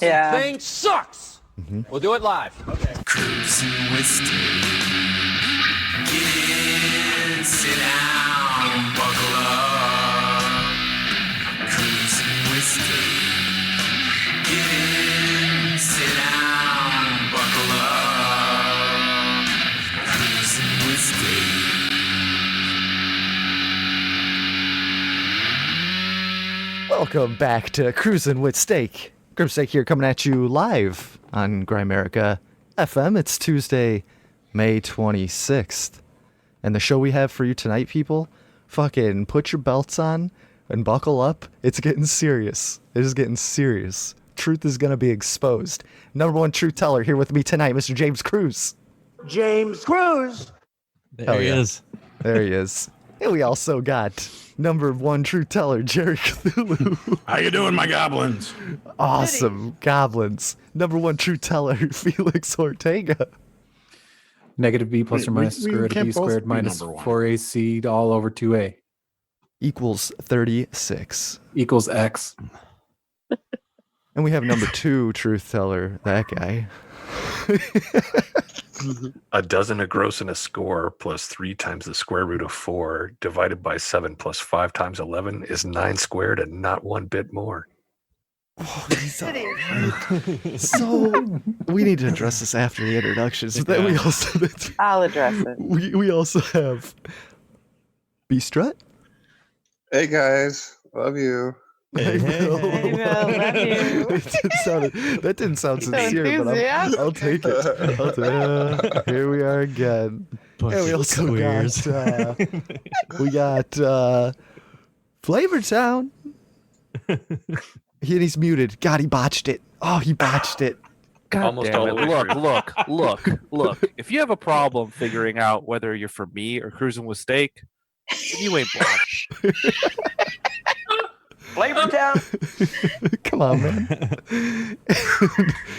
Yeah. Thing sucks. We'll do it live. Okay. Cruising with Steve. Get in, sit down, buckle up. Cruising with Steve. Get in, sit down, buckle up. Cruising with Steve. Welcome back to Cruising with Steak. Steak here, coming at you live on Grimerica FM. It's Tuesday, May 26th. And the show we have for you tonight, people, fucking put your belts on and buckle up. It's getting serious. It is getting serious. Truth is going to be exposed. Number one truth teller here with me tonight, Mr. James Cruz. James Cruz. There he is. There he is. And we also got number one truth teller, Jerry Cthulhu. How you doing, my goblins? Awesome. Goblins. Number one truth teller, Felix Ortega. Negative B plus or minus square root of B squared minus 4AC all over 2A. Equals 36. Equals X. And we have number two truth teller, that guy. A dozen, a gross, and a score plus 3 times the square root of 4 divided by 7 plus 5 times 11 is 9 squared and not one bit more. Oh, so we need to address this after the introductions. But then we also I'll address it. we also have B.Strut. Hey guys, love you. Hey, Will. Hey, Will, love you. That didn't sound So sincere, but I'll take it. Here we are again. And we also got Flavortown. He's muted. God, he botched it. Oh, he botched it. God Almost damn all it. the way Look. If you have a problem figuring out whether you're for me or cruising with steak, then you ain't black. Flavortown. Come on, man.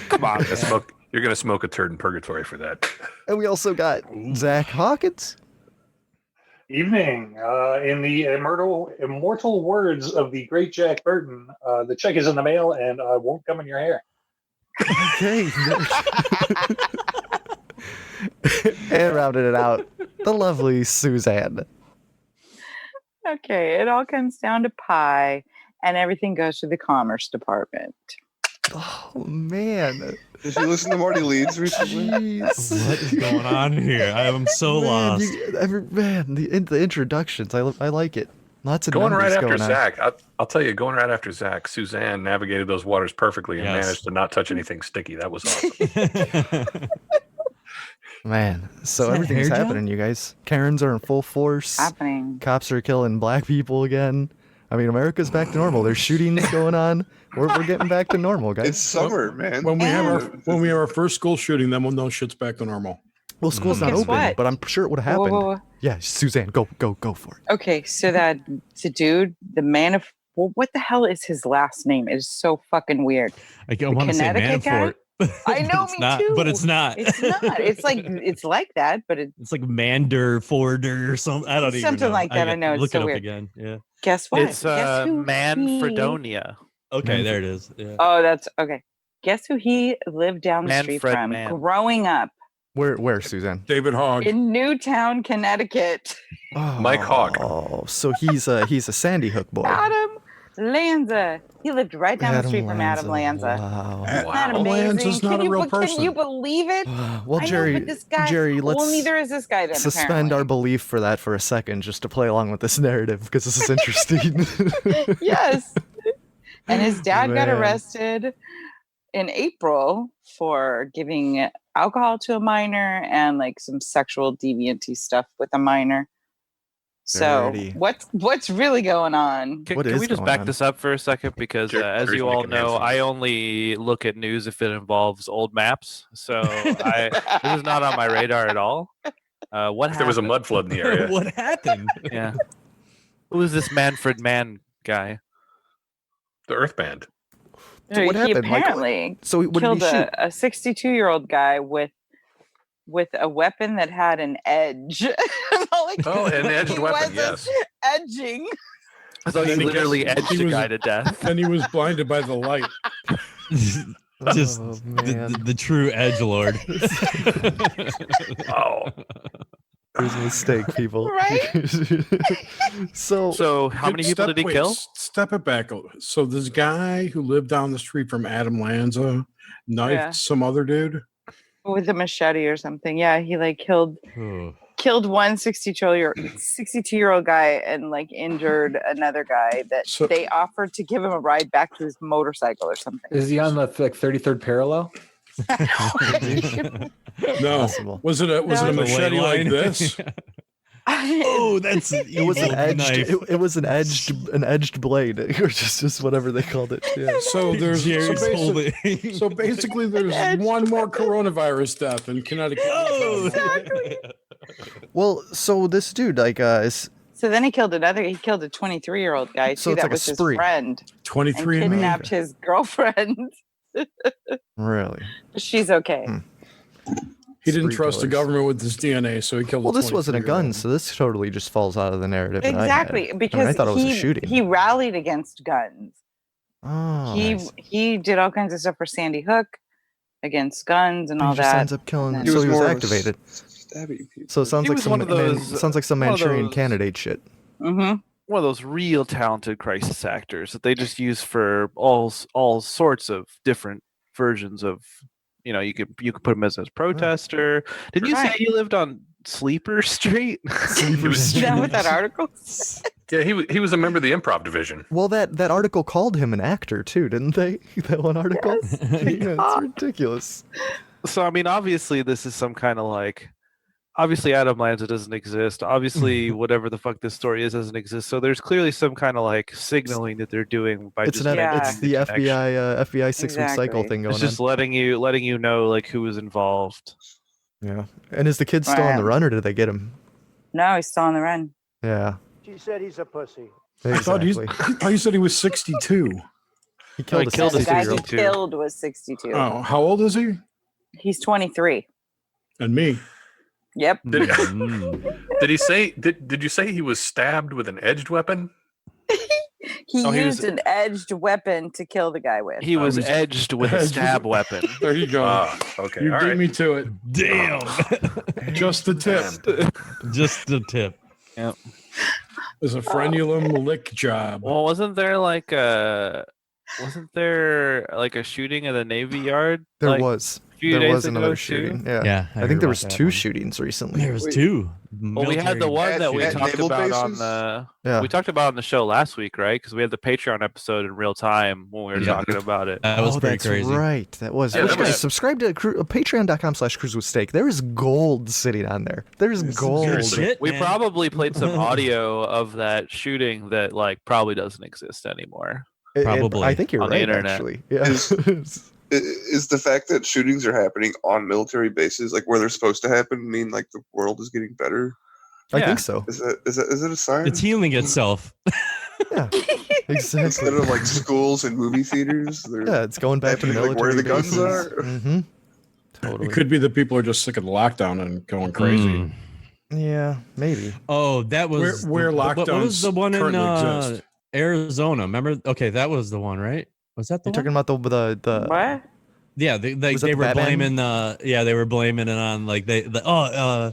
Come on, man. You're going to smoke a turd in purgatory for that. And we also got Zac Hawkins. Evening. In the immortal words of the great Jack Burton, the check is in the mail and won't come in your hair. Okay. And rounded it out, the lovely Suzanne. Okay, it all comes down to pie, and everything goes to the Commerce Department. Oh, man. Did you listen to Marty Leeds recently? Jeez. What is going on here? I am so lost. The introductions, I like it. Lots of Going right numbers after going on. Zach. I'll tell you, going right after Zach, Suzanne navigated those waters perfectly and managed to not touch anything sticky. That was awesome. Man, so everything's happening, you guys. Karens are in full force. Happening. Cops are killing black people again. I mean, America's back to normal. There's shootings going on. We're getting back to normal, guys. It's summer, man. When we have our first school shooting, then we'll know shit's back to normal. Well, school's not Guess open, what? but I'm sure it would have happened. Whoa. Yeah, Suzanne, go for it. Okay, so the dude, the man of, well, what the hell is his last name? It is so fucking weird. I want to say Connecticut Manafort. I know, It's me not, too. but it's not. It's not. It's like that, but It's like Mander Forder or something. I don't even know. Something like that. I know, it's Look so it up weird. again. Yeah. guess what? It's Guess who Manfredonia. Okay, there it is. Yeah. Oh, that's okay. Guess who he lived down the street Manfred from Mann. growing up? Where, Suzanne? David Hogg. In Newtown, Connecticut. Mike Hogg. Oh, so he's a Sandy Hook boy. Adam Lanza. He lived right down the street from Adam Lanza. Wow. Isn't that Wow. amazing? Lanza's not a real person. Can you believe it? Well, I Jerry, know, but this guy, Jerry, let's well, neither is this guy then, suspend apparently. our belief for that for a second, just to play along with this narrative, because this is interesting. Yes. And his dad got Man. arrested in April for giving alcohol to a minor and like some sexual devianty stuff with a minor. So Dirty. what's really going on? Can What we is just going back on? this up for a second? Because as Jerry's you all making know, hands. I only look at news if it involves old maps. So this is not on my radar at all. What There was a happened? mud flood in the area. What happened? Yeah. Who is this Manfred Mann guy? The Earth Band. So what He happened? Like, apparently so what did killed he shoot? a 62-year-old guy with a weapon that had an edge. Like, Oh, an edged he weapon, wasn't yes. edging. So he Then he literally gets- edged he a was- guy to death. And he was blinded by the light. Just Oh, the man. true edge lord. Oh, There's a mistake, people. Right? So how many people did he kill? Step it back. So this guy who lived down the street from Adam Lanza knifed Yeah. some other dude. With a machete or something. Yeah, he like killed one 62-year-old guy and like injured another guy that So- they offered to give him a ride back to his motorcycle or something. Is he on the like 33rd parallel? No, Possible. was it a No. machete The white like line. this? Oh, that's It was an edged. knife. It was an edged blade, or just whatever they called it. Yeah. So there's Jerry's holding. so basically there's one more coronavirus death in Connecticut. Oh, Exactly. Well, so this dude is So then he killed a 23-year-old guy So too. it's That like a was his spree. friend. And 23 and me. kidnapped his girlfriend. really. She's okay. He didn't Spree trust the killers. government with his DNA, so he killed. Well, the this wasn't a gun, 23-year-old. so this totally just falls out of the narrative. that I had. Exactly, I mean, because I thought it was a shooting. he rallied against guns. Oh, He did all kinds of stuff for Sandy Hook, against guns and he all just that. ends up killing. And So then- he was more of a activated. Stabbing people. So it sounds He like was some one of those- sounds like some one of Manchurian those- Candidate shit. Mhm. One of those real talented crisis actors that they just use for all sorts of different versions of. You know, you could put him as a protester. Didn't you say Right. he lived on Sleeper Street? Is that what that article? yeah. He was a member of the improv division. Well, that article called him an actor too, didn't they? That one article. Yeah, it's ridiculous. So I mean, obviously, this is some kind of like. Obviously, Adam Lanza doesn't exist. Obviously, whatever the fuck this story is doesn't exist. So there's clearly some kind of like signaling that they're doing by It's just an Yeah. it's the FBI 6-week cycle Exactly. thing going It's just on. letting you know like who was involved. Yeah. And is the kid still on the Right. run, or did they get him? No, he's still on the run. Yeah. She said he's a pussy. I thought Exactly. I thought you said he was 62. He killed he a killed a The guy he 62-year-old. killed was 62. Oh, how old is he? He's 23. And me. Yep. Did, Mm. did he say? Did you say he was stabbed with an edged weapon? He Oh, he used was- an edged weapon to kill the guy with. He was was edged with a edged stab with- weapon. There you go. Okay. You all beat right. me to it. Damn. Just the tip. Just the tip. There's a frenulum lick job. Well, wasn't there like a shooting at the Navy Yard? There like, was. a few There days was ago, another too? shooting. Yeah. Yeah, I heard think there about was that 2 one. shootings recently. There was Wait. 2. Well, we had the Military- one that we At talked naval about on bases? the Yeah. we talked about on the show last week, right? Because we had the Patreon episode in real time when we were Yeah. talking about it. That was pretty that's crazy. right. That was. Yeah, Which that guys, was- subscribe to patreon.com/cruise with steak. There is gold sitting on there. There's gold. seriously. Shit, We man. probably played some audio of that shooting that like probably doesn't exist anymore. Probably. I think you're On the right. internet. Actually, yeah. Is the fact that shootings are happening on military bases, like where they're supposed to happen, mean like the world is getting better? I Yeah. think so. Is it a sign? It's healing itself. Yeah. Exactly. Instead of like schools and movie theaters, they're Yeah, it's going back to happening, like, where military the guns bases. are. Mm-hmm. Totally. It could be that people are just sick of the lockdown and going crazy. Mm. Yeah, maybe. Oh, that was Where what was lockdowns the one in currently exist. Arizona? Remember? Okay, that was the one, right? Was that the You're one? talking about the What? Yeah, they Was that the were Batman? blaming they were blaming it on like I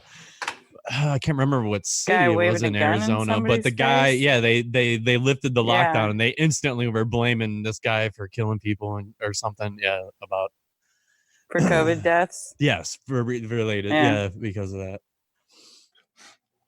can't remember what city Guy it was waving in a gun in Arizona, but somebody's the guy, face? yeah, they lifted the Yeah. lockdown and they instantly were blaming this guy for killing people or something. Yeah, about For COVID deaths? yes, related. Yeah. Yeah, because of that.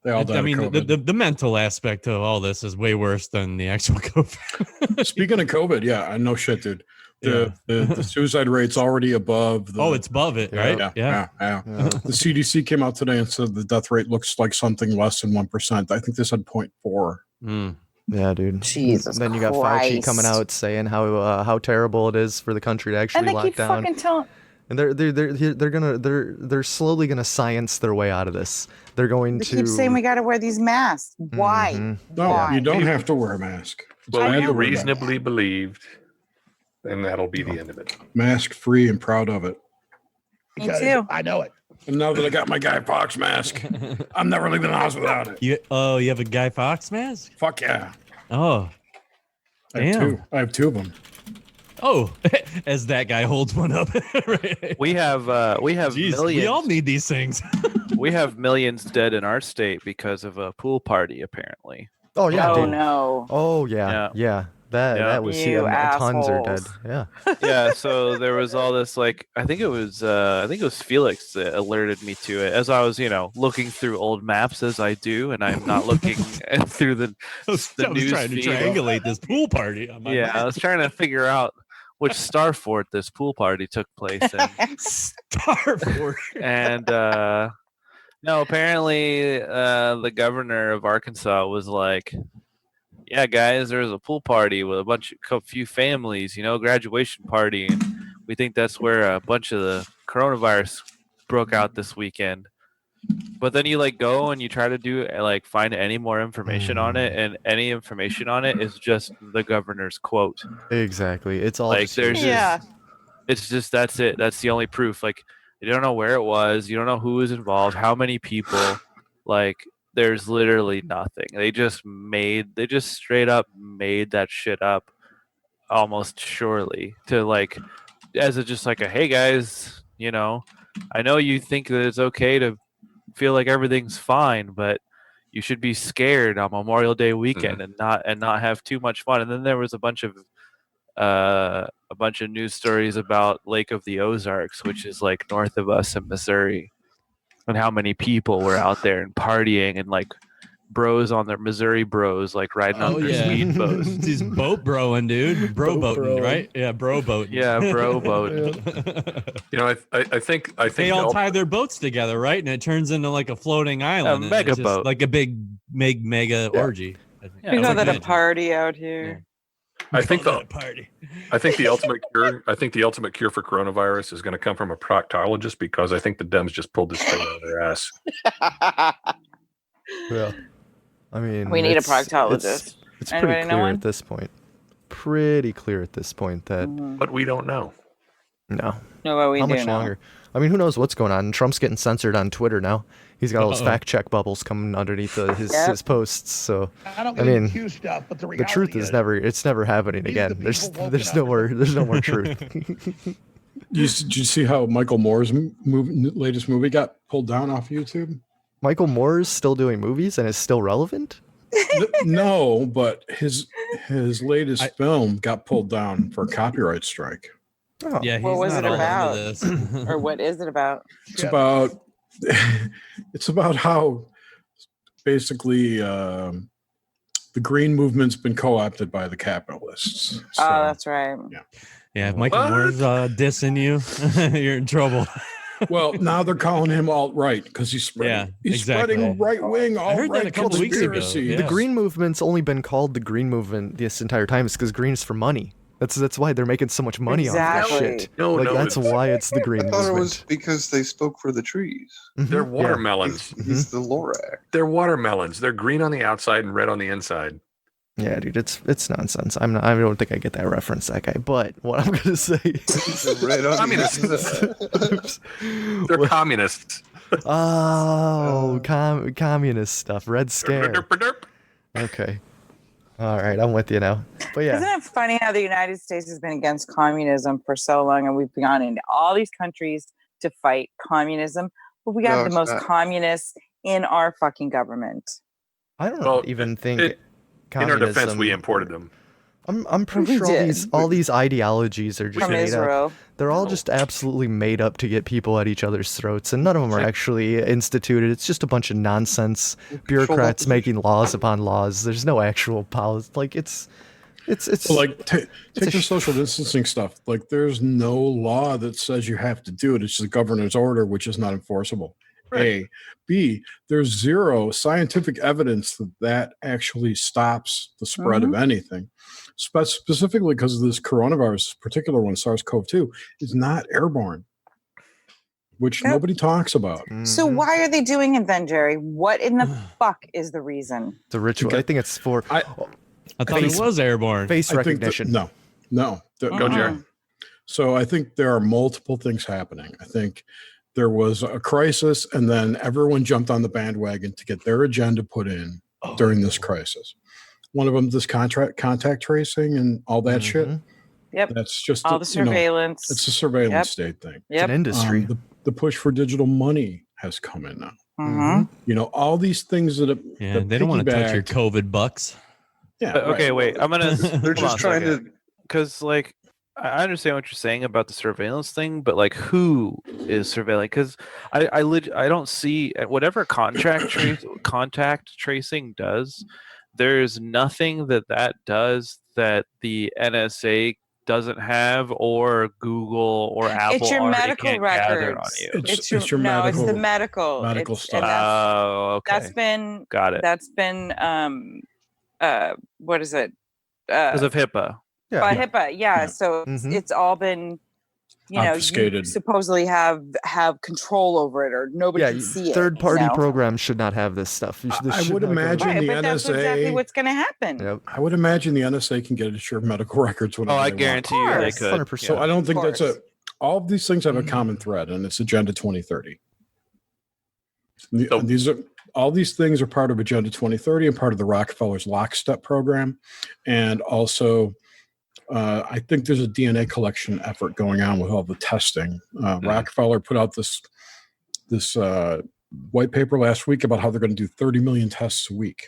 They all died I mean, of COVID. the mental aspect of all this is way worse than the actual COVID. Speaking of COVID, yeah, I know shit, dude. The suicide rate's already above the. Oh, it's above it, right? Yeah. The CDC came out today and said the death rate looks like something less than 1%. I think they said 0.4. Yeah, dude. Jesus Then you got Fauci coming Christ. out saying how terrible it is for the country to And actually they lock keep down. fucking telling. And they're slowly gonna science their way out of this. They're going They to keep saying we got to wear these masks. Why? Mhm. No, Why? you don't have to wear a mask. It's Well, bad you to wear a reasonably believed, and that'll be the end of it. mask free and proud of it. Me too. I know it. And now that I got my Guy Fawkes mask, I'm never leaving the house without it. You have a Guy Fawkes mask? Fuck yeah. Oh, I have damn. two. I have 2 of them. Oh, as that guy holds one up. Right. We have Jeez, millions. we all need these things. We have millions dead in our state because of a pool party, apparently. Oh yeah. Oh dude. no. Oh yeah. Yeah. That was You tons are dead. assholes. Yeah. Yeah, so there was all this, like, I think it was Felix that alerted me to it as I was, looking through old maps as I do, and I'm not looking through the I was news trying to feed. triangulate this pool party. On my Yeah, map. I was trying to figure out which star fort this pool party took place in. Starboard. And no, apparently the governor of Arkansas was like, yeah, guys, there's a pool party with a few families, graduation party, and we think that's where a bunch of the coronavirus broke out this weekend. But then you go and you try to find any more information on it, and any information on it is just the governor's quote. Exactly. It's all It's just that's it. That's the only proof. You don't know where it was, you don't know who was involved, how many people. There's literally nothing. They just straight up made that shit up, almost surely, to as a hey guys, I know you think that it's okay to feel like everything's fine, but you should be scared on Memorial Day weekend and not have too much fun. And then there was a bunch of news stories about Lake of the Ozarks, which is north of us in Missouri, and how many people were out there and partying, and bros on their Missouri bros riding on their speed boats. He's boat broing, dude. Bro boating, right? Yeah, bro boating. Yeah, bro boating. I think they all tie their boats together, right? And it turns into a floating island. A mega boat. Like a big mega orgy. We call that a party out here. I think the party. I think the ultimate cure. I think the ultimate cure for coronavirus is going to come from a proctologist, because I think the Dems just pulled this thing out of their ass. Yeah. I mean, we need a proctologist. It's pretty clear at this point. Pretty clear at this point that. But we don't know. No. No, but we How do much know. longer? I mean, who knows what's going on? Trump's getting censored on Twitter now. He's got all those fact check bubbles coming underneath his posts. So I mean, stuff, but the truth is never happening again. There's no more truth. Did you see how Michael Moore's latest movie got pulled down off YouTube? Michael Moore's still doing movies and is still relevant? No, but his latest film got pulled down for a copyright strike. Oh. Yeah, he's What was not it all about? into this. Or what is it about? It's about how basically the green movement's been co-opted by the capitalists. So, Oh, that's right. Yeah, if Michael Moore's dissing you, you're in trouble. well, now they're calling him alt-right because he's spreading, spreading right-wing heard that a alt-right couple weeks ago. conspiracy. Yeah. The green movement's only been called the green movement this entire time. It's because green is for money. That's why they're making so much money off Exactly. this shit. No, that's why it's the green I thought it was movement. because they spoke for the trees. They're watermelons. He's the Lorax. They're watermelons. They're green on the outside and red on the inside. Yeah, dude, it's nonsense. I don't think I get that reference, that guy. But what I'm gonna say is Red on Communists. They're communists. Oh, communist stuff. Red Scare. Okay. All right, I'm with you now. But yeah. Isn't it funny how the United States has been against communism for so long, and we've gone into all these countries to fight communism, but we got the most communists in our fucking government. I don't even think in communism, our defense, we imported them. I'm pretty sure all these ideologies are just From made Israel. up. They're all just absolutely made up to get people at each other's throats, and none of them are actually instituted. It's just a bunch of nonsense bureaucrats making laws upon laws. There's no actual policy. It's Well, like take the social distancing stuff. Like, there's no law that says you have to do it. It's just a governor's order, which is not enforceable. Right. A. B. There's zero scientific evidence that actually stops the spread of anything. Specifically because of this coronavirus, particular one, SARS-CoV-2, is not airborne, which nobody talks about. So why are they doing it then, Jerry? What in the fuck is the reason? The ritual. I think it's for. I thought it was airborne. Face recognition. No. Go, Jerry. So I think there are multiple things happening. I think there was a crisis, and then everyone jumped on the bandwagon to get their agenda put in during this crisis. One of them, this contact tracing and all that shit. Yep. That's just all the surveillance. It's a surveillance state thing. Yep. It's an industry. The push for digital money has come in now. Mm-hmm. All these things that they don't want to touch your COVID bucks. Yeah. But, okay, wait. I'm gonna. They're just trying to. Because like, I understand what you're saying about the surveillance thing, but like, who is surveilling? Because I don't see whatever contact tracing does. There's nothing that does that the NSA doesn't have, or Google or Apple. It's your already medical can't gather records. on you. It's your no, medical, it's the medical stuff. Oh, okay. That's been got it. That's been what is it? Because of HIPAA. By HIPAA, yeah. So it's all been, obfuscated. You supposedly have control over it, or nobody can see it. Third-party programs should not have this stuff. I would imagine the NSA. That's exactly what's going to happen. Yep. I would imagine the NSA can get at your medical records whenever I they guarantee want. you they could. 100%. So I don't think that's all of these things have a common thread, and it's Agenda 2030. All these things are part of Agenda 2030 and part of the Rockefeller's Lockstep program, and also. I think there's a DNA collection effort going on with all the testing. Rockefeller put out this white paper last week about how they're going to do 30 million tests a week.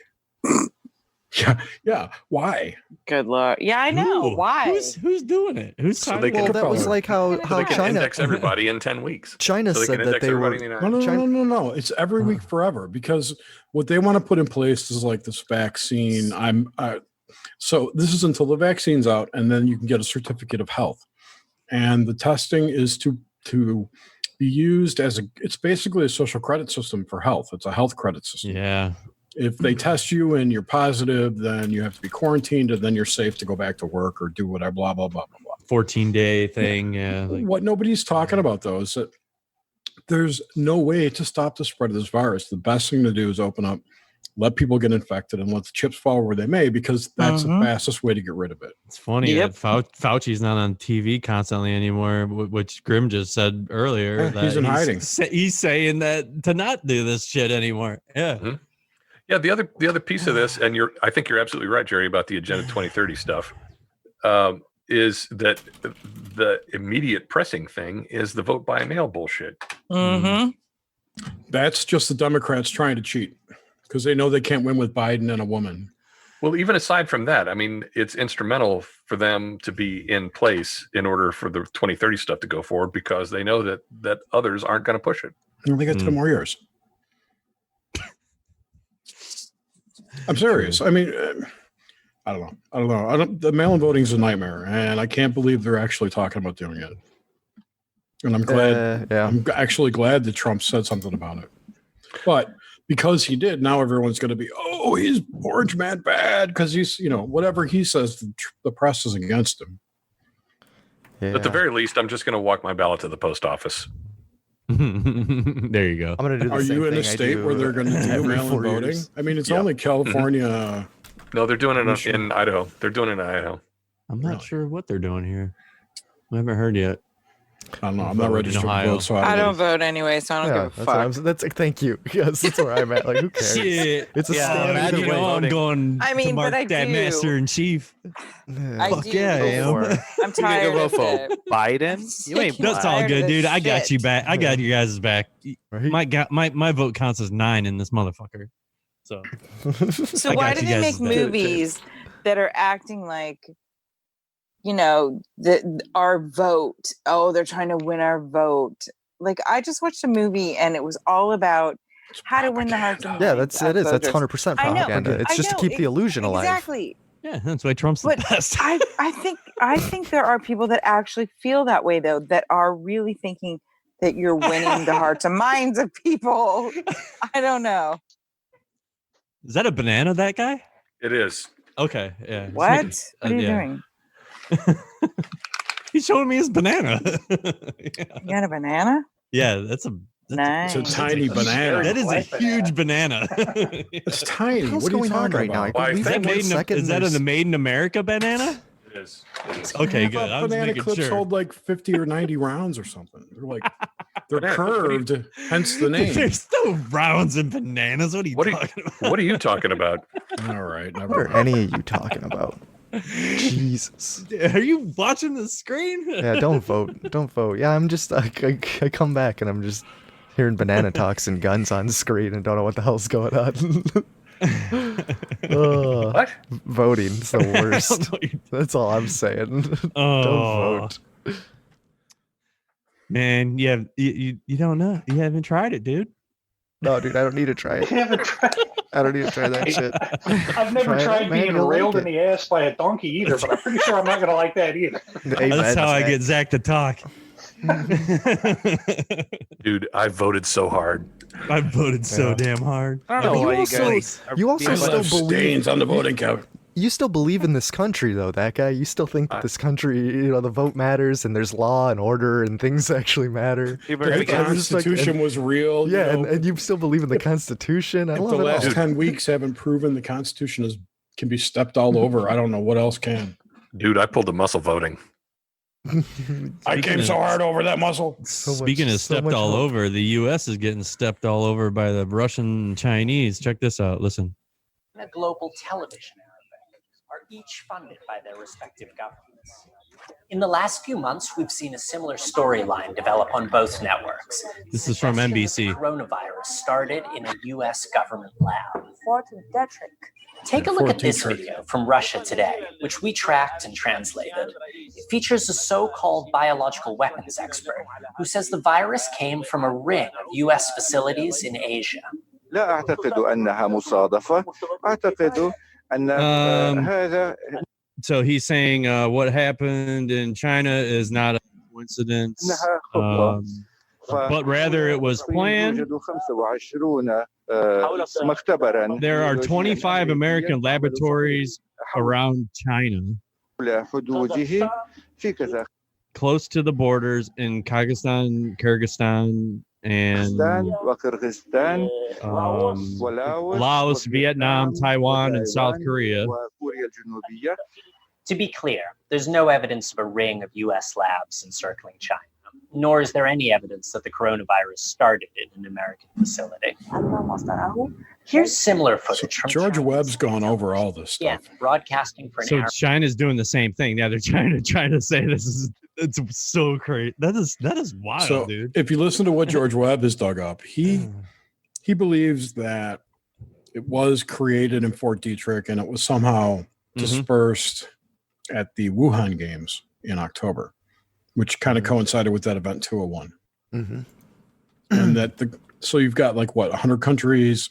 Yeah. Why? Good luck. Yeah, I know. Why? Who's doing it? Who's so they can, that was like how they can China index everybody in 10 weeks. China said that they were. No. It's every week forever, because what they want to put in place is like this vaccine. So this is until the vaccine's out, and then you can get a certificate of health. And the testing is to be used it's basically a social credit system for health. It's a health credit system. Yeah. If they test you and you're positive, then you have to be quarantined, and then you're safe to go back to work or do whatever, blah, blah, blah, blah, blah. 14-day thing. Yeah. What nobody's talking about, though, is that there's no way to stop the spread of this virus. The best thing to do is open up, let people get infected, and let the chips fall where they may, because that's the fastest way to get rid of it. It's funny that Fauci's not on TV constantly anymore, which Grim just said earlier. That he's in hiding. He's saying that to not do this shit anymore. Yeah. Mm-hmm. Yeah. The other piece of this, and I think you're absolutely right, Jerry, about the Agenda 2030 stuff, is that the immediate pressing thing is the vote by mail bullshit. Mm-hmm. That's just the Democrats trying to cheat, because they know they can't win with Biden and a woman. Well, even aside from that, I mean, it's instrumental for them to be in place in order for the 2030 stuff to go forward, because they know that others aren't going to push it. They got 10 more years. I'm serious. I mean, I don't know. The mail-in voting is a nightmare, and I can't believe they're actually talking about doing it. And I'm glad. I'm actually glad that Trump said something about it. But because he did, now everyone's going to be, he's orange man bad, because he's, whatever he says, the press is against him. Yeah. At the very least, I'm just going to walk my ballot to the post office. There you go. I'm going to do the Are same you in a thing state where they're going to do mail-in voting? I mean, it's only California. No, they're doing it in Idaho. They're doing it in Idaho. I'm not sure what they're doing here. I haven't heard yet. I don't know. I'm not registered to vote, so I don't vote anyway, so I don't give a fuck. Thank you. Yes, that's where I'm at. Like, who cares? Shit. It's a state. I'm going to mark that master in chief. Fuck yeah, I'm tired of it. Biden? You ain't. That's all good, dude. I got you back. I got you guys' back. My vote counts as 9 in this motherfucker. So why do they make movies that are acting like, our vote? They're trying to win our vote. Like, I just watched a movie and it was all about how to win the hearts and minds it is. That's 100% propaganda. It's just to keep the illusion alive. Exactly. Yeah, that's why Trump's the best. I think there are people that actually feel that way, though, that are really thinking that you're winning the hearts and minds of people. I don't know. Is that a banana, that guy? It is. Okay, yeah. What are you doing? He's showing me his banana. You got a banana? Yeah, that's a nice. It's a tiny banana. That is a huge banana. It's tiny. What's what are you going on talking right about? now? Is that a Made in America banana? It is. Okay, good. I was Banana making clips sure. hold like 50 or 90 rounds or something. They're curved, hence the name. There's no rounds in bananas. What are you talking about? What are you talking about? All right. What are any of you talking about? Jesus. Are you watching the screen? Yeah, don't vote. Don't vote. Yeah, I'm just I come back and I'm just hearing banana talks and guns on the screen and don't know what the hell's going on. What? Voting's the worst. That's all I'm saying. Don't vote. Man, you don't know. You haven't tried it, dude. No, dude, I don't need to try it. I don't need to try that shit. I've never tried being railed in the ass by a donkey either, but I'm pretty sure I'm not going to like that either. That's how I get Zach to talk. Dude, I voted so hard. I voted so damn hard. I don't know why you also still believe stains on the voting count. You still believe in this country, though, that guy. You still think that this country, the vote matters and there's law and order and things actually matter. The Constitution was real. Yeah, and you still believe in the Constitution. I if love the it last all. 10 weeks haven't proven the Constitution can be stepped all over, I don't know what else can. Dude, I pulled the muscle voting. I came so hard over that muscle. Speaking of stepped all over, the U.S. is getting stepped all over by the Russian and Chinese. Check this out. Listen. A global television are each funded by their respective governments. In the last few months, we've seen a similar storyline develop on both networks. This is from NBC. The coronavirus started in a U.S. government lab. Take a Yeah, look at 14 this trick. video from Russia Today, which we tracked and translated. It features a so-called biological weapons expert who says the virus came from a ring of U.S. facilities in Asia. لا أعتقد أنها مصادفة. أعتقد أن هذا. So he's saying what happened in China is not a coincidence, but rather it was planned. There are 25 American laboratories around China, close to the borders in Kazakhstan, Kyrgyzstan, and Laos, Vietnam, Taiwan, and South Korea. To be clear, there's no evidence of a ring of U.S. labs encircling China, nor is there any evidence that the coronavirus started in an American facility. Here's similar footage from George Webb's gone over all this stuff. Yeah, broadcasting for an So hour. China's doing the same thing. Yeah, they're trying to say it's so crazy. That is wild, So dude. if you listen to what George Webb has dug up, he believes that it was created in Fort Detrick and it was somehow dispersed at the Wuhan Games in October, which kind of coincided with that event 201. And that so you've got 100 countries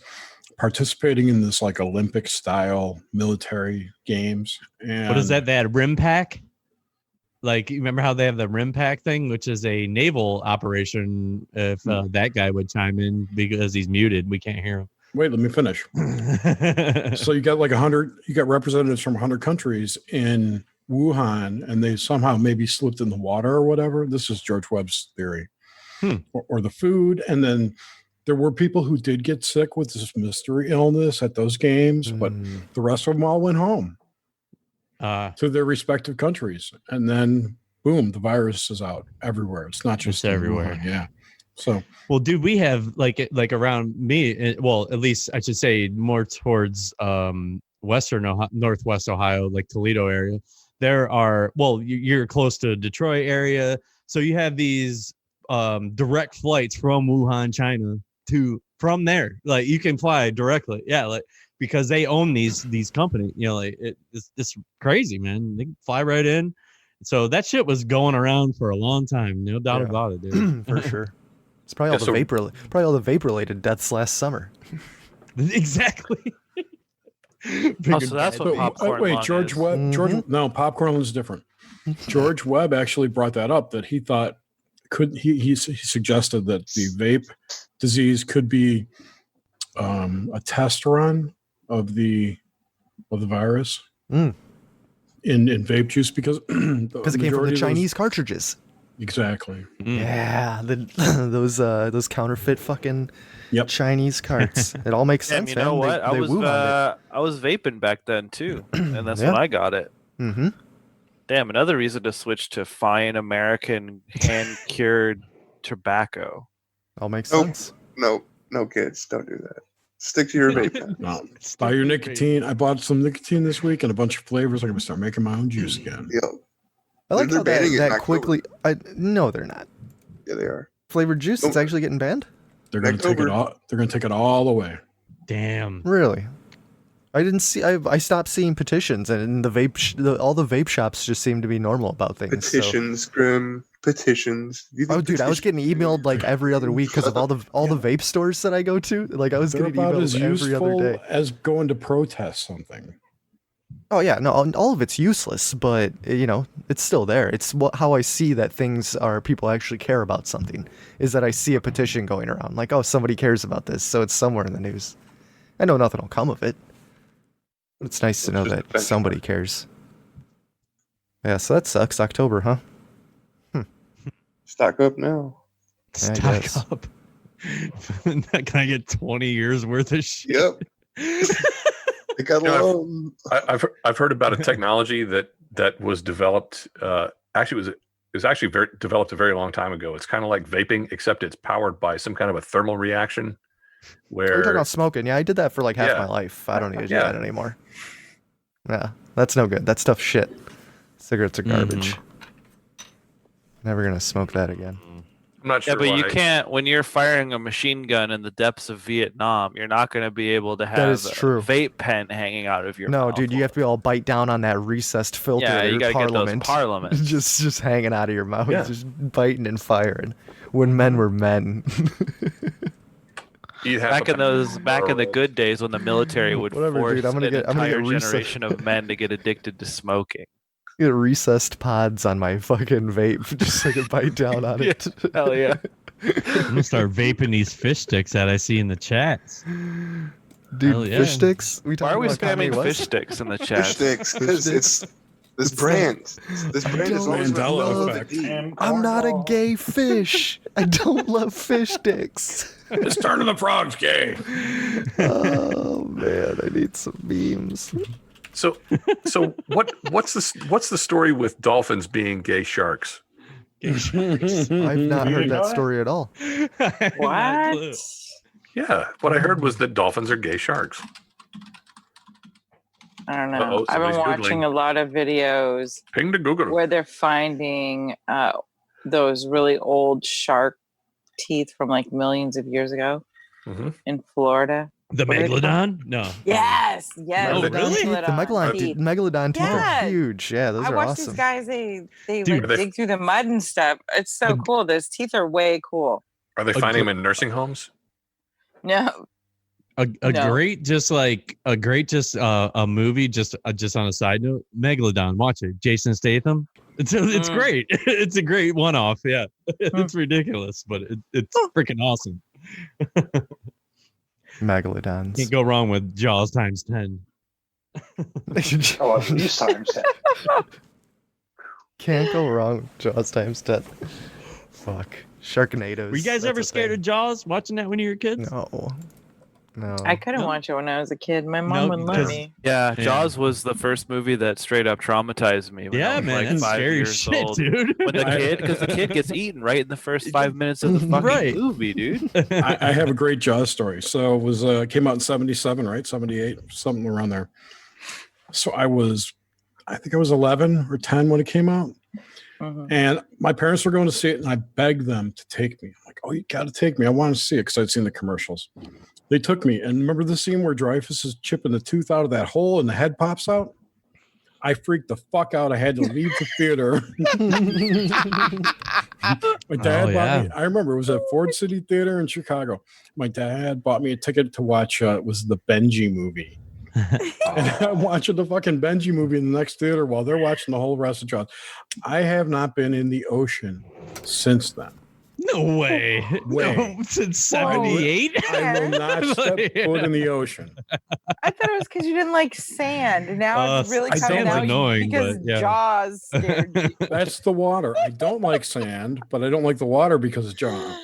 participating in this Olympic style military games. And What is that? They had rim pack. You remember how they have the rim pack thing, which is a naval operation. If that guy would chime in because he's muted, we can't hear him. Wait, let me finish. So you got 100, you got representatives from 100 countries in Wuhan, and they somehow maybe slipped in the water or whatever. This is George Webb's theory. Or the food. And then there were people who did get sick with this mystery illness at those games, but the rest of them all went home to their respective countries. And then, boom, the virus is out everywhere. It's not just everywhere. Wuhan. Yeah. So, well, dude, we have like around me. Well, at least I should say more towards northwest Ohio, like Toledo area. There are, well, you're close to Detroit area, so you have these direct flights from Wuhan, China from there. Like you can fly directly, because they own these companies. It's crazy, man. They can fly right in. So that shit was going around for a long time, no doubt about it, dude. For sure. It's probably all the vapor-related deaths last summer. Exactly. So that's what popcorn wait, lung George is. Webb. No, popcorn lung is different. George Webb actually brought that up. That he thought he suggested that the vape disease could be a test run of the virus in vape juice because it came from the Chinese cartridges. Exactly. Yeah, those counterfeit fucking Chinese carts. It all makes sense. You know what? I was vaping back then too, and that's when I got it. Damn, another reason to switch to fine American hand cured tobacco. All makes sense. No, kids, don't do that. Stick to your vape pen. No, buy your nicotine. I bought some nicotine this week and a bunch of flavors. I'm gonna start making my own juice again. Yep. I like how banning it in that quickly. No, they're not. Yeah, they are. Flavored juice is actually getting banned. They're gonna take it all. They're gonna take it all away. Damn. Really? I didn't see. I stopped seeing petitions, and the vape. All the vape shops just seem to be normal about things. Petitions, Grim. Petitions. Oh, dude, I was getting emailed like every other week because of all the vape stores that I go to. Like I was They're getting about emails as every useful other day. as going to protest something. Oh yeah, no, all of it's useless, but it's still there. It's how I see that things are. People actually care about something. Is that I see a petition going around, like, oh, somebody cares about this, so it's somewhere in the news. I know nothing will come of it. But it's nice to know that somebody cares. Yeah, so that sucks. October, huh? Stock up now. Stock up. Can I get 20 years worth of shit? Yep. I've heard about a technology that was developed. Actually, it was actually developed a very long time ago. It's kind of like vaping, except it's powered by some kind of a thermal reaction. Where we're talking about smoking. Yeah, I did that for like half my life. I don't need to do that anymore. Yeah, that's no good. That stuff's shit. Cigarettes are garbage. Never gonna smoke that again. I'm not sure. Yeah, but you can't. When you're firing a machine gun in the depths of Vietnam, you're not going to be able to have a vape pen hanging out of your mouth. No, dude, you have to be all bite down on that recessed filter. Yeah, you gotta get those parliaments. just hanging out of your mouth, just biting and firing. When men were men. Back in the good days when the military would force an entire generation of men to get addicted to smoking. Get recessed pods on my fucking vape just so I can bite down on it. Hell yeah. I'm gonna start vaping these fish sticks that I see in the chats. Dude, fish sticks? Why are we spamming fish sticks in the chat? Fish sticks, because it's this brand. This brand is always Mandela effect. I'm not a gay fish. I don't love fish sticks. It's turning the frogs gay. Oh man, I need some memes. So what's the story with dolphins being gay sharks? I've not heard that story at all. What? Yeah, what I heard was that dolphins are gay sharks. I don't know. I've been watching a lot of videos Ping to Google where they're finding those really old shark teeth from like millions of years ago in Florida. The megalodon? No. Yes. Oh, really? The megalodon teeth are huge. Yeah, those are awesome. I watch these guys. They dig through the mud and stuff. It's so cool. Those teeth are way cool. Are they finding them in nursing homes? No. A great movie just on a side note. Megalodon. Watch it. Jason Statham. It's great. It's a great one-off. Yeah, it's ridiculous, but it's freaking awesome. Megalodons. Can't go wrong with Jaws times 10. These times 10. Can't go wrong with Jaws times 10. Fuck. Sharknadoes. Were you guys ever scared of Jaws watching that when you were kids? No. I couldn't watch it when I was a kid. My mom wouldn't let me. Yeah, Jaws was the first movie that straight up traumatized me. When I was man, like that's 5 scary years shit, old. dude. When the kid gets eaten right in the first 5 minutes of the fucking movie, dude. I have a great Jaws story. So it was came out in 77, right? 78, something around there. So I think I was 11 or 10 when it came out. And my parents were going to see it, and I begged them to take me. I'm like, oh, you got to take me. I want to see it because I'd seen the commercials. They took me, and remember the scene where Dreyfus is chipping the tooth out of that hole and the head pops out? I freaked the fuck out. I had to leave the theater. My dad bought me, I remember it was at Ford City Theater in Chicago. My dad bought me a ticket to watch, it was the Benji movie. And I'm watching the fucking Benji movie in the next theater while they're watching the whole rest of Jaws. I have not been in the ocean since then. No way. No, since 78? I will not step foot in the ocean. I thought it was because you didn't like sand. Now it's really coming out because Jaws scared you. That's the water. I don't like sand, but I don't like the water because of Jaws.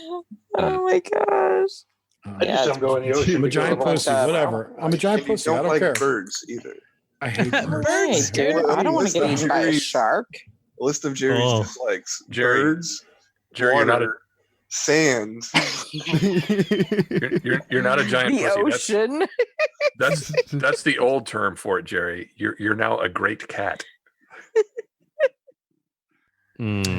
Oh my gosh. I just don't go in the ocean. I'm a giant pussy, whatever. I'm a giant pussy. I don't care. Birds either. I hate birds. Birds, dude. I don't want to get eaten by a shark. List of Jerry's dislikes. Birds, Jerry, water, Sand. You're not a giant The pussy. ocean. That's the old term for it, Jerry. You're now a great cat.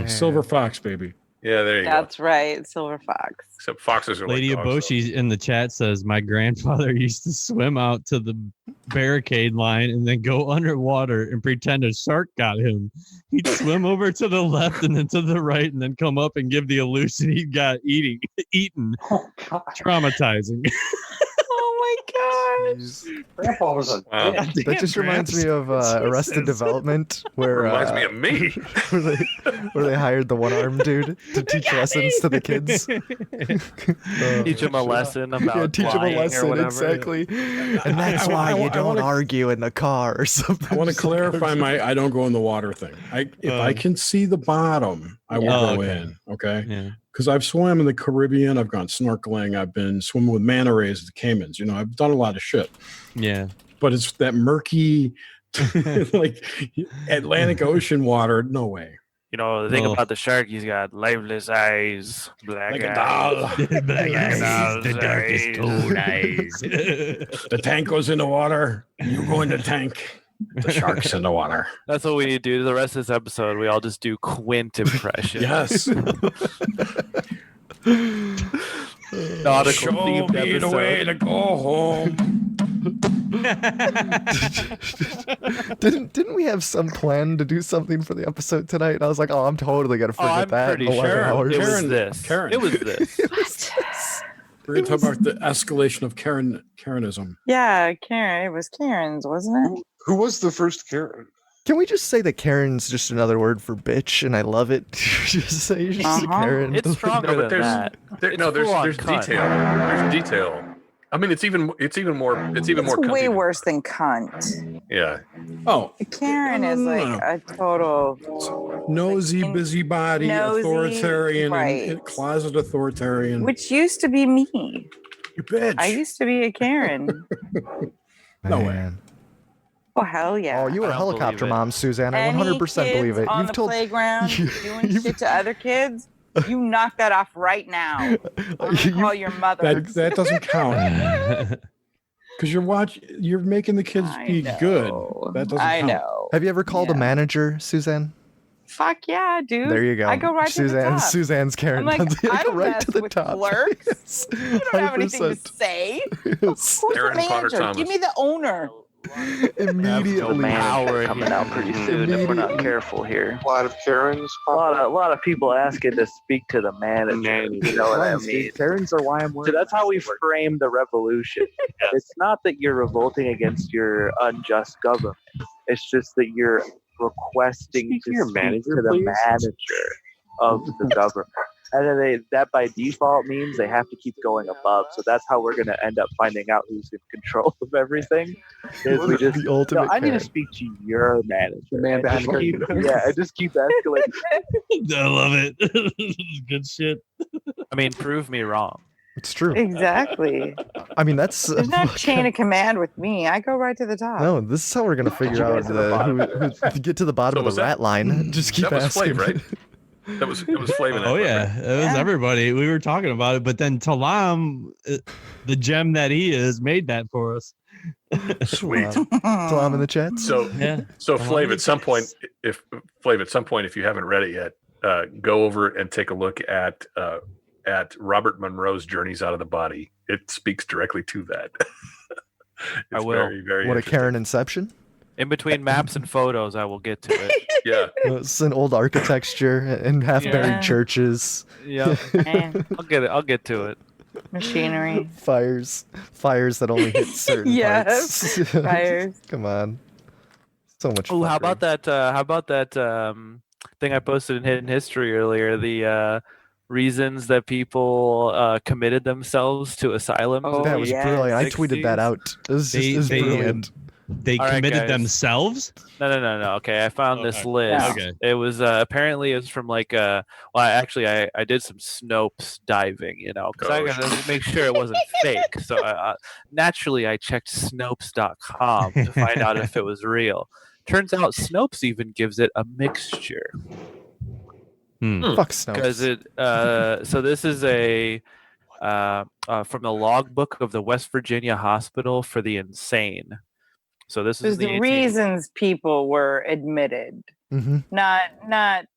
Silver fox, baby. Yeah, there you go. That's right, silver fox. Except foxes are Lady like dogs, Aboshi in the chat says, my grandfather used to swim out to the barricade line and then go underwater and pretend a shark got him. He'd swim over to the left and then to the right and then come up and give the illusion he got eaten. Traumatizing. Oh my gosh. Grandpa was a dick. That just reminds me of Arrested Development, where reminds me of me, where they hired the one-armed dude to teach lessons to the kids. Teach them a lesson about teach them a lying or lesson, whatever. exactly. And that's why you don't argue in the car or something. I want to clarify my I don't go in the water thing. If I can see the bottom, I will go in. Okay. Yeah. Because I've swam in the Caribbean, I've gone snorkeling, I've been swimming with manta rays at the Caymans. I've done a lot of shit. Yeah. But it's that murky, like Atlantic Ocean water. No way. The thing about the shark, he's got lifeless eyes, black Like a eyes. doll. Black eyes, the darkest toad eyes. The tank goes in the water. You go in the tank. The shark's in the water. That's what we need to do. The rest of this episode, we all just do Quint impressions. Yes. Nautical Show themed me the episode. way to go home. Didn't we have some plan to do something for the episode tonight? And I was like, oh, I'm totally gonna forget I'm that. pretty in 11 sure hours. it was this. Karen. It was this. We're going to talk about the escalation of Karenism. Yeah, Karen. It was Karen's, wasn't it? Who was the first Karen? Can we just say that Karen's just another word for bitch, and I love it? Just say you're just a Karen. It's stronger No, but than that. there's full-on detail. cunt. There's detail. I mean, it's even more. It's way cunty. worse than cunt. Yeah. Oh, Karen is like a total nosy, busybody, nosy, authoritarian, right. and closet authoritarian. which used to be me. You bitch. I used to be a Karen. No way. Oh hell yeah! Oh, you were a helicopter believe it. mom, Suzanne. I Any 100% kids believe it. on You've the told playground doing shit to other kids. You knock that off right now. I'm gonna call your mother. That doesn't count. Because you're making the kids be good. That doesn't I count. know. Have you ever called a manager, Suzanne? Fuck yeah, dude. There you go. I go right to the top. Suzanne's Karen. I'm like, I go don't right mess to the with top. clerks. You don't have anything to 100%. say. Yes. Who's the Aaron Potter manager? Thomas. Give me the owner. Immediately. Coming out pretty soon if we're not careful here. A lot of Karens. A lot of people asking to speak to the manager. You know what I mean? Karens are why I'm So that's how we frame the revolution. It's not that you're revolting against your unjust government. It's just that you're requesting to speak to the manager of the government. And then that by default means they have to keep going above. So that's how we're going to end up finding out who's in control of everything. Is we just, The ultimate I need to Karen. speak to your manager. The man behind the curtain. I just keep escalating. I love it. Good shit. I mean, prove me wrong. It's true. Exactly. I mean, that's There's no chain of command with me. I go right to the top. no. This is how we're gonna figure out who get to the bottom So of was the rat line. Just keep That was asking. Flav, right? It was Flav. Oh yeah, it was everybody. We were talking about it, but then Talam, the gem that he is, made that for us. Sweet. Salam in the chat. So Yeah. Flav, at some point, if you haven't read it yet, go over and take a look at Robert Monroe's Journeys Out of the Body. It speaks directly to that. I will. Very, very What a interesting. Karen inception. In between maps and photos, I will get to it. Yeah. It's an old architecture and half buried Yeah. churches. Yeah. Man, I'll get it. I'll get to it. machinery. Fires that only hit certain Yes, parts. fires. Come on. So much Oh, fun. how about that? Thing I posted in Hidden History earlier? The reasons that people committed themselves to asylums. Oh, That was yes. brilliant. I tweeted that 60s. out. It was, just, it was They brilliant. They All right, committed guys. themselves. No. Okay, I found this Okay. list. Okay. It was apparently it was from like I did some Snopes diving, because I gotta make sure it wasn't fake. So naturally I checked Snopes.com to find out if it was real. Turns out Snopes even gives it a mixture. Fuck Snopes. Because so this is a from the logbook of the West Virginia Hospital for the Insane. So this is the reasons people were admitted, not that's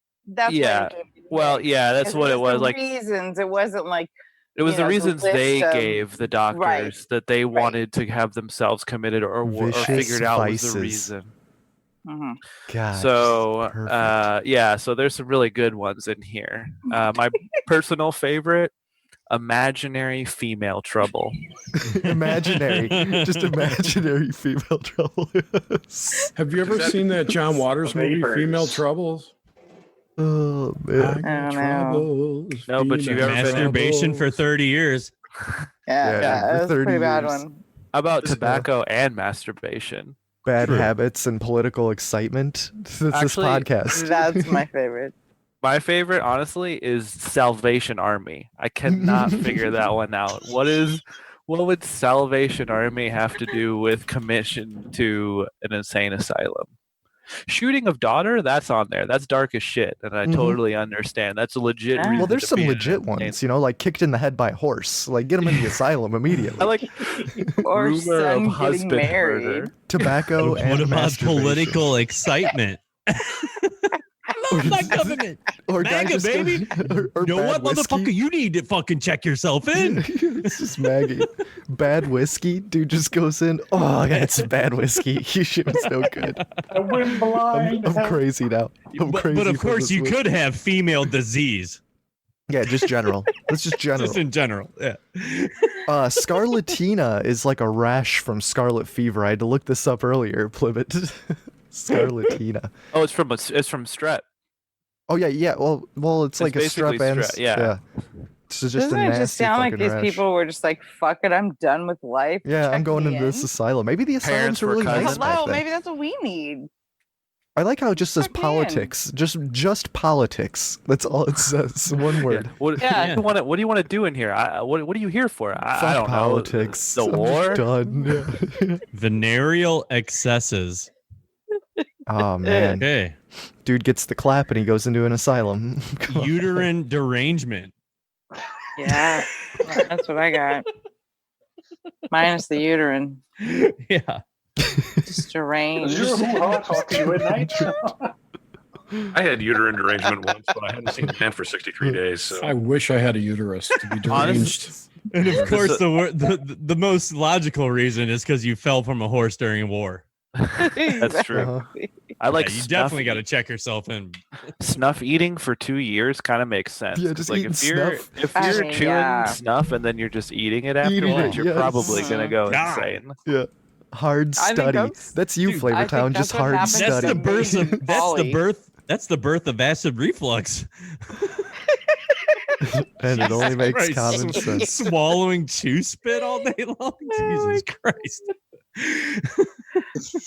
that's what it was. Like reasons, it wasn't like it was the reasons they gave the doctors that they wanted to have themselves committed or figured out was the reason. God, so so there's some really good ones in here. My personal favorite, imaginary female trouble. Imaginary, just imaginary female trouble. Have you ever seen that John Waters movie, Female Troubles? Oh man, I don't know. No, but you've ever masturbation for 30 years. Yeah, that's a pretty bad one. How about tobacco and masturbation? Bad habits and political excitement. This podcast. That's my favorite. My favorite, honestly, is Salvation Army. I cannot figure that one out. What would Salvation Army have to do with commission to an insane asylum? Shooting of daughter, that's on there. That's dark as shit, and I totally understand. That's a legit reason. Well, there's some legit ones, like kicked in the head by a horse. Like, get him in the asylum immediately. I like or rumor son of husband getting married. murder. Tobacco and what about masturbation. political excitement? I love my government. Or MAGA, baby. Or you know what, whiskey. motherfucker? You need to fucking check yourself in. It's just Maggie. Bad whiskey. Dude just goes in. Oh, I got some bad whiskey. You shit was no good. I went blind. I'm crazy now. But of course, you could have female disease. Yeah, just general. It's just general. Just in general. Yeah. Scarlatina is like a rash from scarlet fever. I had to look this up earlier, Plivet. Scarlatina. Oh, it's from Strep. Oh yeah. Well, it's like a strep basically and strep, yeah. So just Doesn't a it nasty just sound like fucking these rash. people were just like, fuck it, I'm done with life. Yeah, I'm Check going me into this in. asylum. Maybe the asylums Parents are were really nice cousins. back Hello, then. maybe that's what we need. I like how it just says Fuck me politics. Just politics. That's all it says. One word. What do you want to do in here? What are you here for? I Fuck don't politics. know. The I'm war? done. Venereal excesses. Oh man. Okay. Dude gets the clap and he goes into an asylum. Uterine derangement. Yeah, that's what I got. Minus the uterine. Yeah. Just deranged. Does your hoo-ha talk to you at night? I had uterine derangement once, but I hadn't seen a man for 63 days. So. I wish I had a uterus to be deranged. And of course, the most logical reason is because you fell from a horse during a war. That's true. I like. You definitely got to check yourself in. Snuff eating for 2 years kind of makes sense. Yeah, just like eating if you're snuff. chewing snuff and then you're just eating it afterwards, you're probably gonna go insane. Yeah. Hard study. That's you, Flavortown. Just hard study. That's the birth of acid reflux. And it only makes Christ. common sense. Swallowing chew spit all day long. Jesus Christ.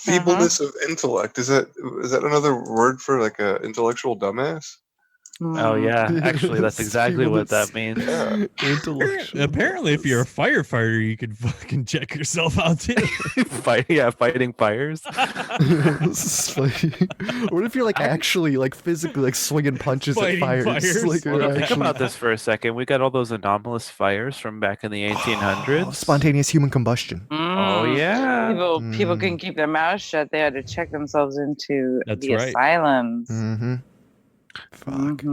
Feebleness of intellect. Is that another word for like a intellectual dumbass? Oh yeah, actually, that's exactly what that means. Yeah. Apparently, if you're a firefighter, you could fucking check yourself out too. Fighting fires. What if you're like actually like physically like swinging punches at fires? Like, Think about this for a second. We got all those anomalous fires from back in the 1800s. Spontaneous human combustion. Oh yeah. People couldn't keep their mouths shut. They had to check themselves into the asylums. Mm-hmm. Fuck.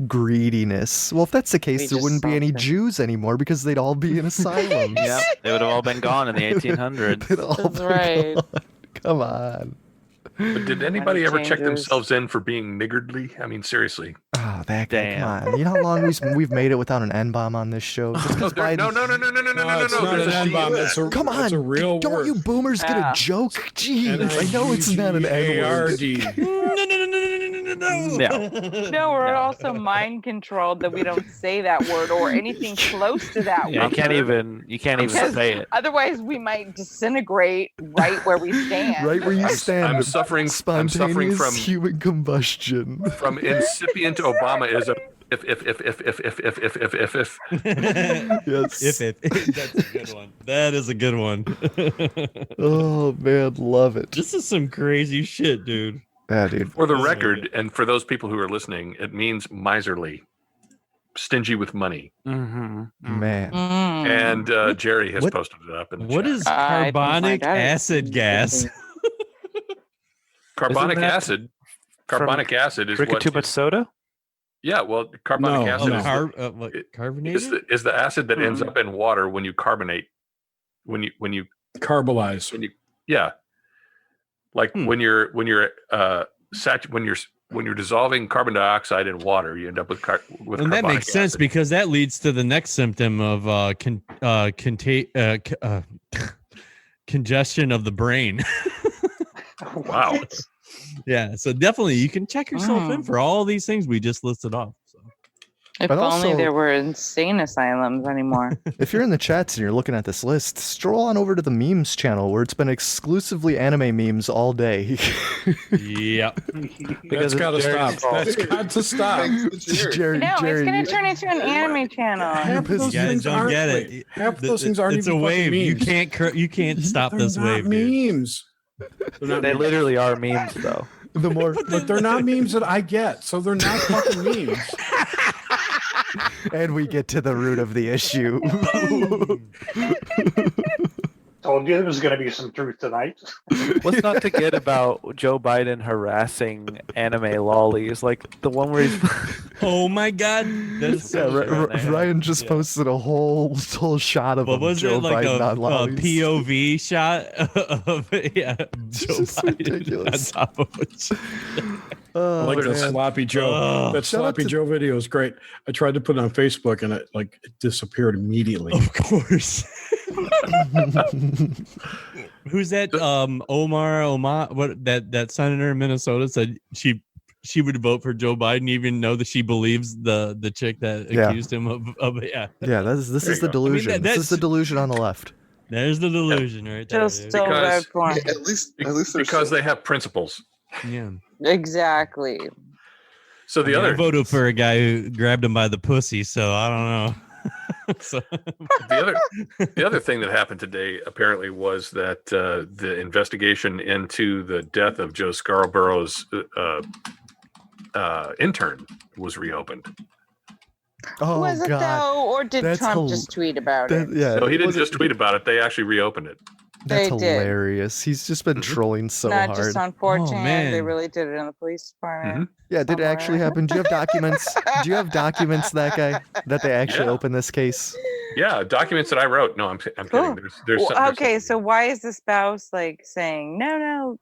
Greediness. Well, if that's the case, there wouldn't be any Jews anymore because they'd all be in asylums. Yeah, they would have all been gone in the 1800s. That's right. Come on. But did anybody ever check themselves in for being niggardly? I mean, seriously. Oh, that guy, come on. You know how long we've made it without an N-bomb on this show? Just No, Biden... no. It's not an N-bomb. Come on. It's a real Don't word. you boomers get a joke? Jeez, I know it's not an N-word. No, we're also mind controlled that we don't say that word or anything close to that Yeah, word. you can't even say it. Otherwise, we might disintegrate right where we stand. Right where you stand. I'm suffering Spontaneous from human combustion. From incipient Obamaism. If. Yes. If. That's a good one. That is a good one. Oh man, love it. This is some crazy shit, dude. Yeah, dude. For the record, and for those people who are listening, it means miserly, stingy with money. Mm-hmm. Man. And Jerry has posted it up in the What chat. is carbonic acid gas? Carbonic acid. Carbonic acid is drinking what too much soda. Yeah, well, carbonic acid carbonated? is the acid that ends up in water when you carbonate. When you carbolize. When you're dissolving carbon dioxide in water, you end up with And that makes sense because that leads to the next symptom of congestion of the brain. Wow. Yeah, so definitely you can check yourself in for all these things we just listed off. So. If But only also- there were insane asylums anymore. If you're in the chats and you're looking at this list, stroll on over to the memes channel where it's been exclusively anime memes all day. Yep. That's got to stop. That's got to stop. Jerry, No, it's Jerry, going to turn into an anime channel. Half of those You guys things don't aren't. get wait, it. half of those things aren't It's even a wave. fucking You can't stop They're this not wave. Dude. memes. They're not They memes. literally are memes, though. the more But they're not memes that I get, so they're not fucking memes. and we get to the root of the issue. Told you there was going to be some truth tonight. What's not to get about Joe Biden harassing anime lollies? Like the one where he's Oh my God, that's so Ryan just posted a whole shot of What was Joe it like Biden on a lollies. POV shot of Joe Biden ridiculous. on top of it? I like that man. sloppy Joe. That Shout out sloppy to- Joe video is great. I tried to put it on Facebook and it disappeared immediately. Of course. Who's that? Omar. What that senator in Minnesota said she would vote for Joe Biden, even though that she believes the chick that accused him of yeah. Yeah, this is the delusion. This is the delusion on the left. There's the delusion right there. Just so bad for him. At least because they have principles. Yeah. Exactly. So the I other voted for a guy who grabbed him by the pussy, so I don't know. So, the other thing that happened today apparently was that the investigation into the death of Joe Scarborough's intern was reopened. Oh was it God. though, or did That's Trump just tweet about it? Yeah, No, he didn't was it- just tweet about it. They actually reopened it. That's They did. hilarious. He's just been trolling so Not hard. just on 4chan. man. They really did it in the police department. Yeah, did it actually somewhere. happen? Do you have documents? Do you have documents, that guy, that they actually Yeah. opened this case? Yeah, documents that I wrote. No, I'm kidding. Cool. There's Well, some- okay, so why is the spouse saying no,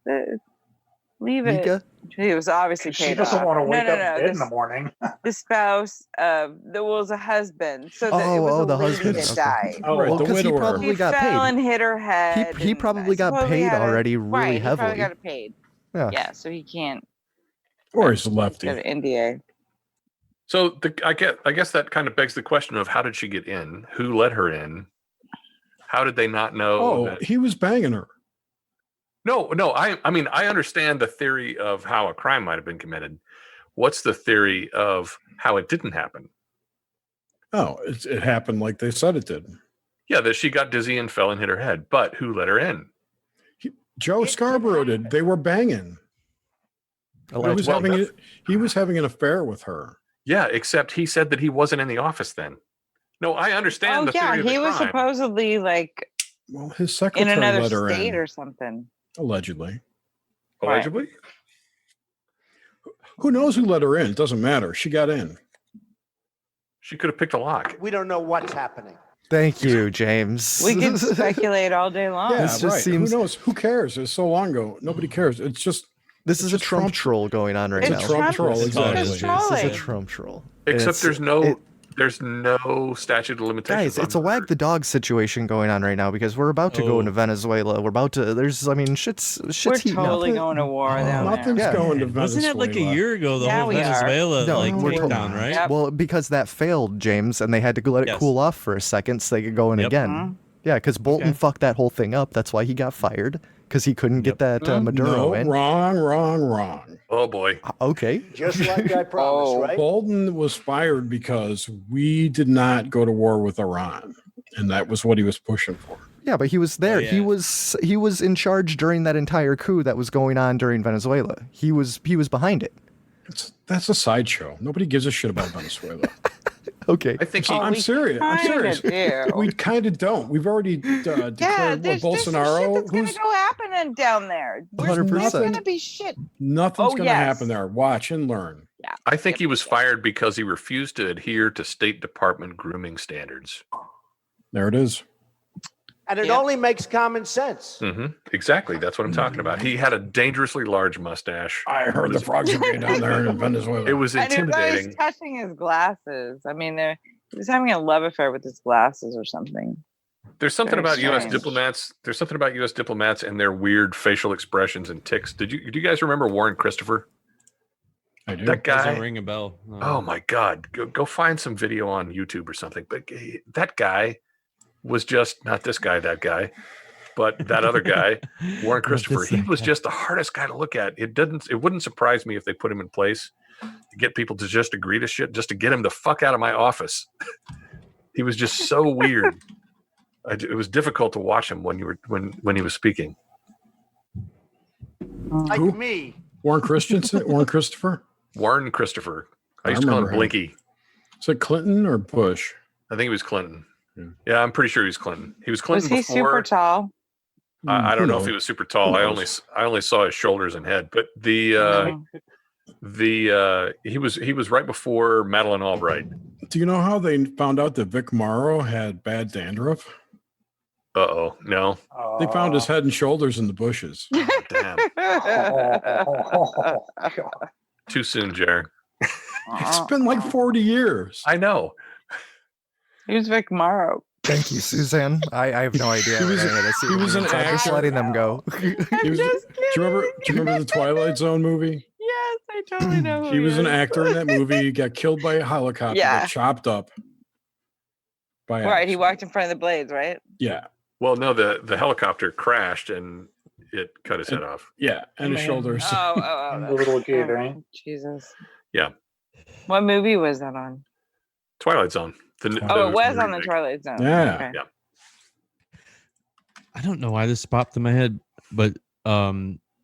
leave it? Mika? He was obviously paid She doesn't off. want to wake no, up no, in bed in the morning. The spouse, there was a husband, so it was the a lady husband. that Okay. died. Oh, right, Well, the 'cause he widower. probably He got fell paid. and hit her head. He and probably I got suppose he paid had already really right, He heavily. probably got paid. Yeah. Yeah, so he can't Or he's a lefty. get an NDA. So I guess that kind of begs the question of how did she get in? Who let her in? How did they not know? Oh, that... he was banging her. No. I mean, I understand the theory of how a crime might have been committed. What's the theory of how it didn't happen? Oh, it happened like they said it did. Yeah, that she got dizzy and fell and hit her head. But who let her in? Joe Scarborough did. They were banging. He was having an affair with her. Yeah, except he said that he wasn't in the office then. No, I understand Oh the yeah, theory of the he was crime. supposedly Well, his in secretary another let her state in. or something. Allegedly. Allegedly? Who knows who let her in? It doesn't matter. She got in. She could have picked a lock. We don't know what's happening. Thank you, James. We can speculate all day long. Yeah, This just right. seems- Who knows? Who cares? It's so long ago. Nobody cares. It's just This is a just Trump Trump- troll going on right It's now. Trump troll, It's all exactly. it is. This is a trolling. Trump troll. Except It's- there's no statute of limitations. Guys, it's a wag the dog situation going on right now because we're about to go Oh. into Venezuela. We're about to. shit's We're heating totally up. going to war down Nothing's there. Yeah. going to Venezuela. Wasn't it like a year ago? The Yeah, whole we are. Venezuela No, like we're takedown, right? Yep. Well, because that failed, James, and they had to let it Yes. cool off for a second so they could go in Yep. again. Mhm. Yeah, because Bolton Okay. fucked that whole thing up. That's why he got fired because he couldn't get that Maduro No, in. wrong. Oh boy. Okay. Just like I promised, right? Bolton was fired because we did not go to war with Iran, and that was what he was pushing for. Yeah, but he was there. Oh, yeah. He was in charge during that entire coup that was going on during Venezuela. He was behind it. That's a sideshow. Nobody gives a shit about Venezuela. Okay. I think I'm serious. We kind of don't. We've already declared Bolsonaro. Who's going to go happening down there? There's 100%. going to be shit. Nothing's going to happen there. Watch and learn. Yeah. I think he was fired because he refused to adhere to State Department grooming standards. There it is. And it only makes common sense. Mm-hmm. Exactly. That's what I'm talking about. He had a dangerously large mustache. I heard the frogs are getting down there in Venezuela. It was intimidating. And he was touching his glasses. I mean, he was having a love affair with his glasses or something. There's something Very about U.S. strange. diplomats. There's something about U.S. diplomats and their weird facial expressions and tics. Do you guys remember Warren Christopher? I do. That guy. Doesn't ring a bell. No. Oh my God! Go find some video on YouTube or something. But that guy was just not this guy, that guy, but that other guy, Warren Christopher. He was just the hardest guy to look at. It wouldn't surprise me if they put him in place to get people to just agree to shit, just to get him the fuck out of my office. He was just so weird. It was difficult to watch him when he was speaking. Like me. Warren Christensen? Warren Christopher? Warren Christopher. I used to call him Blinky. Is it Clinton or Bush? I think he was Clinton. Yeah, I'm pretty sure he was Clinton. He was Clinton Was he before. super tall? I don't know if he was super tall. I only saw his shoulders and head. But he was right before Madeleine Albright. Do you know how they found out that Vic Morrow had bad dandruff? Uh-oh, no. They found his head and shoulders in the bushes. Damn. Too soon, Jared. It's been like 40 years. I know. Who's Vic Morrow? Thank you, Suzanne. I have no idea. He was an I'm actor. just letting them go. Do you remember the Twilight Zone movie? Yes, I totally know. He was an actor in that movie. He got killed by a helicopter. Yeah. Got chopped up. Right, he walked in front of the blades, right? Yeah. Well, no, the helicopter crashed and it cut his head off. Yeah, and his shoulders. Oh, The little kid, right? Jesus. Yeah. What movie was that on? Twilight Zone. It was on the Twilight Zone. Yeah. Okay. Yeah. I don't know why this popped in my head, but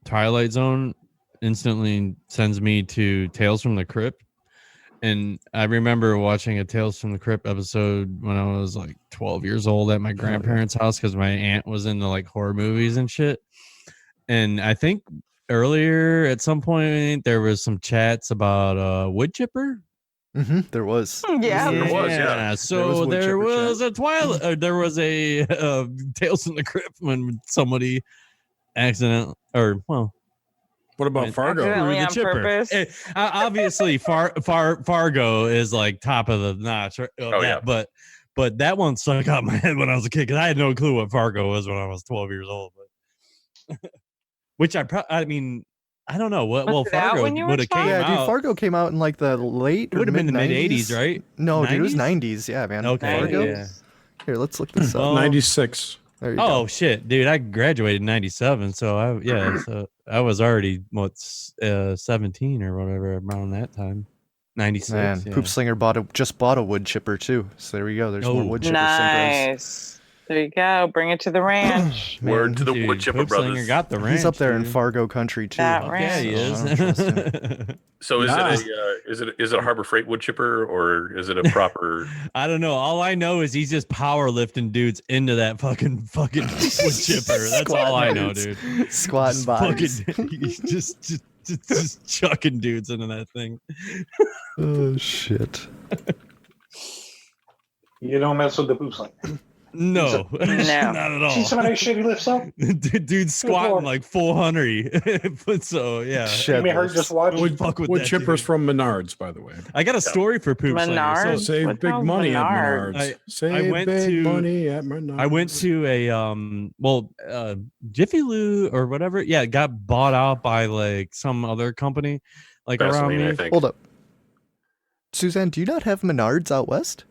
Twilight Zone instantly sends me to Tales from the Crypt. And I remember watching a Tales from the Crypt episode when I was like 12 years old at my grandparents' house because my aunt was into like horror movies and shit. And I think earlier at some point there was some chats about wood chipper. Mm-hmm, there was. Yeah. There was, yeah. So there was a Twilight. There was a Tales from the Crypt when somebody accidentally, What about Fargo? Accidentally on purpose. Obviously, Fargo is like top of the notch. Yeah. But that one stuck out my head when I was a kid because I had no clue what Fargo was when I was 12 years old. But which I mean, I don't know what. Well, Fargo would have came out. Yeah, dude, Fargo came out in like the late. It would have been the mid 80s, right? No, 90s? Dude, it was 90s. Yeah, man. Okay. Fargo. Yeah. Here, let's look this up. 96. There you go. Oh shit, dude! I graduated in '97, so so I was already 17 or whatever around that time. 96. Man, yeah. Poop Slinger just bought a wood chipper too. So there we go. There's more wood chipper synchros. Nice. There you go. Bring it to the ranch. Word to the Dude, Wood Chipper Poop Slinger Brothers. got the ranch. He's up there in dude. Fargo country too. That Yeah, ranch. he I don't trust him. is. So is it a Harbor Freight wood chipper or is it a proper? I don't know. All I know is he's just power lifting dudes into that fucking wood chipper. That's all I know, dude. Squatting bodies. He's just chucking dudes into that thing. Oh shit. You don't mess with the poop slinger. No, not at all. See some of that shit he lifts up? Dude's squatting like 400. So yeah. You may hurt just watch. Wood fuck with chippers dude. from Menards, by the way. I got a story for Poop Slinger. Menards? Save What big the money at Menards? Menards. Save big money at Menards. I went to a Jiffy Lube or whatever. Yeah, it got bought out by like some other company, like around Vaseline, I me. think. Hold up. Suzanne, do you not have Menards out west?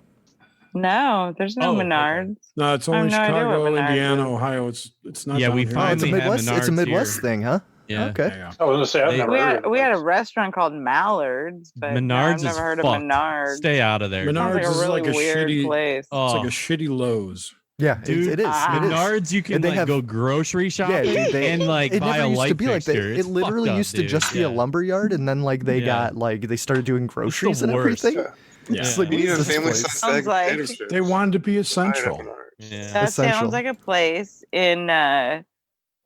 No, there's no Oh, okay. Menards. No, it's I have only no idea what Chicago, Menards Indiana, is. Ohio. It's not. Yeah, down we here. finally It's a have Midwest. It's a Menards Midwest here. thing, huh? Yeah. Okay. Yeah. I was gonna say I've They- never heard of We had a it. restaurant called Mallards, but no, Menards I've never is heard fucked. of Menards. Stay out of there. Menards Sounds like a is really like a weird shitty. place. Oh, It's like a shitty Lowe's. Yeah, Dude, it is. Menards, you can go grocery shopping and it buy never a used light to be fixture. like that. It literally used to just be a lumber yard, and then like they got like they started doing groceries and everything. It's like, You need a this family place? size bag of potatoes. They wanted to be essential. That sounds like a place in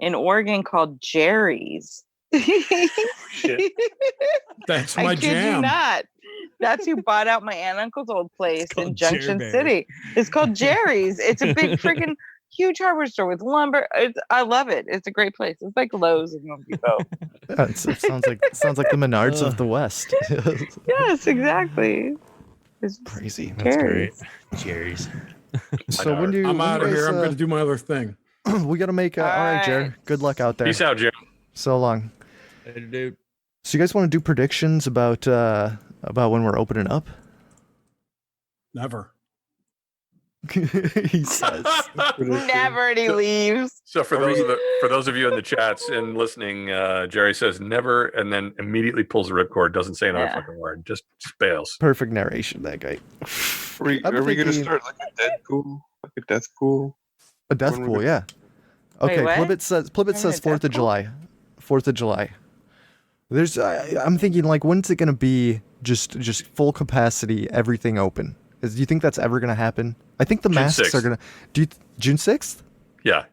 Oregon called Jerry's. That's I my kid you jam. not. That's who bought out my aunt and uncle's old place in Junction Jerry. City. It's called Jerry's. It's a big freaking huge hardware store with lumber. I love it. It's a great place. It's like Lowe's and Home Depot. Yeah, it sounds like the Menards of the West. Yes, exactly. It's crazy. That's Jerry's. great. Jerry's. So when do you? I'm out of here. I'm going to do my other thing. We got to make. All right, Jared. Good luck out there. Peace out, Jared. So long. Later, dude. So you guys want to do predictions about when we're opening up? Never. He says. Never, and he leaves. So for those of you in the chats and listening, Jerry says never, and then immediately pulls the ripcord. Doesn't say another fucking word. Just bails. Perfect narration, that guy. Are we going to start like a Deadpool? Like a death pool? A death pool, yeah. Okay, Wait, what? Plibit says 4th of July. 4th of July. There's I'm thinking like when's it gonna be just full capacity, everything open? Do you think that's ever gonna happen? I think the masks 6th. are gonna June 6th? Yeah.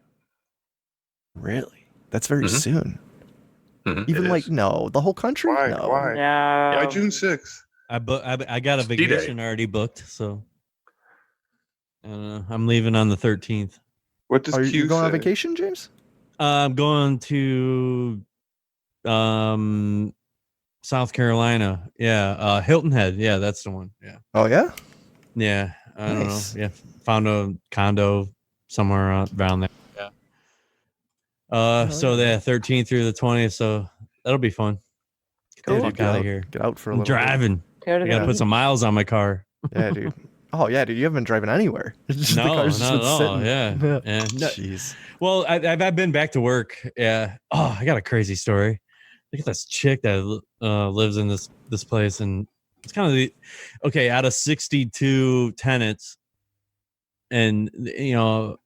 Really? That's very soon. Mm-hmm. Even like no, the whole country? Why? No. Why? Yeah. Why June 6th? I got a vacation already booked, so I'm leaving on the 13th. What does Are Q you going on say? vacation, James? I'm going to South Carolina. Yeah, Hilton Head. Yeah, that's the one. Yeah. Oh yeah? Yeah. I Nice. don't know. Yeah. Found a condo somewhere around there. Yeah. So the 13th through the 20th, so that'll be fun. Get the fuck out of here. Get out for a I'm little bit. driving. Go to I gotta the put some miles on my car. Yeah, dude. Oh yeah, dude. You haven't been driving anywhere. It's just the No, car's just not been at all. sitting. Yeah. Yeah. No, Jeez. well, I've been back to work. Yeah. Oh, I got a crazy story. Look at this chick that lives in this place, and it's kind of out of 62 tenants, and you're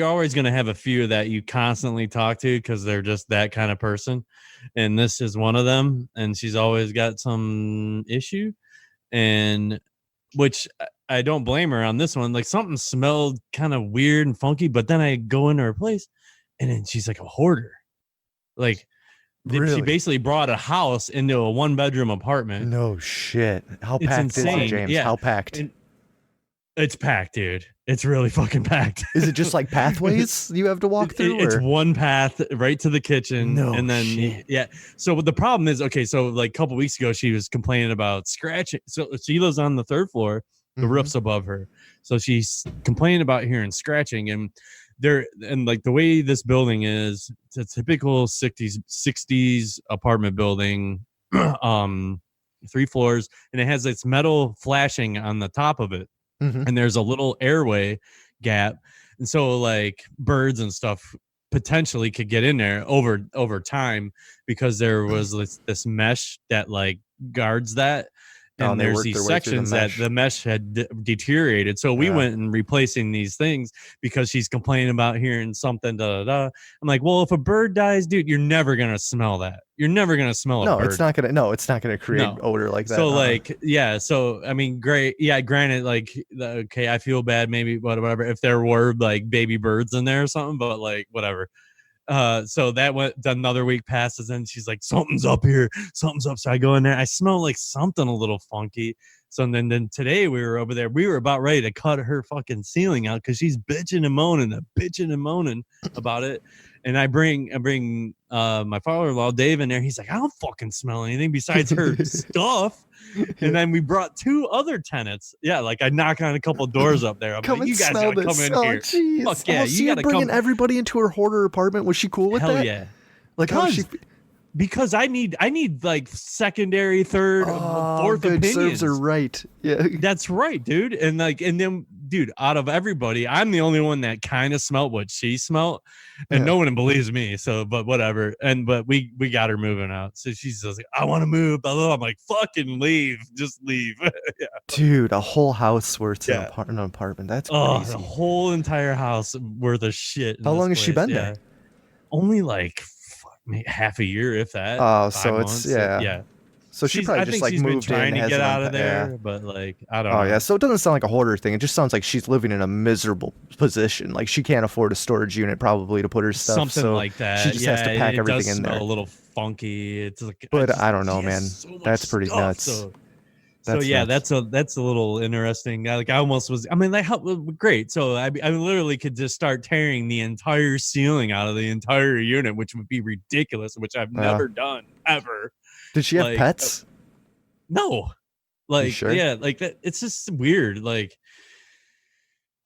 always going to have a few that you constantly talk to because they're just that kind of person, and this is one of them. And she's always got some issue, and which I don't blame her on this one. Like something smelled kind of weird and funky, but then I go into her place, and then she's like a hoarder, like. Really? She basically brought a house into a 1-bedroom apartment. No shit. How It's packed is insane. it, James? Yeah. How packed? It's packed, dude. It's really fucking packed. Is it just like pathways you have to walk through? It's or? one path right to the kitchen. No and then shit. yeah. So the problem is, so like a couple weeks ago, she was complaining about scratching. So she lives on the 3rd floor, the roof's above her. So she's complaining about hearing scratching, and like the way this building is, it's a typical 60s apartment building, 3 floors, and it has this metal flashing on the top of it. And there's a little airway gap, and so like birds and stuff potentially could get in there over time because there was this mesh that like guards that. And there's these sections that the mesh had deteriorated. So we went and replacing these things because she's complaining about hearing something. I'm like, well, if a bird dies, dude, you're never gonna smell that. You're never gonna smell a bird. It's not gonna create odor like that. So like, yeah. So I mean, great. Yeah, granted, like, okay, I feel bad, maybe, whatever. If there were like baby birds in there or something, but like, whatever. So that went another week passes, and she's like, something's up here, something's up. So I go in there, I smell like something a little funky. So then today we were over there, we were about ready to cut her fucking ceiling out because she's bitching and moaning about it. And I bring my father-in-law Dave in there. He's like, I don't fucking smell anything besides her stuff. And then we brought 2 other tenants. Yeah, like I knock on a couple doors up there. I'm like, you guys gotta come in here. Geez. Fuck yeah, you gotta bringing everybody into her hoarder apartment. Was she cool with Hell that? yeah. Like how she? Because I need like secondary, third, fourth good opinions. serves are right. Yeah, that's right, dude. And then dude, out of everybody, I'm the only one that kind of smelt what she smelt, and no one believes me. So, but whatever. But we got her moving out. So she's just like, I want to move. Blah, blah, blah. I'm like, fucking leave, just leave. Yeah. Dude, a whole house worth an apartment. That's crazy. The whole entire house worth of shit. How long has she been there? Only like half a year, if that. Oh, 5 so months. yeah. So she probably just like she's moved been trying in, to get out of yeah. there, but like I don't know. Oh yeah, so it doesn't sound like a hoarder thing. It just sounds like she's living in a miserable position. Like she can't afford a storage unit probably to put her stuff. Something so like that. She just has to pack everything in there. A little funky. It's like, but I don't know, man. That's pretty nuts. So yeah, that's a little interesting. Like I almost was. I mean, like great. So I literally could just start tearing the entire ceiling out of the entire unit, which would be ridiculous. Which I've never done ever. Did she have pets? No. Like sure? Yeah, like that. It's just weird. Like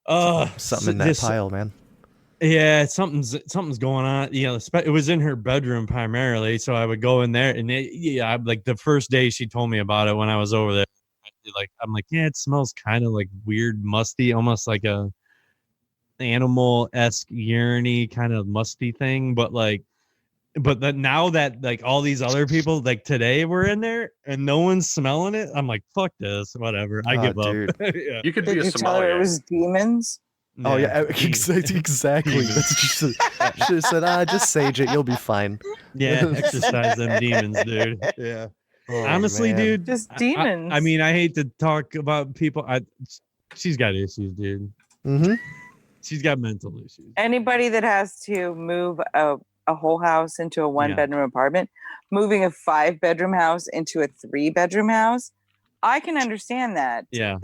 something in that pile, man. Yeah, something's going on. You know, it was in her bedroom primarily, so I would go in there, and like the first day she told me about it when I was over there. I'm like, yeah, it smells kind of like weird, musty, almost like a animal-esque urine-y kind of musty thing. But now that like all these other people like today were in there and no one's smelling it, I'm like, fuck this, whatever. I give up. Yeah. You could Did be a you tell her it was demons? Oh yeah, exactly. That's just should have said, just sage it, you'll be fine. Yeah, exercise them demons, dude. Yeah. Honestly, dude, just demons. I mean, I hate to talk about people. She's got issues, dude. Mm-hmm. She's got mental issues. Anybody that has to move a whole house into a 1-bedroom apartment, moving a 5-bedroom house into a 3-bedroom house, I can understand that. Yeah.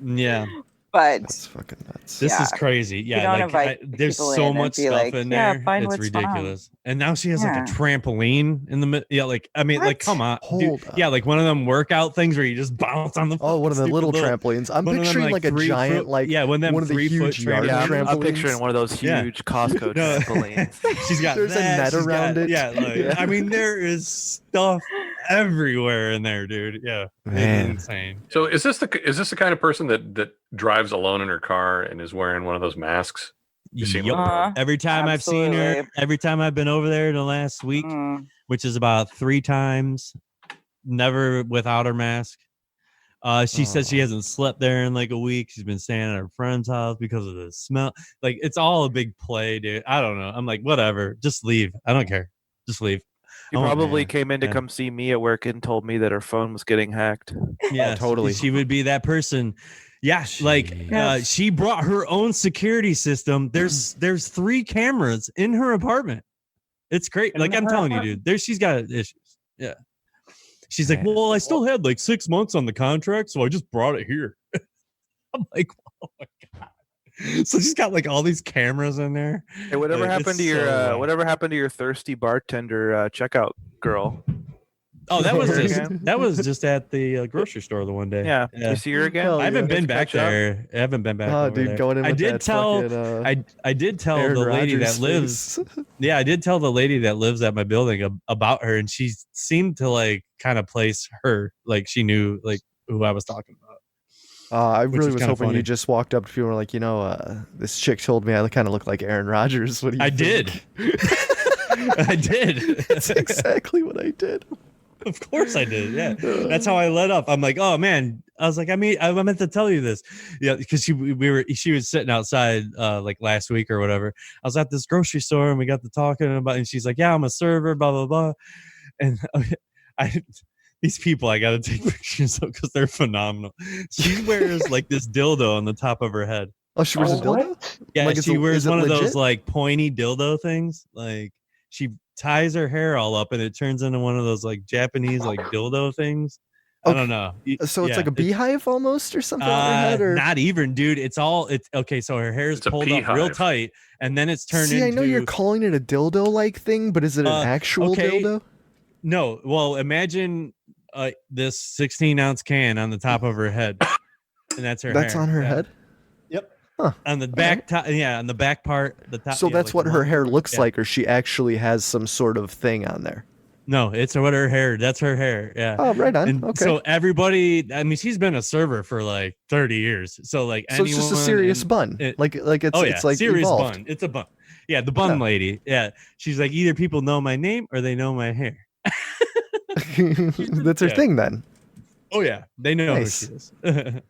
Yeah. But that's fucking nuts. This is crazy. Yeah, like, there's so much stuff in there. It's ridiculous. And now she has like a trampoline in the middle. Yeah, like I mean, like come on, dude. Yeah, like one of them workout things where you just bounce on the. Oh, one of the little trampolines. I'm picturing like a giant, like one of the huge trampolines. I'm picturing one of those huge Costco trampolines. She's got there's a net around it. Yeah, like I mean, there is stuff everywhere in there, dude. Yeah, man, it's insane. So is this the kind of person that drives alone in her car and is wearing one of those masks? Every time I've seen her, every time I've been over there in the last week, which is about 3 times, never without her mask. She says she hasn't slept there in like a week. She's been staying at her friend's house because of the smell. Like it's all a big play, dude. I don't know. I'm like, whatever, just leave. I don't care. Just leave. You probably came in to come see me at work and told me that her phone was getting hacked. Yeah, totally. She would be that person. Yeah, like she brought her own security system. There's 3 cameras in her apartment. It's great. Like I'm telling you, dude. She's got issues. Yeah. She's like, well, I still had like 6 months on the contract, so I just brought it here. I'm like, oh my god. So she's got like all these cameras in there. Hey, whatever happened to your thirsty bartender checkout girl? Oh, that was just at the grocery store the one day. Yeah. You see her again? I haven't been back there. I haven't been back. Oh, dude, going in. I did tell the lady that lives. Yeah, I did tell the lady that lives at my building about her, and she seemed to like kind of place her like she knew like who I was talking about. I really was hoping you just walked up to people and were like, this chick told me I kind of look like Aaron Rodgers. What do you think? I did. That's exactly what I did. Of course I did. Yeah. That's how I let up. I'm like, oh man. I was like, I meant to tell you this. Yeah, because she was sitting outside like last week or whatever. I was at this grocery store and we got to talking about, and she's like, yeah, I'm a server, blah, blah, blah. And these people I gotta take pictures of because they're phenomenal. She wears like this dildo on the top of her head. Oh, she wears a dildo? Yeah, like, she wears one of those like pointy dildo things. Like she ties her hair all up and it turns into one of those like Japanese like dildo things. I don't know. So it's like a beehive almost or something on her head? Or? Not even, dude. It's okay. So her hair is pulled up real tight and then it's turned into... I know you're calling it a dildo-like thing, but is it an actual dildo? No. Well, imagine this 16-ounce can on the top of her head. And that's her hair. That's on her head? Yep. Huh. On the back on the back part, the top. So that's what her hair looks like, or she actually has some sort of thing on there. No, it's what her hair. That's her hair. Yeah. Oh, right on. And Okay. so everybody, I mean, she's been a server for like 30 years. So like, So it's just a serious bun. Like it's like serious evolved. bun. It's a bun. Yeah, the bun lady. Yeah, she's like, either people know my name or they know my hair. That's her thing then. Oh yeah, they know Nice. who she is.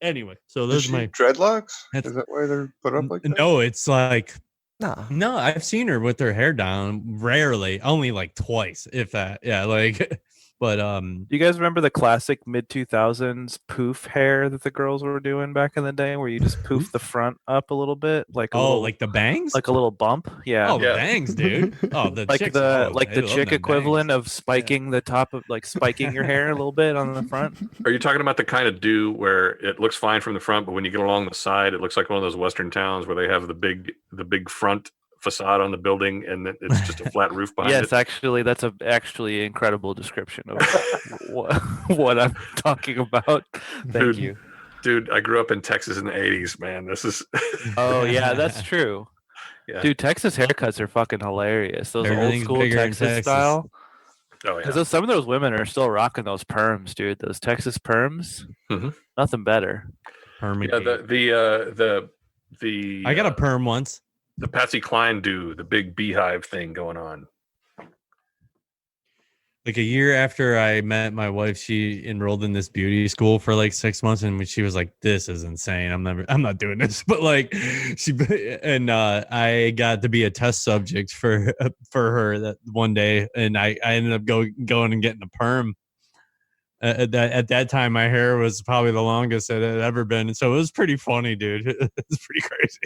Anyway, so those Is are my she dreadlocks? Is that why they're put up like that? No, it's like no. I've seen her with her hair down. Rarely, only like twice, if that. Yeah, like. But do you guys remember the classic mid 2000s poof hair that the girls were doing back in the day, where you just poof the front up a little bit, like a little, like the bangs, like a little bump? Yeah. Oh, the bangs, dude. Oh, the like chicks, the oh, like they the love chick them equivalent of spiking the top of like spiking your hair a little bit on the front. Are you talking about the kind of do where it looks fine from the front, but when you get along the side, it looks like one of those Western towns where they have the big front facade on the building and then it's just a flat roof behind it? Yes, actually, that's a actually incredible description of what I'm talking about. Thank you. Dude, I grew up in Texas in the 80s, man. This is Oh yeah, that's true. Yeah. Dude, Texas haircuts are fucking hilarious. Those old Everything's school bigger in Texas Texas. style. Oh yeah. Because some of those women are still rocking those perms, dude. Those Texas perms. Mm-hmm. Nothing better. Yeah, the I got a perm once. The Patsy Cline do, the big beehive thing going on. Like a year after I met my wife, she enrolled in this beauty school for like 6 months, and she was like, "This is insane. I'm not doing this." But like, I got to be a test subject for her that one day, and I ended up going and getting a perm. At that time, my hair was probably the longest it had ever been, and so it was pretty funny, dude. It's pretty crazy.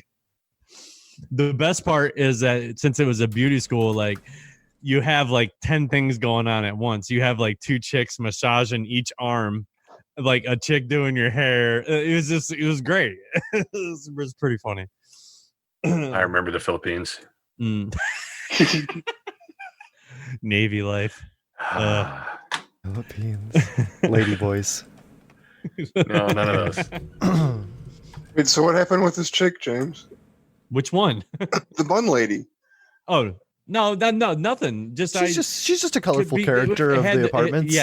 The best part is that since it was a beauty school, like you have like 10 things going on at once. You have like 2 chicks massaging each arm, like a chick doing your hair. It was great. It was pretty funny. I remember the Philippines. Navy life. Philippines. Lady boys. No, none of those. Wait, so what happened with this chick, James? Which one? The bun lady. Oh, no, nothing. She's just a colorful character of the apartments.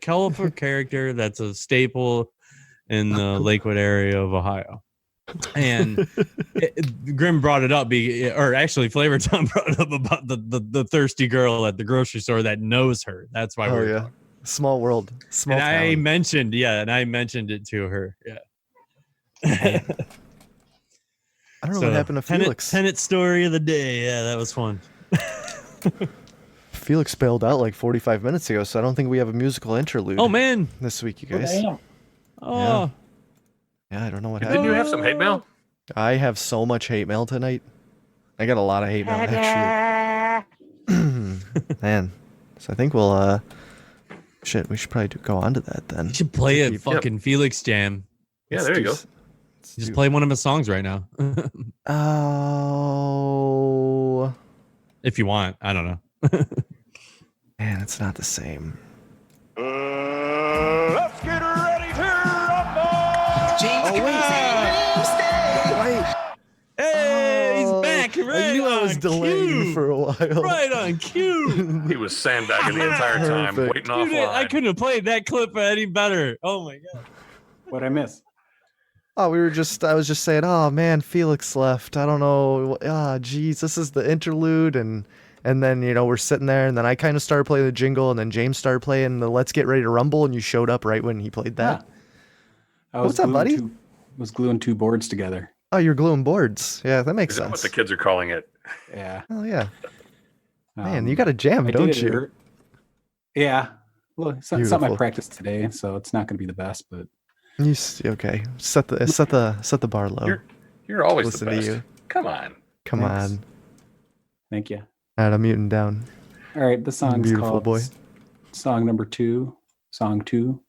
Colorful character that's a staple in the Lakewood area of Ohio. And Grim brought it up, or actually Flavortown brought it up about the thirsty girl at the grocery store that knows her. That's why we're talking. Small world, small town. I mentioned it to her. Yeah. I don't know what happened to Felix. Tenet story of the day. Yeah, that was fun. Felix bailed out like 45 minutes ago, so I don't think we have a musical interlude. Oh man, this week, you guys. Damn. Oh. Yeah, I don't know what happened. Didn't you have some hate mail? I have so much hate mail tonight. I got a lot of hate mail actually. Man, so I think we'll we should probably go on to that then. You should play a fucking Felix jam. Yeah, there you go. Just play one of his songs right now. Oh. If you want. I don't know. Man, it's not the same. Let's get ready to rumble! Hey, he's back. Right I knew I was delaying for a while. Right on cue. He was sandbagging the entire time, waiting offline. I couldn't have played that clip any better. Oh my god. What'd I miss? Oh, I was just saying, oh man, Felix left. I don't know. Geez, this is the interlude, and then we're sitting there, and then I kind of started playing the jingle, and then James started playing the Let's Get Ready to Rumble, and you showed up right when he played that. What's up, buddy? Was gluing 2 boards together. Oh, you're gluing boards. Yeah, that makes sense. What the kids are calling it. Yeah. Oh yeah. Man, you got a jam, don't you? Yeah. Well, it's something I Beautiful. practiced today, so it's not going to be the best, but Okay. Set the bar low. You're always Listen the best. to you. Come on. Come Thanks. on. Thank you. All right, I'm muting down. All right, the song's Beautiful called boy. Song number 2, Song 2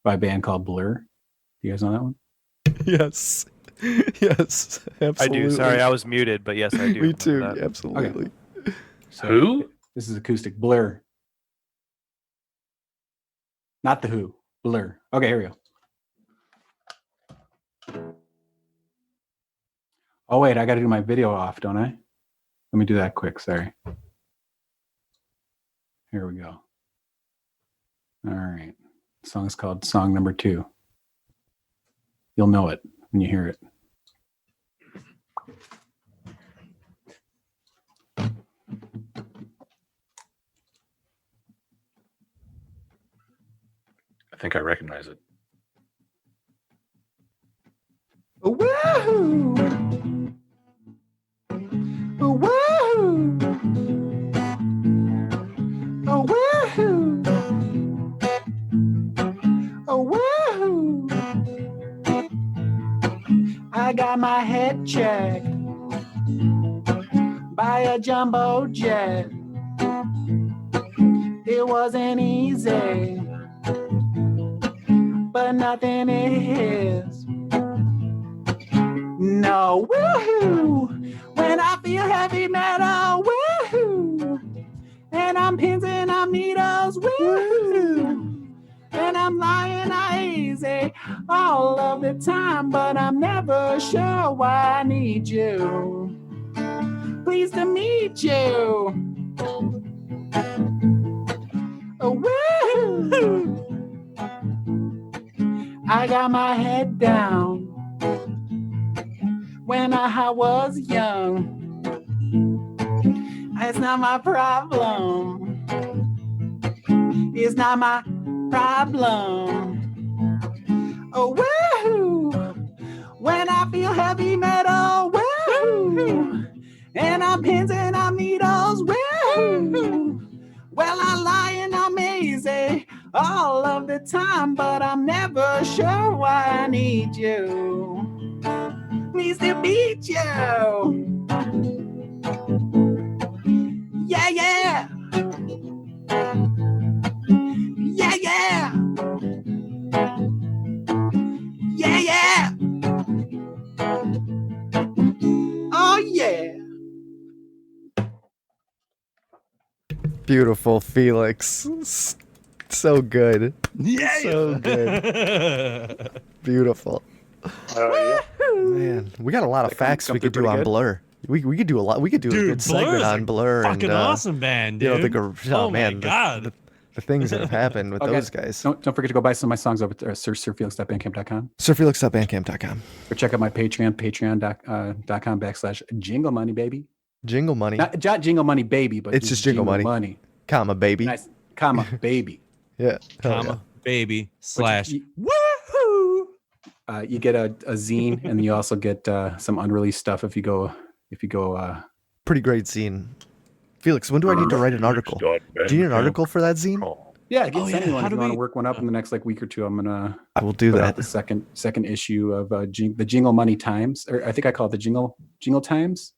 by a band called Blur. You guys know that one? Yes. Yes, absolutely. I do. Sorry, I was muted, but yes, I do. Me too. That. Absolutely. Okay. So Who? This is acoustic. Blur. Not the Who. Blur. Okay, here we go. Oh wait, I got to do my video off, don't I? Let me do that quick. Sorry. Here we go. All right. The song is called Song Number 2. You'll know it when you hear it. I think I recognize it. Woohoo! Woohoo! Oh, woohoo! Oh, woohoo! I got my head checked by a jumbo jet. It wasn't easy, but nothing is. No, woohoo! When I feel heavy metal, woohoo! And I'm pins and I'm needles, woohoo! And I'm lying easy all of the time, but I'm never sure why I need you. Pleased to meet you. Oh, woohoo! I got my head down when I was young. It's not my problem. It's not my problem. Oh, woohoo! When I feel heavy metal, woohoo! And I'm pins and I'm needles, woohoo! Well, I lie and I'm easy all of the time, but I'm never sure why I need you. Pleased to meet you. Yeah, yeah. Yeah, yeah. Yeah, yeah. Oh, yeah. Beautiful, Felix. So good. Yeah. So good. Beautiful. Yeah. Man, we got a lot of facts we could do on Blur. We could do a lot. We could do a good segment on Blur. Fucking and, awesome band, dude. Oh man, my God. The things that have happened with those guys. Don't forget to go buy some of my songs over at sirfelix.bandcamp.com. Sirfelix.bandcamp.com. Or check out my Patreon, patreon.com/jingle money, baby. Jingle money. Not jingle money, baby, but it's just jingle money. Comma, baby. Nice. Comma, baby. Yeah. Comma, baby, / woohoo! You get a zine, and you also get some unreleased stuff if you go. Pretty great zine. Felix, when do I need to write an article? Do you need an article for that zine? Yeah, send me one if you want to work one up in the next week or two. I will do that. The second issue of the Jingle Money Times, or I think I call it the Jingle Times,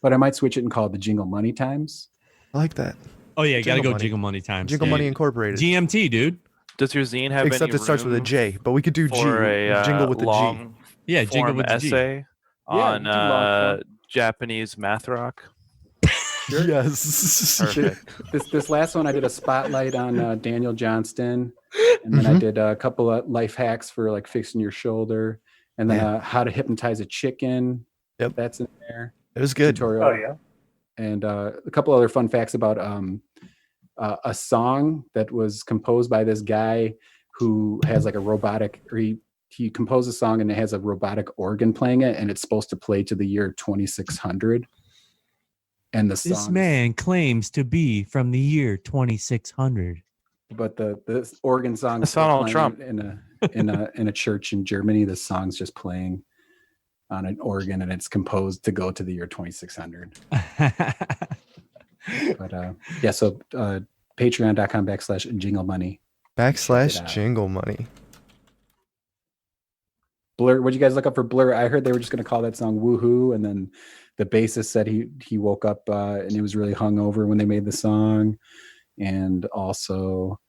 but I might switch it and call it the Jingle Money Times. I like that. Oh yeah, you gotta go Jingle Money Times. Jingle Money Incorporated. GMT, dude. Does your zine have Except any it starts with a J, but we could do G. Jingle with the G. Yeah, Jingle with the G. Essay on Japanese math rock. Sure. Yes. Perfect. This last one I did a spotlight on Daniel Johnston, and then I did a couple of life hacks for like fixing your shoulder, and then how to hypnotize a chicken. Yep, that's in there. It was good. Tutorial. Oh yeah. And a couple other fun facts about a song that was composed by this guy who has like a robotic, or he composed a song and it has a robotic organ playing it, and it's supposed to play to the year 2600. And This man claims to be from the year 2600. But the organ song is Donald Trump in a church in Germany. The song's just playing on an organ, and it's composed to go to the year 2600. But so patreon.com/jingle money. /jingle money. Blur. What'd you guys look up for Blur? I heard they were just going to call that song "Woohoo," and then the bassist said he woke up and he was really hungover when they made the song, and also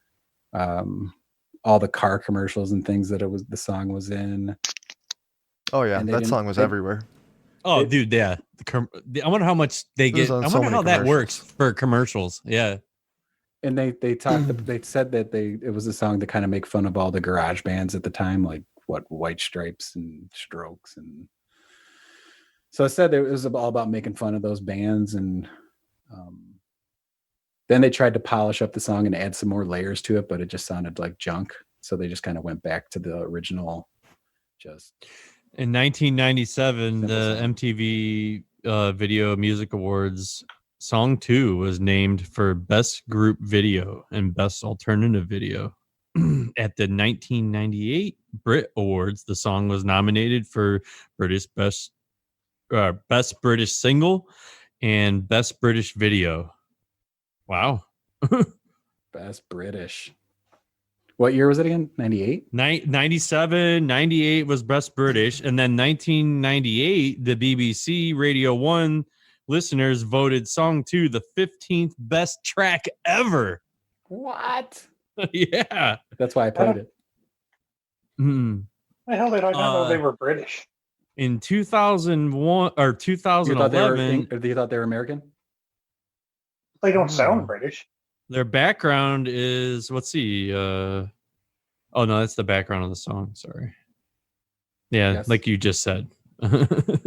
all the car commercials and things that the song was in. Oh yeah, that song was everywhere. Oh, dude, yeah. I wonder how much they get. I wonder how that works for commercials. Yeah. And they said that it was a song to kind of make fun of all the garage bands at the time, like White Stripes and Strokes, and so I said it was all about making fun of those bands. And Then they tried to polish up the song and add some more layers to it, but it just sounded like junk. So they just kind of went back to the original. In 1997, the MTV Video Music Awards, Song 2 was named for Best Group Video and Best Alternative Video. At the 1998 Brit Awards, the song was nominated for Best British Single and Best British Video. Wow. Best British. What year was it again? 98? 97, 98 was Best British. And then 1998, the BBC Radio 1 listeners voted Song 2 the 15th best track ever. What? Yeah. That's why I played it. The hell did I not know they were British? In 2001 or 2011. You thought they were American? They don't sound British. Their background is, let's see. Oh, no, that's the background of the song. Sorry. Yeah, Yes. like you just said.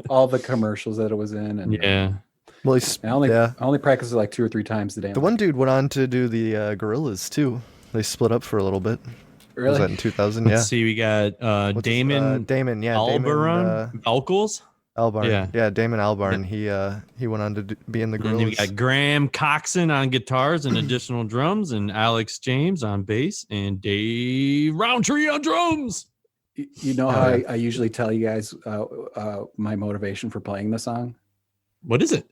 All the commercials that it was in. And Yeah. Well, I only practiced it like 2 or 3 times a day. The one dude went on to do the Gorillas too. They split up for a little bit. Really? Was that in 2000? Let's see. We got Damon. Damon, yeah. Albarn. Vocals. Albarn. Yeah, Damon Albarn. He went on to be in the And then we Gorillas. got Graham Coxon on guitars and additional drums, and Alex James on bass, and Dave Roundtree on drums. You know how I usually tell you guys my motivation for playing the song? What is it?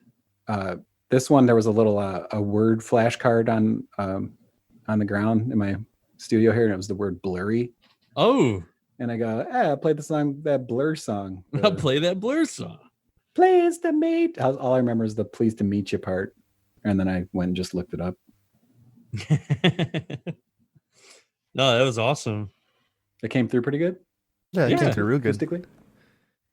This one, there was a little a word flashcard on the ground in my studio here, and it was the word blurry. Oh. And I go, I played the song, that Blur song. I'll play that Blur song. Pleased to meet. All I remember is the pleased to meet you part. And then I went and just looked it up. No, that was awesome. It came through pretty good? Yeah, it came through real good. Acoustically?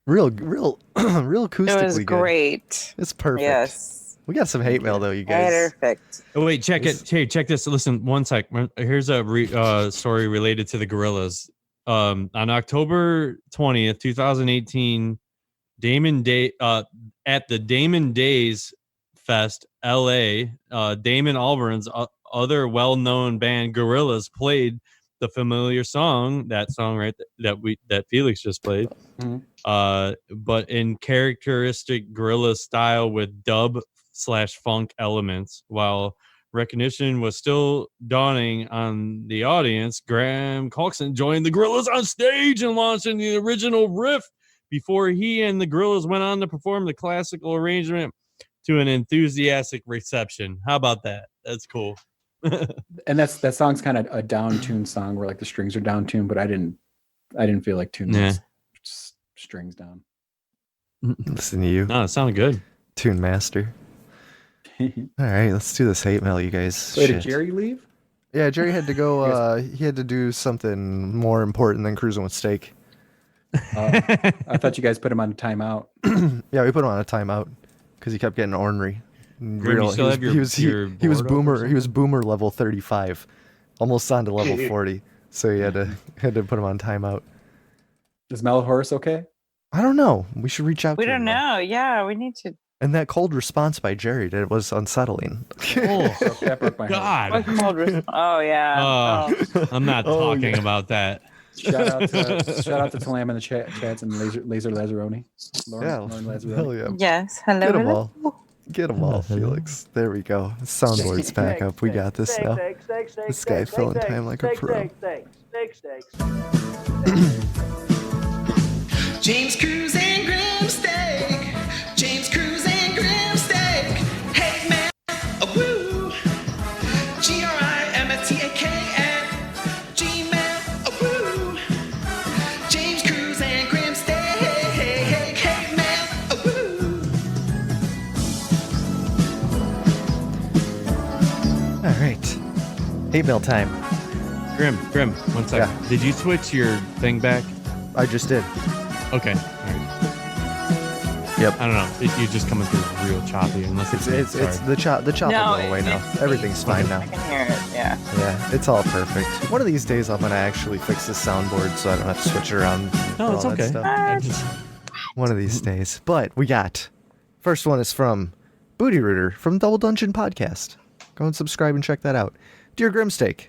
Real acoustically It was good. great. It's perfect. Yes. We got some hate mail though, you guys. Perfect. Oh wait, check it. Hey, check this. Listen, one sec. Here's a story related to the Gorillas. On October 20th, 2018, at the Damon Days Fest, LA, Damon Albarn's other well-known band, Gorillas, played the familiar song, that song right that Felix just played, but in characteristic Gorilla style with dub/funk elements. While recognition was still dawning on the audience, Graham Coxon joined the Gorillas on stage and launched in the original riff before he and the Gorillas went on to perform the classical arrangement to an enthusiastic reception. How about that? That's cool. And that song's kind of a down tuned song where like the strings are down tuned, but I didn't feel like tuning those strings down. Listen to you. No, it sounded good. Tune master. All right, let's do this hate mail, you guys. Wait, did Jerry leave? Yeah, Jerry had to go. He had to do something more important than cruising with steak. I thought you guys put him on a timeout. Yeah, we put him on a timeout because he kept getting ornery. Grim, you still have your he was boomer. He was boomer level 35, almost on to level 40. So he had to put him on timeout. Is Mellow Horse okay? I don't know. We should reach out. We to don't him. know. Yeah, we need to. And that cold response by Jerry, that was unsettling. Oh, that broke my heart. What cold oh yeah. I'm not talking about that. Shout out to Talam in the chats and Laser Lazzaroni. Lauren Lazzaroni. Hell yeah. Yes. Hello. Get them all. Get them all, Felix. There we go. Soundboard's back up. We got this now. This guy filling time like a pro. James Cruz and Grim Steak. James Cruz and Grim Steak. Hey man, woo. GRIMSTAKN. Gmail, woo. James Cruz and Grim Steak. Hey man, woo. All right. Hate mail time. Grim, one second. Yeah. Did you switch your thing back? I just did. Okay. All right. Yep. I don't know. You just coming through real choppy. Unless It's sorry. the chop will go away now. Everything's fine now. I can hear it. Yeah. Yeah, it's all perfect. One of these days I'm gonna actually fix the soundboard so I don't have to switch it around. No, it's all that okay. stuff. One of these days. But we got first one is from Booty Rooter from Double Dungeon Podcast. Go and subscribe and check that out. Dear Grimsteak,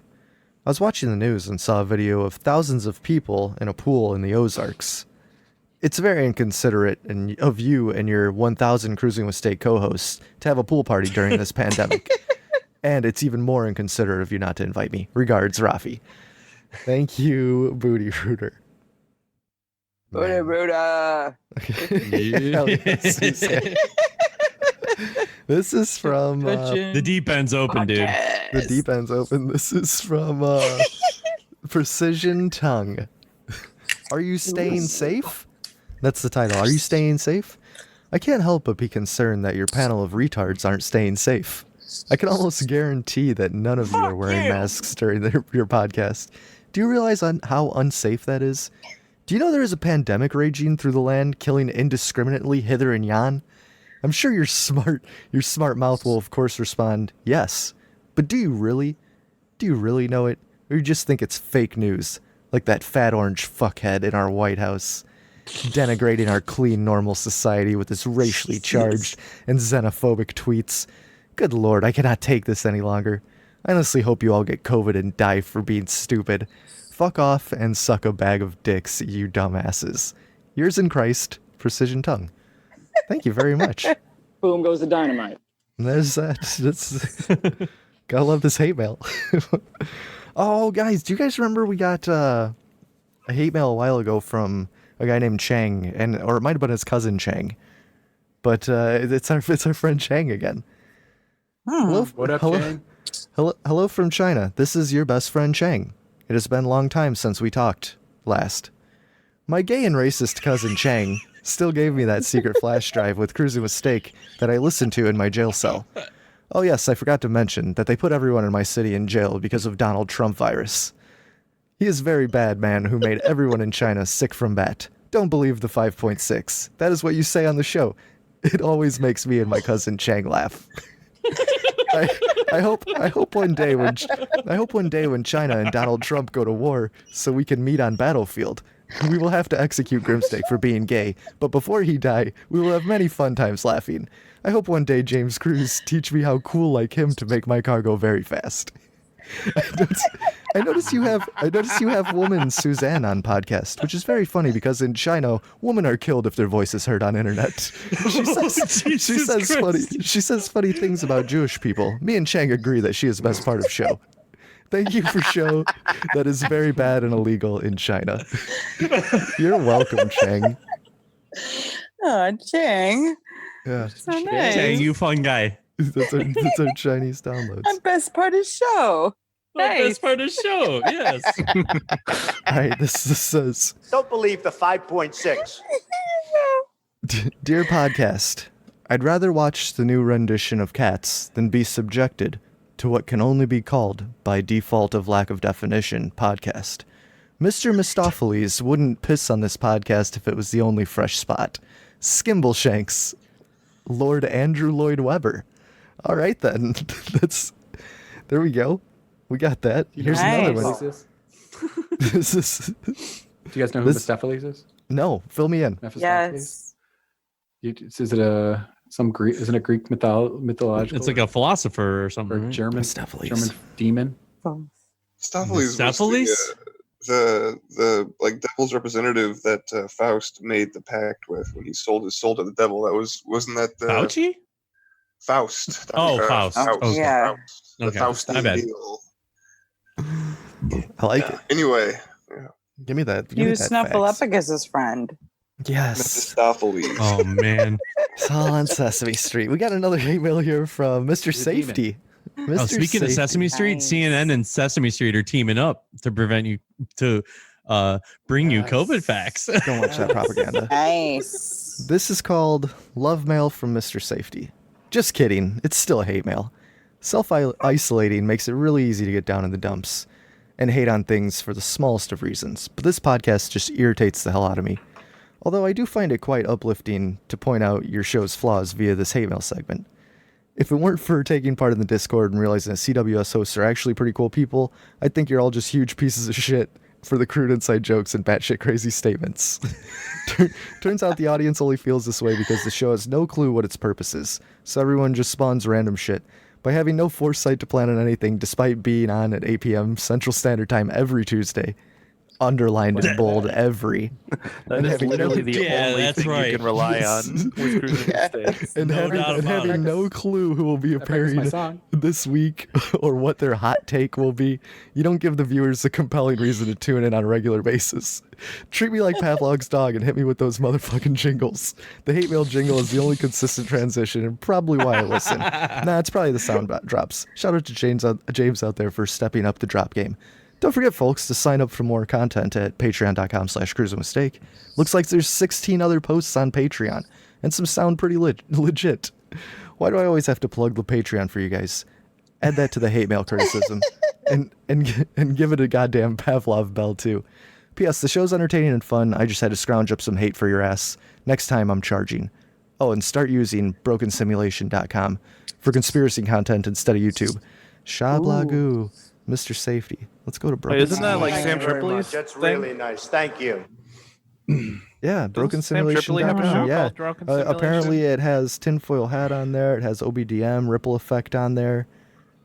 I was watching the news and saw a video of thousands of people in a pool in the Ozarks. It's very inconsiderate of you and your 1,000 Cruising with Steak co-hosts to have a pool party during this pandemic. And it's even more inconsiderate of you not to invite me. Regards, Rafi. Thank you, Booty Rooter. Booty Rooter. Hell yes, Suzanne. This is from... the deep end's open, dude. The deep end's open. This is from Precision Tongue. Are you staying safe? That's the title. Are you staying safe? I can't help but be concerned that your panel of retards aren't staying safe. I can almost guarantee that none of you are wearing masks during your podcast. Do you realize how unsafe that is? Do you know there is a pandemic raging through the land, killing indiscriminately hither and yon? I'm sure your smart mouth will of course respond, yes. But do you really? Do you really know it? Or you just think it's fake news, like that fat orange fuckhead in our White House, denigrating our clean, normal society with his racially charged and xenophobic tweets? Good lord, I cannot take this any longer. I honestly hope you all get COVID and die for being stupid. Fuck off and suck a bag of dicks, you dumbasses. Yours in Christ, Precision Tongue. Thank you very much. Boom goes the dynamite. And there's that. That's gotta love this hate mail. Oh, guys, do you guys remember we got a hate mail a while ago from a guy named Chang, or it might have been his cousin Chang, but it's our friend Chang again. Hello, What up, hello, Chang? hello from China. This is your best friend Chang. It has been a long time since we talked last. My gay and racist cousin Chang still gave me that secret flash drive with Cruising with Steak that I listened to in my jail cell. Oh yes, I forgot to mention that they put everyone in my city in jail because of Donald Trump virus. He is a very bad man who made everyone in China sick from bat. Don't believe the 5.6. That is what you say on the show. It always makes me and my cousin Chang laugh. I hope one day when China and Donald Trump go to war, so we can meet on battlefield. We will have to execute Grimsteak for being gay, but before he die, we will have many fun times laughing. I hope one day James Cruz teach me how cool like him to make my car go very fast. I notice you have woman Suzanne on podcast, which is very funny because in China, women are killed if their voice is heard on internet. She says funny things about Jewish people. Me and Chang agree that she is the best part of show. Thank you for show that is very bad and illegal in China. You're welcome, Chang. Oh, Chang. Yeah. So nice. Chang, you fun guy. That's our Chinese downloads. I'm best part of show. Nice. Best part of the show, yes. All right, this says, Don't believe the 5.6. Dear podcast, I'd rather watch the new rendition of Cats than be subjected to what can only be called, by default of lack of definition, podcast. Mr. Mistopheles wouldn't piss on this podcast if it was the only fresh spot. Skimbleshanks. Lord Andrew Lloyd Webber. All right, then. There we go. We got that. Here's another one. This is... Do you guys know who Mistopheles is? No, fill me in. Yes. Is it some Greek? Isn't it Greek mythological? It's like a philosopher or something. Or German Mistopheles. German demon. Mistopheles was the like devil's representative that Faust made the pact with when he sold his soul to the devil. Wasn't that the Fauci? Faust. Faust. Okay. Yeah. The Faustian deal. I like it. Anyway, Give me that. He was Snuffleupagus' friend. Yes. Mephistopheles. Oh man. It's all on Sesame Street. We got another email here from Mr. Safety. Mr. Speaking of Sesame Street, CNN and Sesame Street are teaming up to prevent you bring you COVID facts. Don't watch that propaganda. Nice. This is called Love Mail from Mr. Safety. Just kidding. It's still a hate mail. Self-isolating makes it really easy to get down in the dumps and hate on things for the smallest of reasons, but this podcast just irritates the hell out of me. Although I do find it quite uplifting to point out your show's flaws via this hate mail segment. If it weren't for taking part in the Discord and realizing that CWS hosts are actually pretty cool people, I'd think you're all just huge pieces of shit for the crude inside jokes and batshit crazy statements. Turns out the audience only feels this way because the show has no clue what its purpose is, so everyone just spawns random shit. By having no foresight to plan on anything, despite being on at 8 p.m. Central Standard Time every Tuesday, underlined in bold every. That is literally the only thing you can rely on with Cruising Mistakes. And having no clue who will be appearing this week or what their hot take will be, you don't give the viewers a compelling reason to tune in on a regular basis. Treat me like Pavlov's dog and hit me with those motherfucking jingles. The hate mail jingle is the only consistent transition and probably why I listen. Nah, it's probably the sound drops. Shout out to James out there for stepping up the drop game. Don't forget, folks, to sign up for more content at patreon.com/cruisemistake. Looks like there's 16 other posts on Patreon, and some sound pretty legit. Why do I always have to plug the Patreon for you guys? Add that to the hate mail criticism, and give it a goddamn Pavlov bell, too. P.S. The show's entertaining and fun. I just had to scrounge up some hate for your ass. Next time, I'm charging. Oh, and start using brokensimulation.com for conspiracy content instead of YouTube. Shablagoo. Mr. Safety. Let's go to Broken. Wait, isn't that like Sam Tripoli's? That's really nice. Thank you. Yeah, brokensimulation.com. Yeah. Apparently it has Tinfoil Hat on there. It has OBDM, Ripple Effect on there.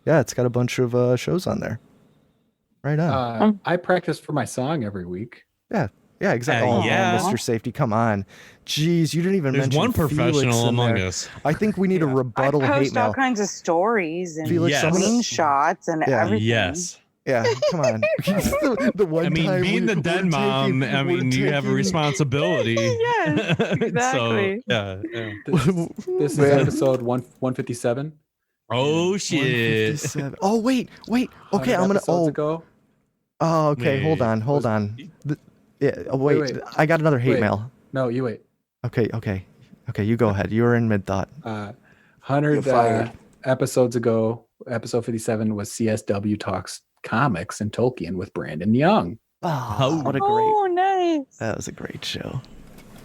Yeah, it's got a bunch of shows on there. Right on. I practice for my song every week. Yeah. Yeah, exactly. Mr. Safety, come on. Jeez, you didn't even mention one professional Felix among there. us. I think we need a rebuttal I hate post mail. all kinds of stories and Felix, screenshots and everything. Yes. Yeah, come on. the one I mean, time being the den mom, I mean, you have a responsibility. Yes, exactly. So, yeah. This is episode 157. Oh, shit. Oh, wait. Okay, I'm going to... Ago? Oh, okay, hold on. Wait, I got another hate mail. No, you wait. Okay, you go ahead. You were in mid-thought. 100 episodes ago, episode 57 was CSW Talks Comics and Tolkien with Brandon Young. Oh, what a great... Oh, nice. That was a great show.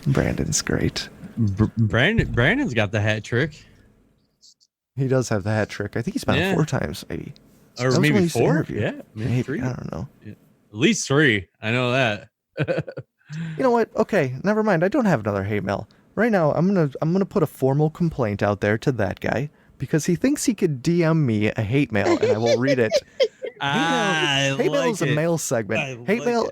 Brandon's great. Brandon's got the hat trick. He does have the hat trick. I think he's been on 4 times, maybe. Or maybe 4? Yeah, maybe 3. I don't know. Yeah. At least 3. I know that. You know what? Okay, never mind. I don't have another hate mail. Right now, I'm gonna put a formal complaint out there to that guy because he thinks he could DM me a hate mail and I will read it. Hate mail is a mail segment. Hate mail.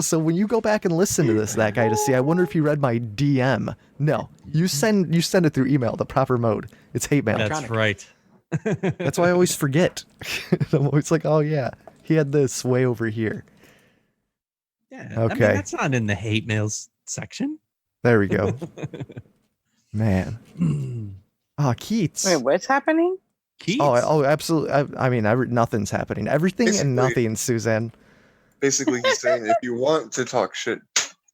So when you go back and listen to this, that guy, to see, I wonder if he read my DM. No, you send it through email, the proper mode. It's hate mail. That's right. That's why I always forget. I'm always like, oh yeah, he had this way over here. Yeah. Okay. I mean, that's not in the hate mails section. There we go. Man. Keats. Wait, what's happening? Keats? Oh, absolutely. I mean, nothing's happening. Everything and nothing, Suzanne. Basically, he's saying if you want to talk shit,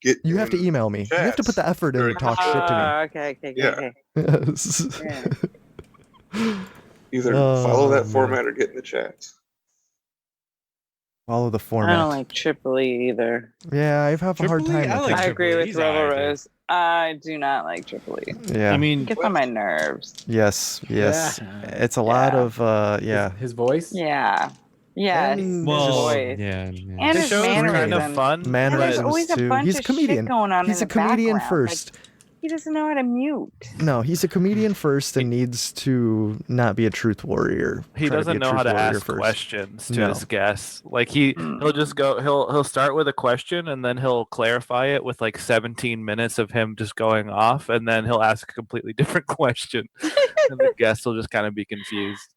you have to email me. You have to put the effort in to talk shit to me. Okay. Either follow that format or get in the chat. Follow the format. I don't like Tripoli either. Yeah, I have a hard time. I agree with Rebel Rose. I do not like Tripoli. Yeah. I mean, gets on my nerves. Yes. It's a lot of his voice. Yeah. Yeah. His voice. Yeah. And his mannerisms. Kind of fun. There's always a bunch He's a of comedian. shit going on. He's in a comedian the background. first. Like, he doesn't know how to mute. No, he's a comedian first and needs to not be a truth warrior. He doesn't know how to ask questions to his guests. Like he'll just go. He'll start with a question and then he'll clarify it with like 17 minutes of him just going off, and then he'll ask a completely different question, and the guests will just kind of be confused.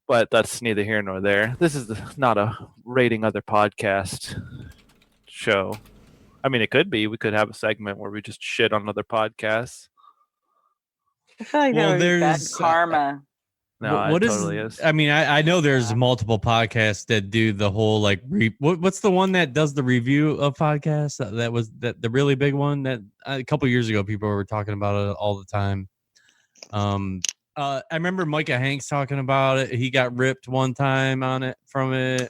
But that's neither here nor there. This is not a rating other podcast show. I mean, it could be. We could have a segment where we just shit on other podcasts. I feel like that would be bad karma. No, what it totally is. I mean, I know there's multiple podcasts that do the whole like what's the one that does the review of podcasts? That was the really big one that a couple years ago people were talking about it all the time. I remember Micah Hanks talking about it. He got ripped one time on it from it.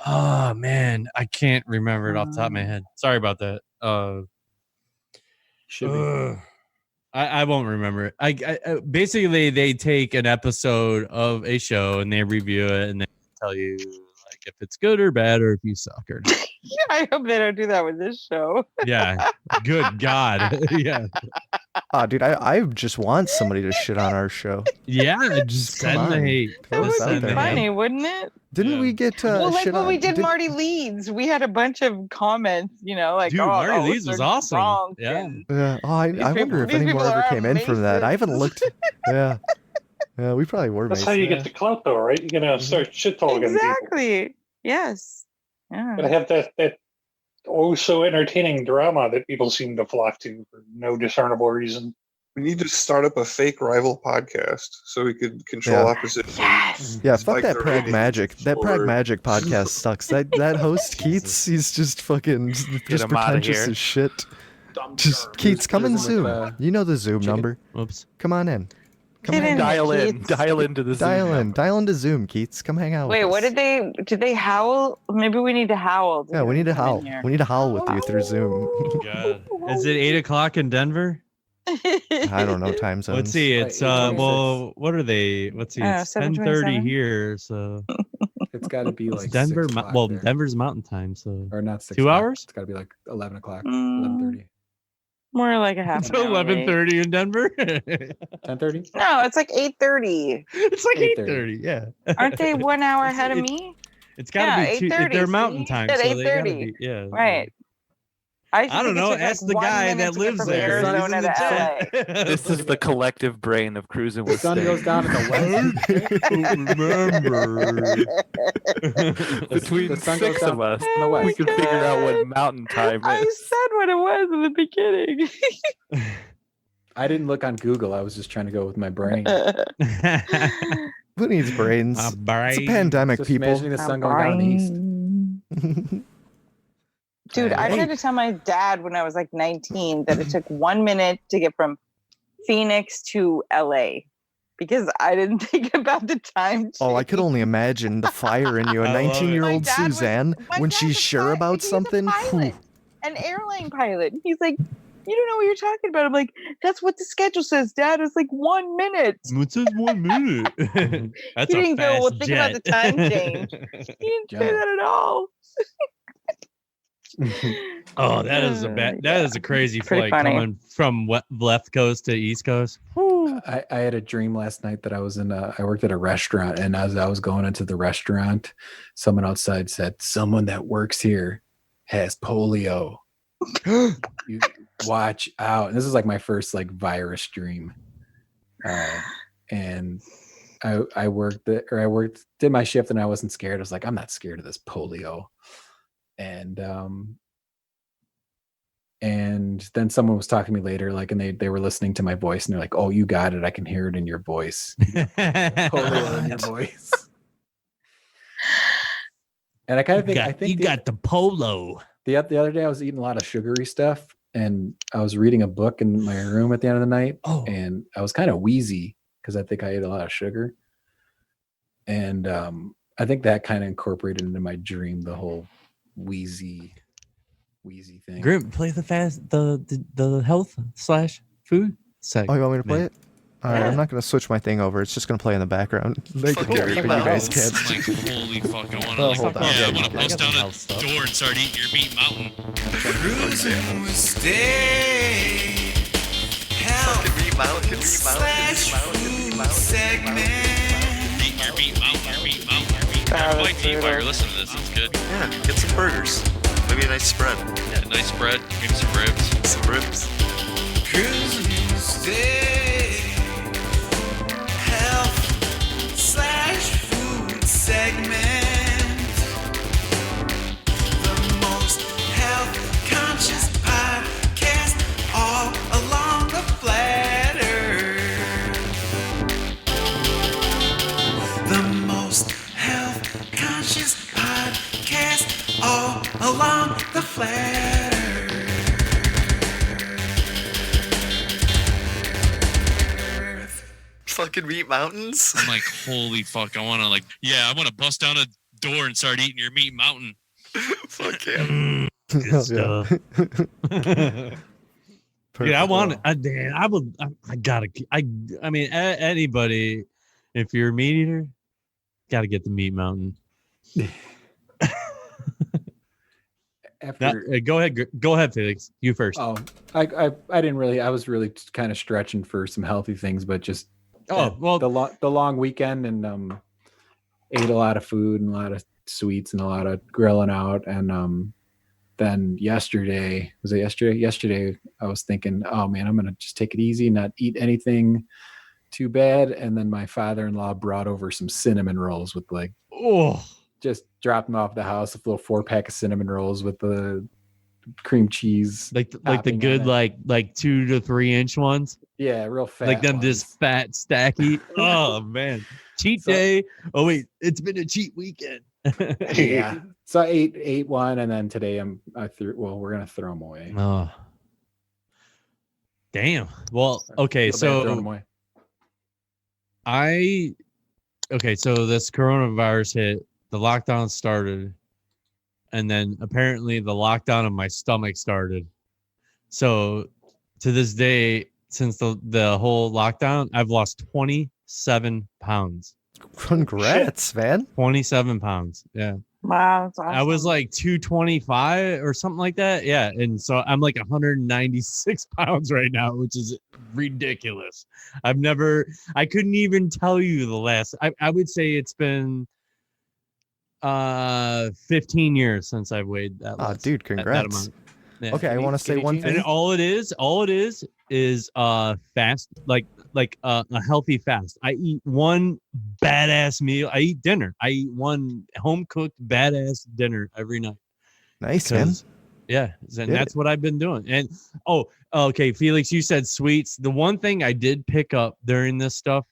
Oh man, I can't remember it off the top of my head. Sorry about that. I won't remember it. I basically they take an episode of a show and they review it and they tell you like if it's good or bad or if you suck or not. I hope they don't do that with this show. Yeah. Good God. Yeah. Oh, dude, I just want somebody to shit on our show. Yeah, just send the hate. That would be funny, wouldn't it? Didn't we get Well, like shit when on? we did Marty Leeds, we had a bunch of comments, like, Dude, oh, Marty the Leeds was hosts are awesome. drunk Yeah. and I wonder if these any more people ever are came in from that. I haven't looked. Yeah. Yeah, we probably were. That's how you get the clout, though, right? You're gonna start shit talking people. Exactly. Yes. Yeah. Gotta have that oh so entertaining drama that people seem to flock to for no discernible reason. We need to start up a fake rival podcast so we could control opposition. Yeah, fuck that Prag Magic. That Prag Magic podcast sucks. That host Keats, he's just fucking just him outta pretentious here. as shit. Just Keats, come in Zoom. You know the Zoom number. Whoops. Come on in. Get in, Dial Keats. into the Zoom. Dial into Zoom, Keats. Come hang out. Wait, with what us. did they howl? Maybe we need to howl. Yeah, we need to howl. We need to howl with you through Zoom. God. Is it 8:00 in Denver? I don't know time zones. Let's see. It's well, what are they? Let's see. It's 10:30 here, so It's got to be like Denver. 6 o'clock Well, there. Denver's Mountain Time, so Or not 6 2 o'clock. hours. It's got to be like 11 o'clock, 11:30. More like a half. It's 11:30 in Denver. 10:30. No, it's like 8:30. It's like 8:30. 8:30. Yeah. Aren't they 1 hour ahead of me? It's got to be 8:30. They're Mountain see? Time, At so they gotta 8:30. be. Yeah. Right. I don't know. Ask the guy that lives there. He's in the chat. This is the collective brain of cruising with sun goes down in the west. Between the sun six goes of us, in the west. we can figure out what mountain time I is. said what it was in the beginning. I didn't look on Google. I was just trying to go with my brain. Who needs brains? It's a pandemic, Just people. imagining the sun going down east. Dude, I tried to tell my dad when I was like 19 that it took 1 minute to get from Phoenix to LA because I didn't think about the time. Oh, I could only imagine the fire in you. A I love it. 19-year-old My dad was- Suzanne, my when dad she's was sure about something. pilot, an airline pilot. He's like, you don't know what you're talking about. I'm like, that's what the schedule says, Dad. It's like 1 minute. It says 1 minute. That's He a didn't go, fast well, think about the jet. time change. He didn't say that at all. Oh, that is a bad. That is a crazy Pretty flight funny. coming from left coast to east coast. I had a dream last night that I was in I worked at a restaurant, and as I was going into the restaurant, someone outside said, "Someone that works here has polio. You watch out." And this is like my first like virus dream. And I did my shift, and I wasn't scared. I was like, I'm not scared of this polio. And then someone was talking to me later, like, and they were listening to my voice, and they're like, "Oh, you got it. I can hear it in your voice." Polio in your voice. And I kind of think I think you got the polo. The other day I was eating a lot of sugary stuff, and I was reading a book in my room at the end of the night, and I was kind of wheezy because I think I ate a lot of sugar. And I think that kind of incorporated into my dream the whole wheezy thing. Grim, play the health/food segment. Oh, you want me to play it? All right, I'm not going to switch my thing over. It's just going to play in the background. Like, but you guys can't. Like, holy fucking wanna, Oh, like, hold on. yeah, I want to bust down a door and start eating your meat mountain. Cruising with steak. Health slash food segment. Eat your meat mountain, your meat mountain, your meat mountain. Might eat while you're listening to this. It's good. Yeah, get some burgers. Maybe a nice spread. Yeah, nice spread. Maybe some ribs. Some ribs. Cruising with steak. Health slash food segment. The most health conscious podcast all along the flat earth. The most health conscious podcast all along the flat earth. Fucking meat mountains. I'm like, holy fuck, I want to bust down a door and start eating your meat mountain. Fuck yeah. Good stuff. Dude, I want. I mean, anybody, if you're a meat eater, gotta get the meat mountain. Go ahead, Felix. You first. Oh, I didn't really. I was really kind of stretching for some healthy things, but just the long weekend and ate a lot of food and a lot of sweets and a lot of grilling out. And then yesterday, was it yesterday? Yesterday, I was thinking, oh man, I'm gonna just take it easy, not eat anything too bad. And then my father-in-law brought over some cinnamon rolls with just dropped them off the house, a little 4-pack of cinnamon rolls with the cream cheese, like the good like 2 to 3 inch ones. Yeah, real fat. Like them ones. just fat stacky. Oh man, cheat day. Oh wait, it's been a cheat weekend. Yeah. So I ate one, and then today we're gonna throw them away. Oh, damn. Well, okay, so throw them away. So this coronavirus hit, the lockdown started, and then apparently the lockdown of my stomach started. So to this day, since the whole lockdown, I've lost 27 pounds. Congrats, man. 27 pounds. Yeah. Wow, that's awesome. I was like 225 or something like that. Yeah. And so I'm like 196 pounds right now, which is ridiculous. I couldn't even tell you the last, I would say it's been 15 years since I've weighed that. Oh, dude, congrats. That amount. Yeah. Okay, I want to say one thing. And all it is fast, like a healthy fast. I eat one badass meal. I eat dinner. I eat one home cooked badass dinner every night. Nice, man. Yeah, and that's what I've been doing. And okay, Felix, you said sweets. The one thing I did pick up during this stuff,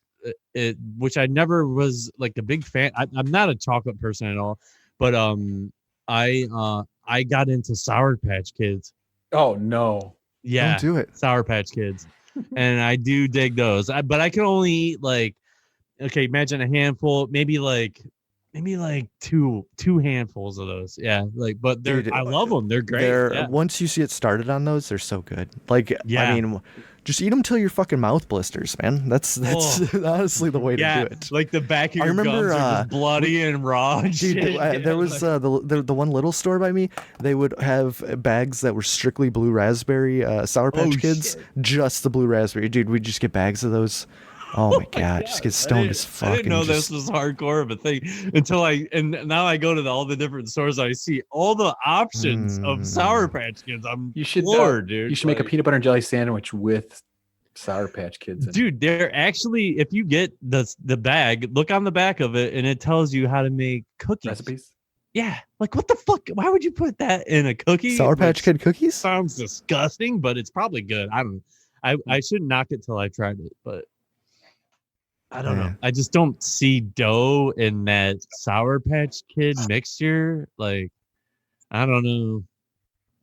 which I never was like a big fan. I'm not a chocolate person at all, but I got into Sour Patch Kids. Oh no! Yeah, don't do it. Sour Patch Kids, and I do dig those. But I can only eat imagine a handful, maybe like two handfuls of those. Yeah, but dude, I love them. They're great. Once you see it started on those, they're so good. I mean, just eat them till your fucking mouth blisters, man. That's honestly the way to do it. Like the back of your gums are just bloody and raw. And dude, there was the one little store by me. They would have bags that were strictly blue raspberry Sour Patch Kids, just the blue raspberry. Dude, we'd just get bags of those. Oh my god, just get stoned as fuck. I didn't know this was hardcore of a thing until now I go to all the different stores. I see all the options of Sour Patch Kids. Dude. You should make a peanut butter and jelly sandwich with Sour Patch Kids. Dude, they're actually, if you get the bag, look on the back of it, and it tells you how to make cookies. Recipes? Yeah. Like, what the fuck? Why would you put that in a cookie? Sour Patch Kid cookies? Sounds disgusting, but it's probably good. I don't know. I shouldn't knock it till I tried it, but I don't know. I just don't see dough in that Sour Patch Kid mixture. Like, I don't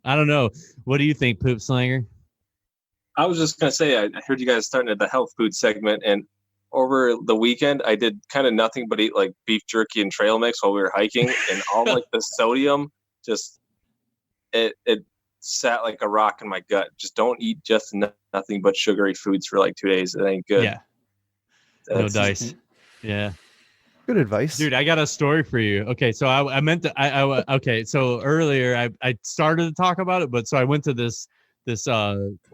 know. What do you think, Poop Slinger? I was just going to say, I heard you guys starting at the health food segment, and over the weekend, I did kind of nothing but eat like beef jerky and trail mix while we were hiking, and all like the sodium just, it sat like a rock in my gut. Just don't eat just nothing but sugary foods for like 2 days. It ain't good. Yeah. No dice. Yeah. Good advice. Dude, I got a story for you. Okay, so I meant to okay, so earlier I started to talk about it, but so I went to this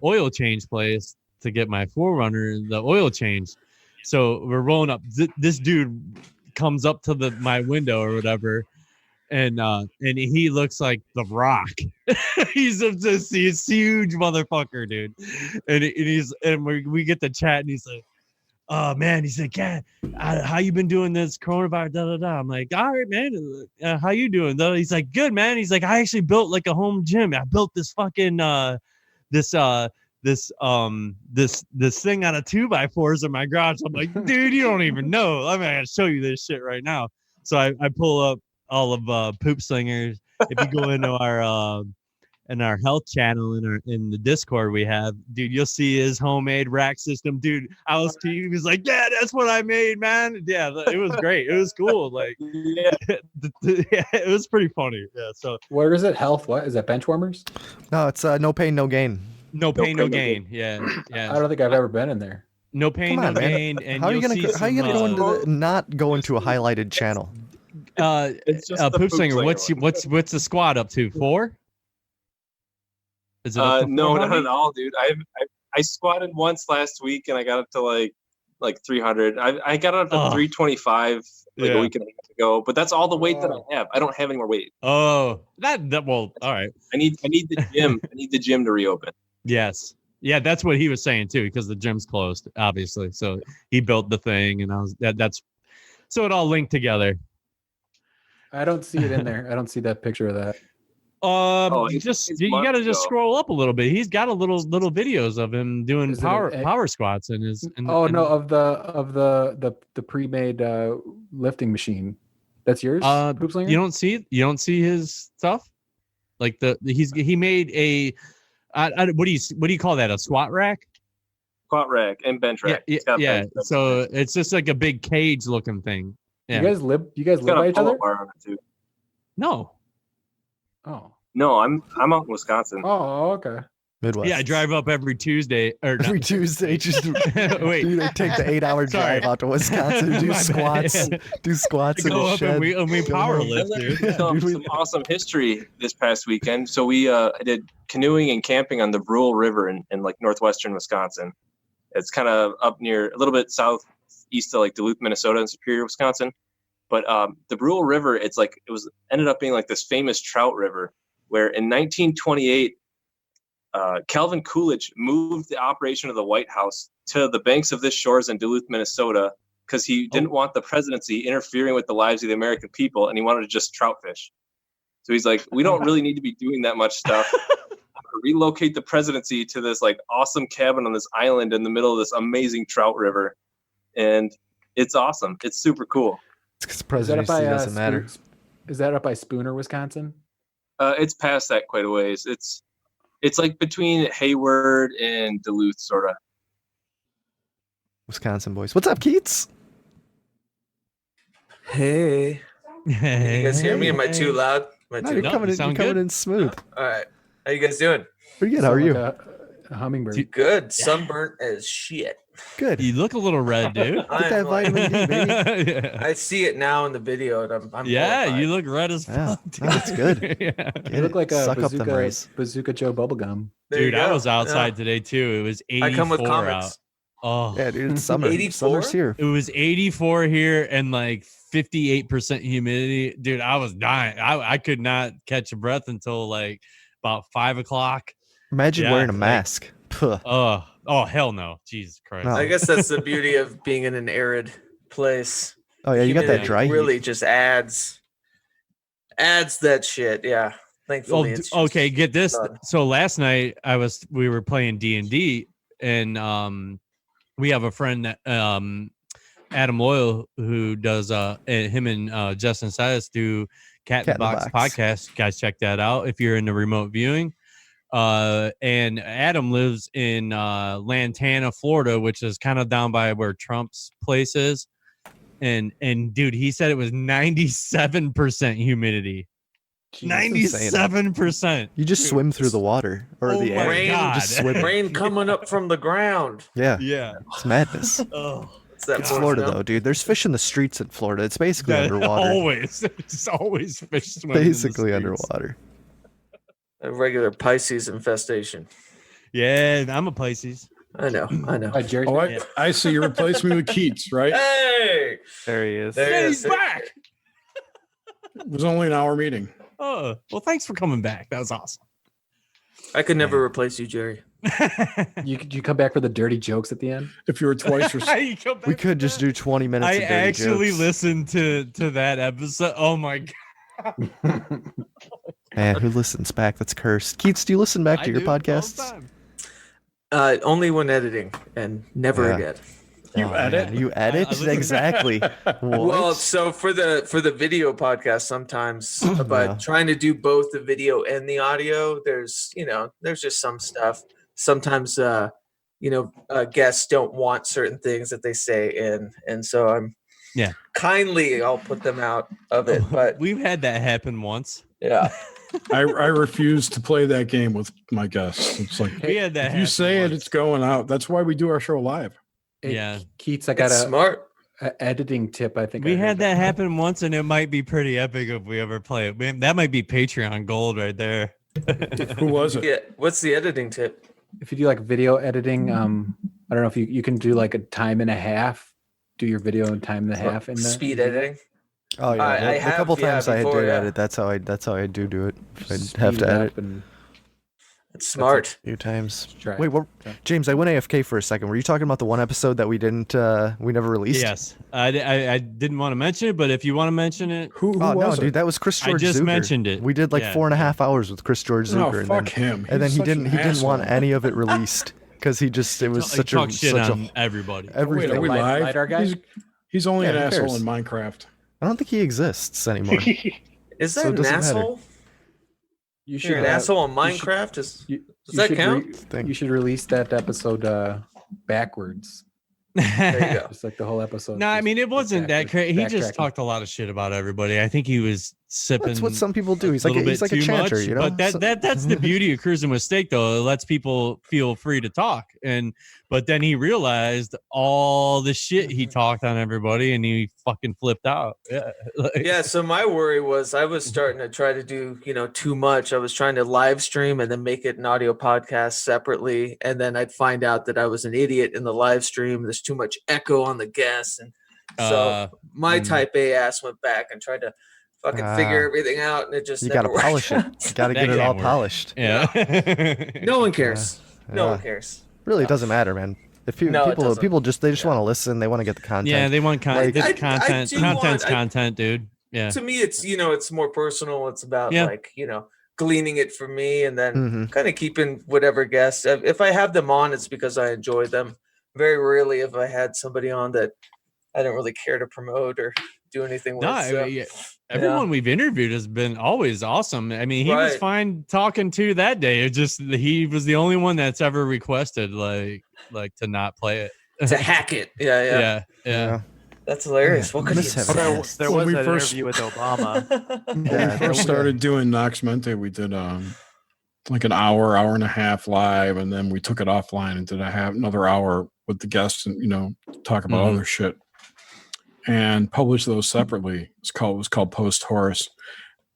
oil change place to get my 4Runner, the oil change. So we're rolling up. This dude comes up to my window or whatever, and he looks like The Rock. He's this huge motherfucker, dude. And we get to chat, and he's like, oh man, he's like, yeah, how you been doing this coronavirus? Da da da. I'm like, all right, man. How you doing though? He's like, good, man. He's like, I actually built like a home gym. I built this fucking this thing out of 2x4s in my garage. I'm like, dude, you don't even know. I gotta show you this shit right now. So I pull up all of Poop Slingers. If you go into our health channel in the Discord we have, dude, you'll see his homemade rack system. Dude, he was like, yeah, that's what I made, man. Yeah, it was great. It was cool. Like, yeah, it was pretty funny. Yeah. So where is it? Health? What is that? Bench warmers? No, it's no pain, no gain. No pain, no gain. Yeah. I don't think I've ever been in there. No pain, no gain. And how are you gonna go into not go into a highlighted channel? Poop Slinger, what's the squad up to? 4? Is it up to no, not 400? at all, dude. I squatted once last week and I got up to like 300. I got up to 325 like a week and a half ago, but that's all the weight that I have. I don't have any more weight. Oh, that well, all right. I need the gym. I need the gym to reopen. Yes. Yeah, that's what he was saying too, because the gym's closed, obviously. So he built the thing, and that's so it all linked together. I don't see it in there. I don't see that picture of that. You gotta just scroll up a little bit. He's got a little videos of him doing power squats in his. Of the pre-made lifting machine. That's yours. Poop Slinger? You don't see his stuff. Like he made a. What do you call that? A squat rack? Squat rack and bench rack. Yeah. So it's just like a big cage looking thing. Yeah. You guys live by each other? Bar on it too. No. Oh. No, I'm out in Wisconsin. Oh, okay. Midwest. Yeah, I drive up every Tuesday. Every Tuesday, just wait. Take the 8-hour drive out to Wisconsin, do squats, do squats in the shed. And we power lift, dude. Some awesome history this past weekend. So we did canoeing and camping on the Brule River in like northwestern Wisconsin. It's kind of up near a little bit southeast of like Duluth, Minnesota, and Superior, Wisconsin. But the Brule River, ended up being like this famous trout river, where in 1928. Calvin Coolidge moved the operation of the White House to the banks of this shores in Duluth, Minnesota, because he didn't want the presidency interfering with the lives of the American people, and he wanted to just trout fish. So he's like, we don't really need to be doing that much stuff. I'm gonna relocate the presidency to this like awesome cabin on this island in the middle of this amazing trout river, and it's awesome. It's super cool. It's because presidency doesn't matter. Is that up by Spooner, Wisconsin? It's past that quite a ways. It's like between Hayward and Duluth, sort of. Wisconsin boys. What's up, Keats? Hey. You guys hear me? Am I too loud? You're coming in smooth. All right. How you guys doing? Pretty good. How are you? A hummingbird. Good. Sunburnt as shit. Good. You look a little red, dude. Get that vitamin D, baby. Yeah. I see it now in the video, and I'm you look red as fuck. Yeah, that's good. You look like a Suck up them rays. Bazooka Joe bubblegum. Dude, I was outside today too. It was 84 I come with out. comics. Oh, yeah, dude. It's summer. 84? Summer's here. It was 84 here and like 58% humidity. Dude, I was dying. I could not catch a breath until like about 5 o'clock. Imagine wearing a mask. Oh, hell no. Jesus Christ. No. I guess that's the beauty of being in an arid place. Oh yeah, you got that Humidity dry really heat. just adds that shit. Yeah. Thankfully, it's just okay. Get this. done. So last night we were playing D&D, and we have a friend that Adam Loyal who does him and Justin Silas do Cat in the Box podcast. Guys, check that out if you're into remote viewing. And Adam lives in Lantana, Florida, which is kind of down by where Trump's place is. And dude, he said it was 97% humidity. 97%. You just swim through the water or the air. Rain, Just swim. rain coming up from the ground. Yeah. It's madness. It's Florida though, dude. There's fish in the streets in Florida. It's basically underwater. Always. It's always fish swimming. Basically underwater. A regular Pisces infestation. Yeah, I'm a Pisces. I know. I see you replaced me with Keats, right? Hey, there he is. He's back. It was only an hour meeting. Oh, well, thanks for coming back. That was awesome. I could never replace you, Jerry. You come back for the dirty jokes at the end? If you were twice or we could just do 20 minutes of dirty actually jokes. listened to that episode. Oh my god. Man, who listens back? That's cursed. Keats, do you listen back to your podcasts? Only when editing, and never again. You edit? Man, you edit? Exactly. Well, so for the video podcast, sometimes, but trying to do both the video and the audio, there's just some stuff. Sometimes, guests don't want certain things that they say and so I'm kindly I'll put them out of it. But we've had that happen once. Yeah. I refuse to play that game with my guests. It's like, we had that if you say once. it's going out. That's why we do our show live. Yeah. Keats, I got a editing tip. I think we had that happen once, and it might be pretty epic if we ever play it. Man, that might be Patreon gold right there. Who was it? Yeah. What's the editing tip? If you do like video editing, I don't know if you can do like a time and a half. Do your video in time and a half in the Speed editing. Oh yeah, I the have, couple times I before, did edit. That's how I do it. If I Speed have to it up edit. and It's smart. A few times. Try it. Wait, what? James, I went AFK for a second. Were you talking about the one episode that we never released? Yes, I didn't want to mention it, but if you want to mention it, Who Oh no, was it? dude, that was Chris George. I just Zucker. mentioned it. We did like Yeah. 4.5 hours with Chris George No, Zucker. fuck him. And then He's he such an didn't want asshole. any of it released because it was He such a talks shit such on a everybody. Wait, are we live? LiDAR guy? He's only Yeah, an who asshole cares? in Minecraft. I don't think he exists anymore. Is So that it an doesn't matter. asshole? You You're an asshole on Minecraft? Does that count? You should release that episode backwards. There you go. Just like the whole episode. No, I mean it wasn't that crazy. He just backtracking. talked a lot of shit about everybody. I think he was sipping. That's what some people do. He's like little he's bit like a too chanter, much, you know. But that's the beauty of Cruising with Steak, though. It lets people feel free to talk. But then he realized all the shit he talked on everybody, and he fucking flipped out. Yeah, Yeah, so my worry was I was starting to try to do, too much. I was trying to live stream and then make it an audio podcast separately. And then I'd find out that I was an idiot in the live stream. There's too much echo on the guests. And so my type A ass went back and tried to fucking figure everything out. And it just You never gotta worked. polish it. You gotta get it all polished. Yeah. No one cares. No Yeah. one cares. Really, it doesn't matter, man. If No, it doesn't. people just want to listen, they want to get the content. Yeah, they want content. Like, Content's content, dude. Yeah. To me, it's it's more personal. It's about Yeah. gleaning it from me, and then Mhm. kind of keeping whatever guests. If I have them on, it's because I enjoy them. Very rarely have I had somebody on that I don't really care to promote or do anything with. No, so, everyone we've interviewed has been always awesome. I mean, he was Right. fine talking to that day. It just he was the only one that's ever requested like to not play it. to hack it. Yeah. Yeah. That's hilarious. What could he Miss have him. said? There When was we that first- interview with Obama. When we first started doing Nox Mente, we did like an hour and a half live, and then we took it offline and did another hour with the guests and talk about Mhm. other shit, and published those separately. It was called Post Horse,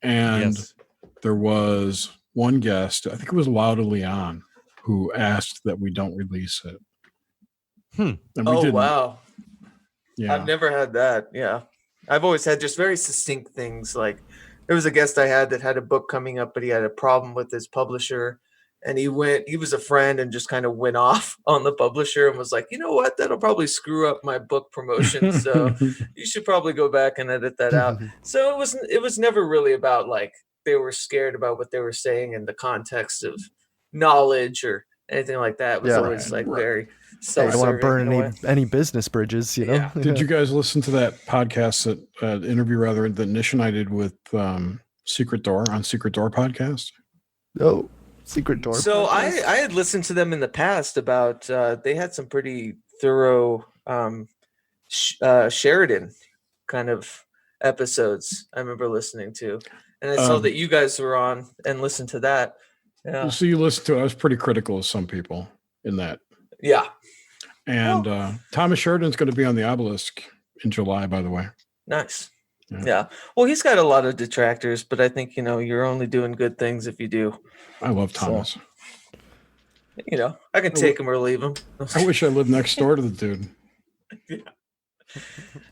and Yes. there was one guest, I think it was Lauda Leon, who asked that we don't release it. And we Oh didn't. wow. Yeah. I've never had that. Yeah. I've always had just very succinct things. Like there was a guest I had that had a book coming up, but he had a problem with his publisher. And he was a friend and just kind of went off on the publisher and was like, you know what? That'll probably screw up my book promotion. So you should probably go back and edit that out. So it was never really about like they were scared about what they were saying in the context of knowledge or anything like that. It was Yeah. always like very Yeah, you don't want to self-serving in a way. burn any business bridges, you know. Did you guys listen to that podcast interview that Nish and I did with Secret Door on Secret Door podcast? Oh, Secret Door. So podcast? I had listened to them in the past about they had some pretty thorough Sheridan kind of episodes I remember listening to, and I saw that you guys were on and listened to that. Yeah, So you listened to it. I was pretty critical of some people in that. yeah, And Thomas Sheridan's going to be on the Obelisk in July, by the way. nice. Yeah. Well, he's got a lot of detractors, but I think you're only doing good things if you do. I love Thomas. I can take him or leave him. I wish I lived next door to the dude.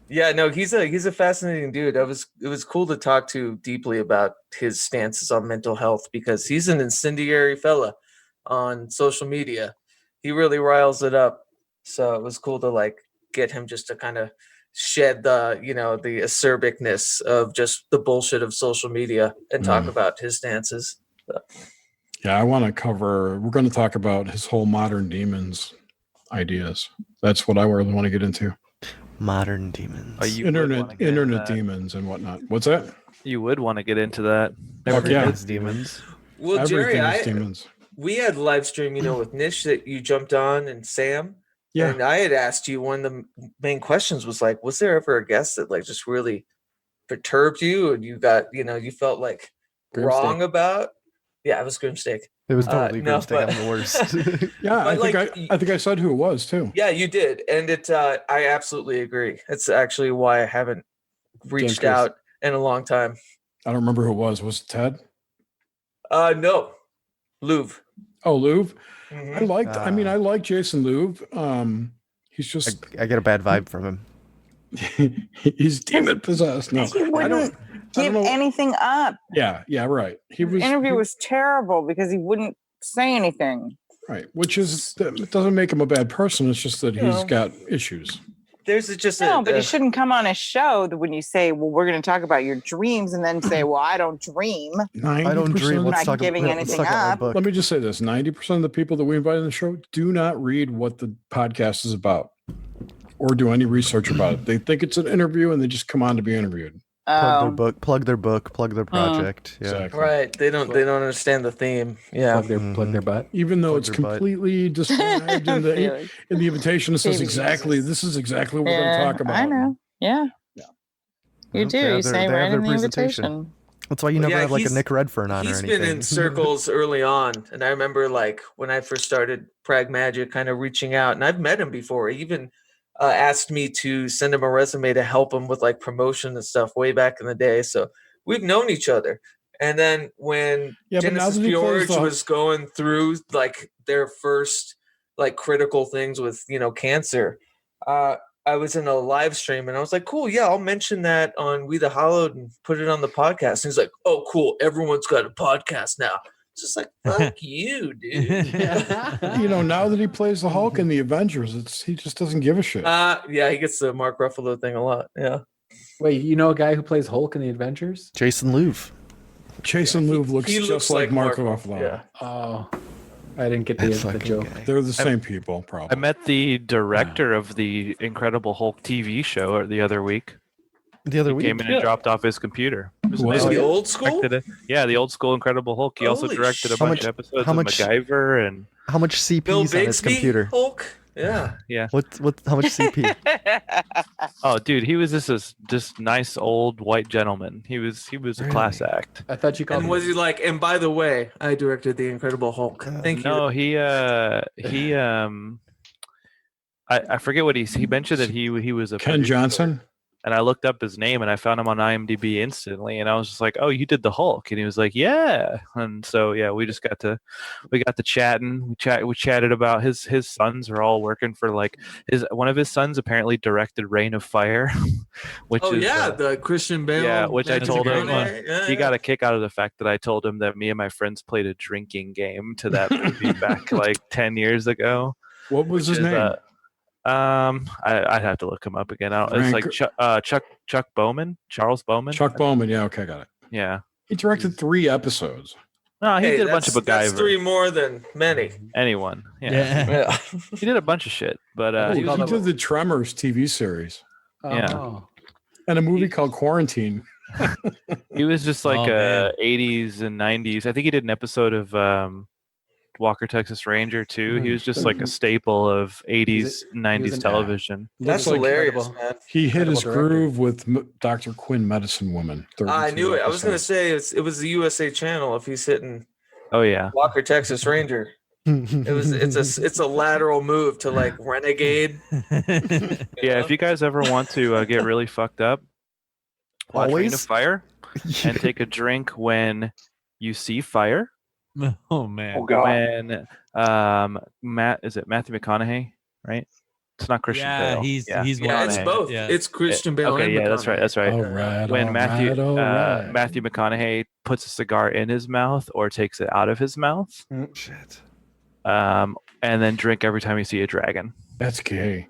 Yeah, no, he's a fascinating dude. It was cool to talk to deeply about his stances on mental health because he's an incendiary fella on social media. He really riles it up. So it was cool to like get him just to kind of shed the acerbicness of just the bullshit of social media and talk about his stances. So, Yeah, we're going to talk about his whole modern demons ideas. That's what I really want to get into. Modern demons. Internet demons and whatnot. What's that? You would want to get into that. Everything's demons. well, Jerry, Everything is demons. we had live stream, with Nish that you jumped on and Sam. Yeah. And I had asked you, one of the main questions was like, was there ever a guest that like just really perturbed you and you got, you felt like wrong about? Yeah, it was Grimsteak. It was totally no, Grimsteak. but- I'm the worst. Yeah, I But, think I said who it was too. Yeah, you did. And I absolutely agree. It's actually why I haven't reached James out in a long time. I don't remember who it was. Was it Ted? No, Louvre. Oh, Louvre. Mhm. I like Jason Louvre. He's just I get a bad vibe from him. he's demon possessed. No, He wouldn't give anything up. Yeah, right. The interview was terrible because he wouldn't say anything. Right, which is it doesn't make him a bad person. It's just that he's got issues. There's just but you shouldn't come on a show that when you say, "Well, we're going to talk about your dreams," and then say, "Well, I don't dream." I don't dream. I'm not giving anything up. Let me just say this: 90% of the people that we invite on the show do not read what the podcast is about, or do any research about it. They think it's an interview, and they just come on to be interviewed. Plug their book, plug their project. Yeah. Exactly. Right. They don't understand the theme. Yeah. Plug their butt. Even though it's completely described in the invitation, it says this is exactly what we're going to talk about. I know. Yeah. You do. You say right in the invitation. That's why you never have like a Nick Redfern on or anything. He's been in circles early on. And I remember like when I first started Prag Magic kind of reaching out, and I've met him before. He even asked me to send him a resume to help him with like promotion and stuff way back in the day. So we've known each other. And then when Genesis George was going through like their first like critical things with, cancer, I was in a live stream and I was like, cool, yeah, I'll mention that on We the Hollowed and put it on the podcast. And he's like, oh, cool, everyone's got a podcast now. It's just like, fuck you, dude. Now that he plays the Hulk in the Avengers, he just doesn't give a shit. Yeah, he gets the Mark Ruffalo thing a lot. Yeah. Wait, you know a guy who plays Hulk in the Avengers? Jason Louvre. Jason Louvre looks just like Mark Ruffalo. Yeah. Oh, I didn't get the joke. They're the same people, probably. I met the director of the Incredible Hulk TV show the other week. He came in and dropped off his computer. Was the old school? Yeah, the old school Incredible Hulk. He also directed a bunch of episodes of MacGyver and how much CP's on his computer? Hulk? Yeah. Yeah. What? How much CP? Oh, dude, he was just nice old white gentleman. He was a class act. I thought you called. And was he like? And by the way, I directed the Incredible Hulk. Thank you. No, I forget what he mentioned that he was a Ken Johnson. And I looked up his name and I found him on IMDb instantly. And I was just like, "Oh, you did the Hulk?" And he was like, "Yeah." And so yeah, we got to chatting. We chatted about his sons are all working for like one of his sons apparently directed Reign of Fire, which is the Christian Bale. Yeah, which I told him he got a kick out of the fact that I told him that me and my friends played a drinking game to that movie back like 10 years ago. What was his name? I'd have to look him up again. It's like Chuck Bowman, Charles Bowman. Chuck Bowman, yeah, okay, got it. Yeah, he directed 3 episodes. No, he did a bunch of MacGyver. That's 3 more than many. Anyone, yeah. He did a bunch of shit, but he did the Tremors TV series. Yeah, and a movie called Quarantine. He was just like 80s and 90s. I think he did an episode of Walker Texas Ranger too. He was just like a staple of 80s, 90s television. That's hilarious, man. He hit his groove with Dr. Quinn, Medicine Woman. I knew it. I was going to say it was the USA Channel if he's hitting. Oh yeah, Walker Texas Ranger. It's a lateral move to like Renegade. Yeah, if you guys ever want to get really fucked up, watch Reign of Fire and take a drink when you see fire. Oh man! Oh god! When Matthew McConaughey, right? It's not Christian Bale. Yeah, he's it's both. Yeah. It's Christian Bale. Okay, and McConaughey. That's right. All right, when Matthew right. Matthew McConaughey puts a cigar in his mouth or takes it out of his mouth. Shit. And then drink every time you see a dragon. That's gay.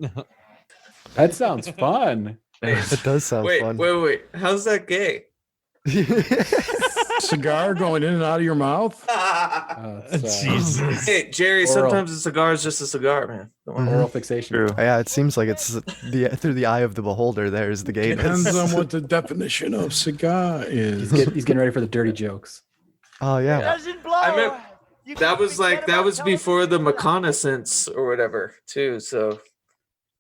That sounds fun. It does sound fun. Wait. How's that gay? Cigar going in and out of your mouth? Jesus. Hey, Jerry, sometimes a cigar is just a cigar, man. Oral fixation. True. Yeah, it seems like it's through the eye of the beholder. There's the gayness. Depends on what the definition of cigar is. He's getting ready for the dirty jokes. Oh yeah. Doesn't blow. I mean, that was before the reconnaissance or whatever, too. So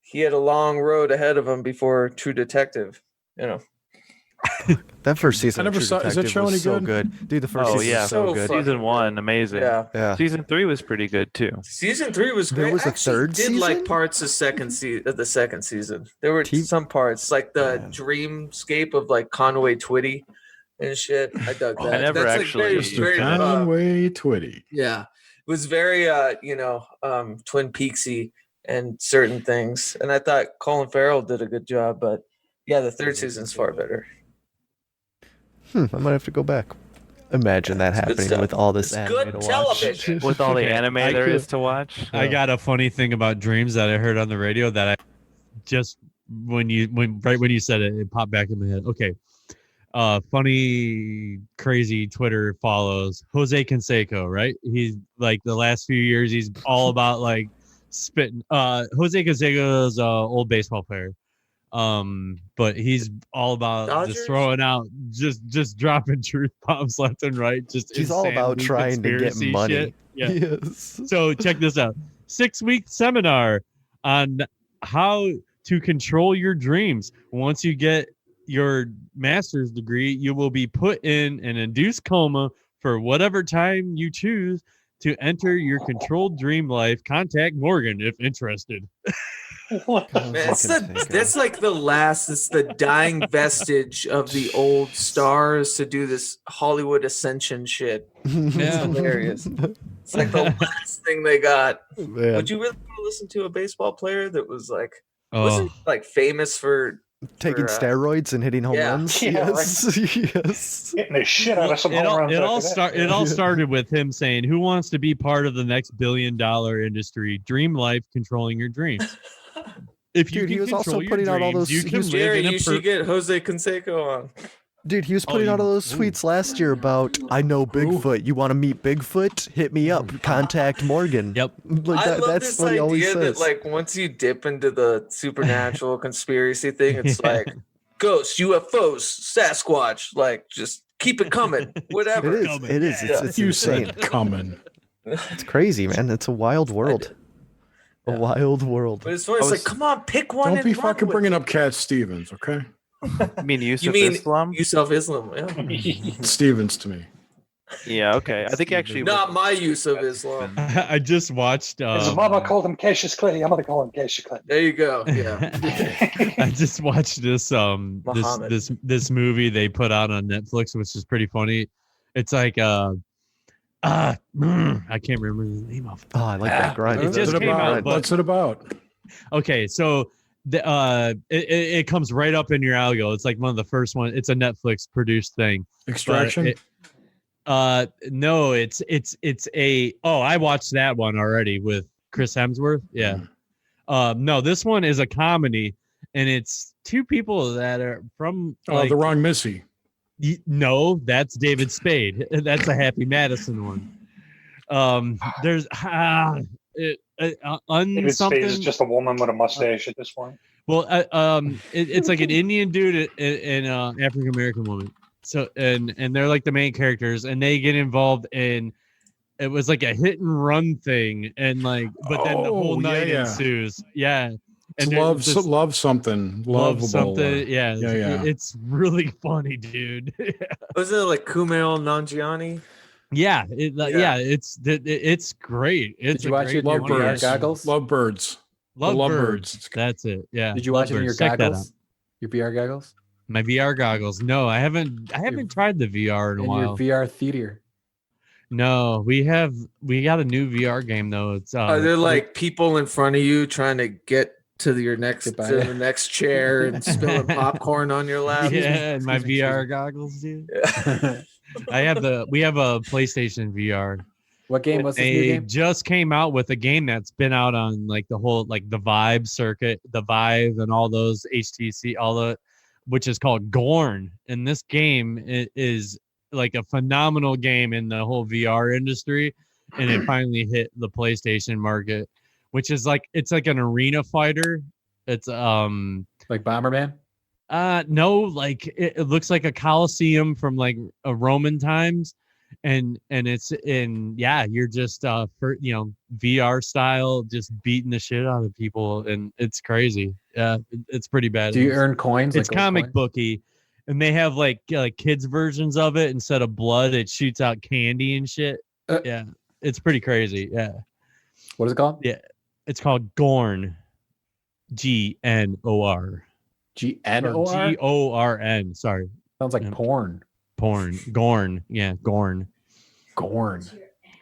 he had a long road ahead of him before True Detective. That first season. I never saw. Is that show any so good? Dude, the first season was so good. Season 1, amazing. Yeah. Season 3 was pretty good too. Season 3 was great. There was a third did season? like parts of the second season. There were some parts like the dreamscape of like Conway Twitty and shit. I dug that. I never That's actually- like very, very Conway Twitty. yeah. It was very Twin Peaksy and certain things. And I thought Colin Farrell did a good job, but yeah, the third season's far better. I might have to go back. Imagine that happening stuff. with all this It's anime good to watch. television. With all the anime there is to watch. I got a funny thing about dreams that I heard on the radio that I just when you said it, it popped back in my head. Okay. Funny, crazy Twitter follows Jose Canseco, right? He's like the last few years, he's all about like spitting. Jose Canseco is an old baseball player. But he's all about Dodgers? just throwing out, just dropping truth bombs left and right. Just He's all about insanity, trying to get conspiracy money. shit. Yeah. Yes. So check this out: 6-week seminar on how to control your dreams. Once you get your master's degree, you will be put in an induced coma for whatever time you choose to enter your controlled dream life. Contact Morgan if interested. Man, that's like the last, it's the dying vestige of the old stars to do this Hollywood ascension shit. It's hilarious. It's like the last thing they got. Man. Would you really want to listen to a baseball player that was like, wasn't like famous for Taking steroids and hitting home runs? Yeah, Yes. Yes. Getting the shit out of some It home runs. all after that. it all started with him saying, "Who wants to be part of the next $1 billion industry? Dream life, controlling your dreams." If you Dude, can he was also control your putting out all dreams, those- you he can was- live Jerry, in a you should get Jose Canseco on. Dude, he was putting out all those tweets last year about, I know Bigfoot. You want to meet Bigfoot? Hit me up. Contact Morgan. Yep. Like I love that's this what he always idea that says. like once you dip into the supernatural conspiracy thing, it's like ghosts, UFOs, Sasquatch, like just keep it coming. Whatever. It is. It is. It's You insane. said coming. It's crazy, man. It's a wild world. A wild world. But it's funny, it's like, come on, pick one. Don't be and run fucking with bringing it. up Cat Stevens, okay? You mean Yusuf You mean Islam? Yusuf Islam? Yeah. Stevens to me. Yeah, okay. I think actually Not my use of Islam. I just watched. His mama called him Cassius Clay. I'm gonna call him Cassius Clay. There you go. Yeah. I just watched this Muhammad. this movie they put out on Netflix, which is pretty funny. It's like I can't remember the name of it. Oh, I like that grind. It just came out. but- What's it about? Okay, so it comes right up in your alley. It's like one of the first ones. It's a Netflix produced thing. Extraction? No, it's a I watched that one already with Chris Hemsworth. Yeah. No, this one is a comedy, and it's two people that are from The Wrong Missy. No, that's David Spade. That's a Happy Madison one. There's David something. Spade is just a woman with a mustache at this point. Well, it's like an Indian dude and African American woman. So and they're like the main characters, and they get involved in. It was like a hit and run thing, and like, but then the whole night ensues. Yeah, It's and love something. Yeah, it's really funny, dude. Was it like Kumail Nanjiani? Yeah, it's great. It's Did you watch it in your VR goggles? Lovebirds. Lovebirds. That's it. Yeah. Did you watch it in your Check that out. goggles? Your VR goggles? My VR goggles. No, I haven't tried the VR in a while. Your VR theater. No, we got a new VR game though. It's Are there like people in front of you trying to get to the next chair and spilling popcorn on your lap? Yeah, and my VR goggles, dude. We have a PlayStation VR. What game was this new They game? just came out with a game that's been out on like the whole like the Vive circuit, the Vive and all those HTC, which is called Gorn. And this game is like a phenomenal game in the whole VR industry, and it finally hit the PlayStation market, which is like it's like an arena fighter. It's like Bomberman. No, like it looks like a Colosseum from like a Roman times, and it's you're just VR style, just beating the shit out of people, and it's crazy. Yeah, it's pretty bad. Do you earn coins? It's like gold comic coins? booky, and they have like kids versions of it. Instead of blood, it shoots out candy and shit. Yeah, it's pretty crazy. Yeah. What is it called? Yeah, it's called Gorn. GNOR. GNOR? GORN. Sorry. Sounds like porn. Gorn. Yeah, Gorn.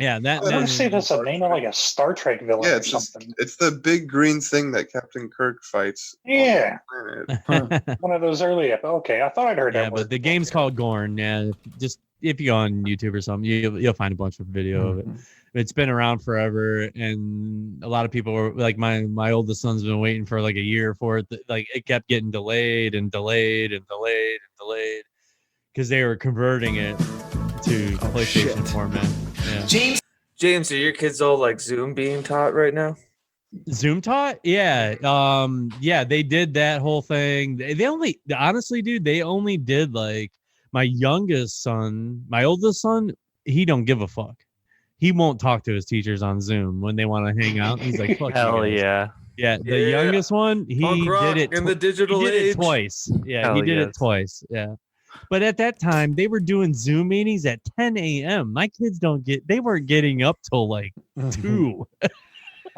Yeah, that. I want to say that's a name of like a Star Trek villain Yeah, or it's something. it's the big green thing that Captain Kirk fights. Yeah. On the planet. One of those early. Okay, I thought I'd heard Yeah, that but word. the game's called Gorn. Yeah, just if you go on YouTube or something, you'll find a bunch of video of it. It's been around forever, and a lot of people were like, my oldest son's been waiting for like a year for it. Like it kept getting delayed and delayed and delayed and delayed because they were converting it to PlayStation format. Yeah. James, are your kids all like Zoom being taught right now? Zoom taught? Yeah. Yeah, they did that whole thing. They only, honestly, dude, they only did like my youngest son, my oldest son, he don't give a fuck. He won't talk to his teachers on Zoom when they want to hang out. He's like, fuck Hell you guys. yeah. Yeah, the youngest one, he Punk rock did it in the digital he did age. it twice. Yeah, Hell he did yes. it twice. Yeah. But at that time, they were doing Zoom meetings at 10 a.m. My kids they weren't getting up till like 2.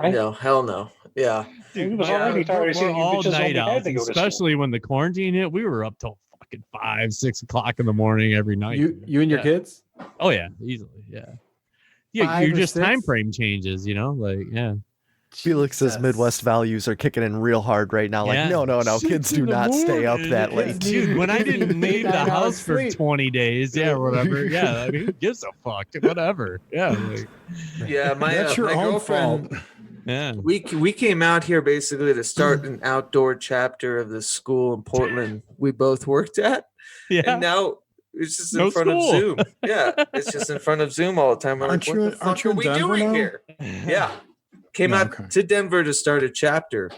No, hell no. Yeah. Dude, was already tired. We're So you all just night only had owls, to go to school. especially when the quarantine hit. We were up till fucking 5, 6 o'clock in the morning every night. You and your kids? Oh yeah, easily. Yeah. Yeah, 5 you're or just 6? time frame changes, like yeah. Felix's Midwest values are kicking in real hard right now. Like, Yeah. no, kids 6 do in the not stay up morning. that late. Dude, when I didn't leave the 9 hours house for sleep. 20 days, yeah, or whatever. Yeah, I mean, who gives a fuck? Whatever. Yeah. Like, Yeah, my That's your own girlfriend. fault. yeah. We came out here basically to start an outdoor chapter of the school in Portland we both worked at. Yeah. And now it's just in No front school. of Zoom. Yeah, it's just in front of Zoom all the time. We're Aren't like, you- what the aren't fuck you are in we Denver doing now? here? Yeah. Came No, out okay. to Denver to start a chapter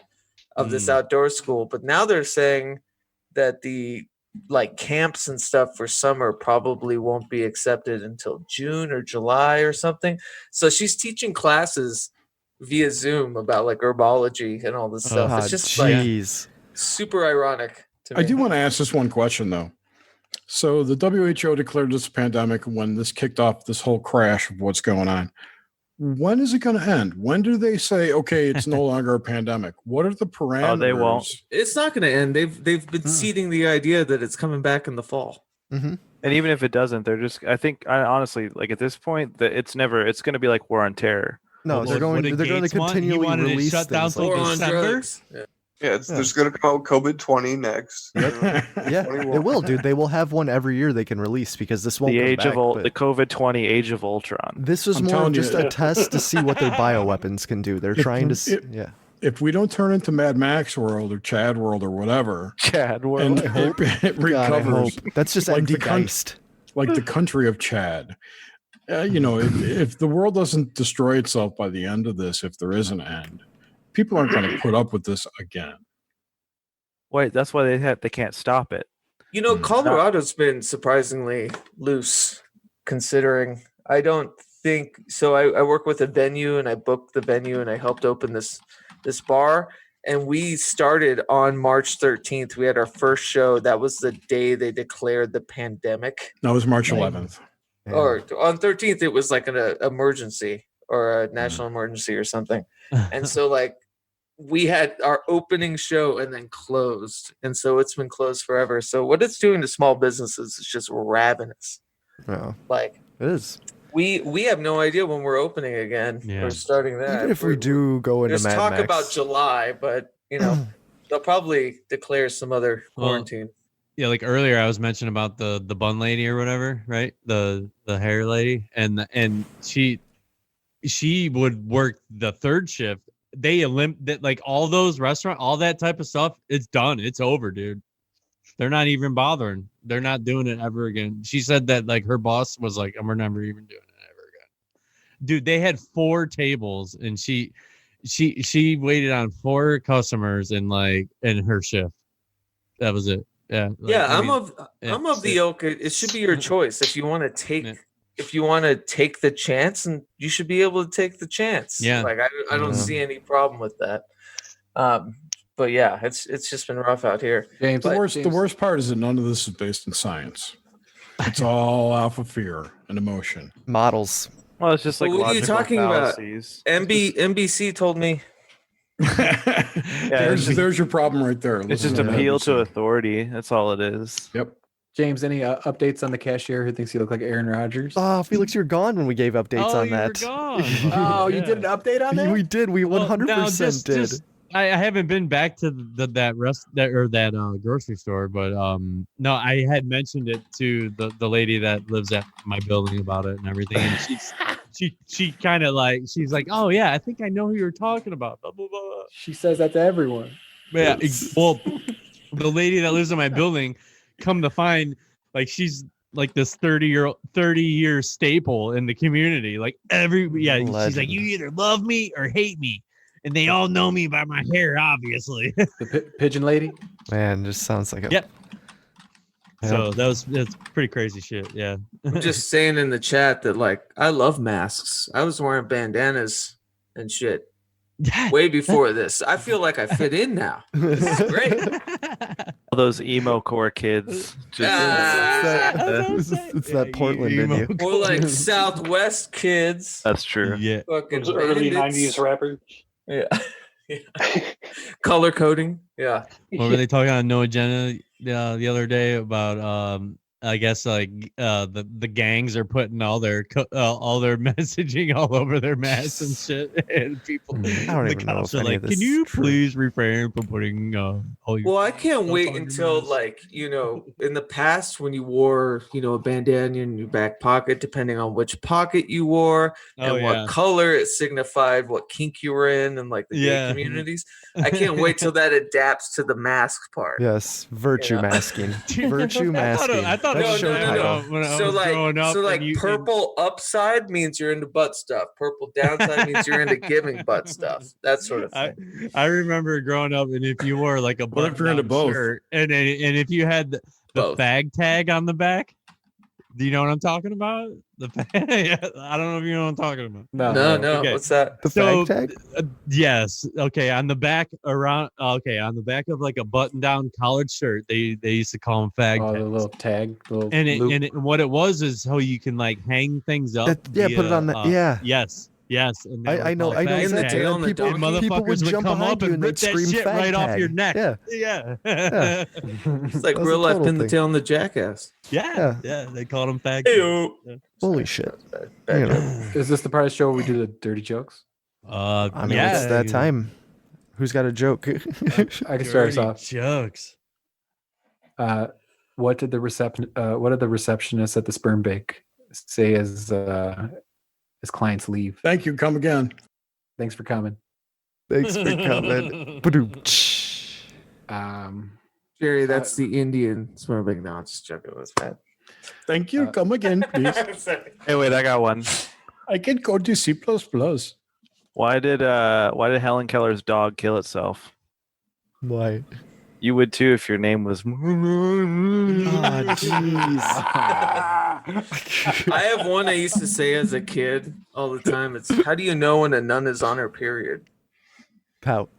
of this outdoor school, but now they're saying that the like camps and stuff for summer probably won't be accepted until June or July or something. So she's teaching classes via Zoom about like herbology and all this stuff. Oh, It's just like jeez. super ironic to me. I do want to ask this one question though. So the WHO declared this a pandemic when this kicked off this whole crash of what's going on. When is it going to end? When do they say, okay, it's no longer a pandemic? What are the parameters? Oh, they won't. It's not going to end. They've been seeding the idea that it's coming back in the fall. Mm-hmm. And even if it doesn't, they're just, I honestly, like at this point, that it's going to be like War on Terror. No, they're going to continually release shut down things. till Like this. December. Yeah, there's going to come out COVID-20 next. Yeah, it will, dude. They will have one every year they can release because this won't The come age back, of but the COVID-20 Age of Ultron. This is I'm more of telling you, just a test to see what their bioweapons can do. They're trying to, If we don't turn into Mad Max World or Chad World or whatever, Chad World, and I hope. it God, I recovers. hope. That's just like MD the coun- Geist. like the country of Chad. If the world doesn't destroy itself by the end of this, if there is an end, people aren't going to put up with this again. Wait, that's why they can't stop it. You know, Colorado's been surprisingly loose, considering. I don't think so. I work with a venue, and I booked the venue, and I helped open this bar. And we started on March 13th. We had our first show. That was the day they declared the pandemic. That was March 11th. Or on 13th, it was like an emergency or a national emergency or something. And so, like, we had our opening show and then closed. And so it's been closed forever. So what it's doing to small businesses is just ravenous. Yeah, Like, it is. we have no idea when we're opening again. Yeah. We're starting that. Even if we do go into There's Mad talk Max, about July, but, they'll probably declare some other quarantine. Yeah, like earlier I was mentioning about the bun lady or whatever, right? The hair lady, and she would work the third shift. They eliminate like all those restaurant, all that type of stuff. It's done. It's over, dude. They're not even bothering. They're not doing it ever again. She said that like her boss was like, "We're never even doing it ever again." Dude, they had 4 tables, and she waited on 4 customers in her shift. That was it. Yeah. I'm of the ilk. It should be your choice if you want to take. If you want to take the chance, and you should be able to take the chance. Yeah. Like I don't see any problem with that. But yeah, it's just been rough out here. James, the worst part is that none of this is based in science. It's all off of fear and emotion. Models. Well, it's just like what are you logical talking fallacies. about? NBC told me. There's your problem right there. It's Listen just to that. appeal to authority. That's all it is. Yep. James, any updates on the cashier who thinks you look like Aaron Rodgers? Oh, Felix, you're gone when we gave updates on that. Gone. Oh, you did an update on that? We did. We 100% did. I haven't been back to that grocery store, but no, I had mentioned it to the lady that lives at my building about it and everything, and she kind of like she's like, oh yeah, I think I know who you're talking about. Blah, blah, blah. She says that to everyone. Yeah, well, the lady that lives in my building, come to find, like she's like this 30-year staple in the community. Like Legend. She's like, you either love me or hate me. And they all know me by my hair, obviously. The pigeon lady? Man, just sounds like a... Yep. So that's pretty crazy shit, yeah. I'm just saying in the chat that, like, I love masks. I was wearing bandanas and shit way before this. I feel like I fit in now. This is great. All those emo core kids. It's that Portland in you. More like Southwest kids. That's true. Yeah. Fucking Those early bandits. 90s rappers. Yeah. Color coding. Yeah. What were they talking on No Agenda the other day about? I guess like the gangs are putting all their messaging all over their masks and shit, and people. I don't even know if are any like, of this can you is true. please refrain from putting all your? Well, I can't wait on your until, mask? like, you know, in the past when you wore, you know, a bandana in your back pocket, depending on which pocket you wore and what color it signified, what kink you were in, and like the gay communities. I can't wait till that adapts to the mask part. Yes, virtue masking. Virtue masking. I thought it was No. when I So was growing up. and purple upside means you're into butt stuff. Purple downside means you're into giving butt stuff. That sort of thing. I remember growing up, and if you wore like a What if you're into both? shirt, and if you had the fag tag on the back, do you know what I'm talking about? The fag, I don't know if you know what I'm talking about. No. Okay. What's that? The fag tag? Yes. Okay. On the back on the back of like a button-down collared shirt, they used to call them fag tags. The little tag. And what it was is how you can like hang things up. Put it on the Yes. And I know. In the tail and the people donkey. Motherfuckers would jump come behind up you and and rip they'd that scream shit fag right off tag. your neck. Yeah. It's like That's real a life total pin the thing. tail and the jackass. Yeah. They called them fag. Ew. tags. Holy shit. Bad joke. Is this the part of the show where we do the dirty jokes? I mean, it's that time. Who's got a joke? I can start us off. Jokes. What did the receptionists at the sperm bake say as clients leave? Thank you. Come again. Thanks for coming. Thanks for coming. Jerry, that's the Indian sperm bank. No, I'm just joking. It was bad. Thank you. Come again, please. Hey, wait, I got one. I can go to C++. Why did Helen Keller's dog kill itself? Why? You would too if your name was. Oh, jeez. I have one I used to say as a kid all the time. It's, how do you know when a nun is on her period? Pout.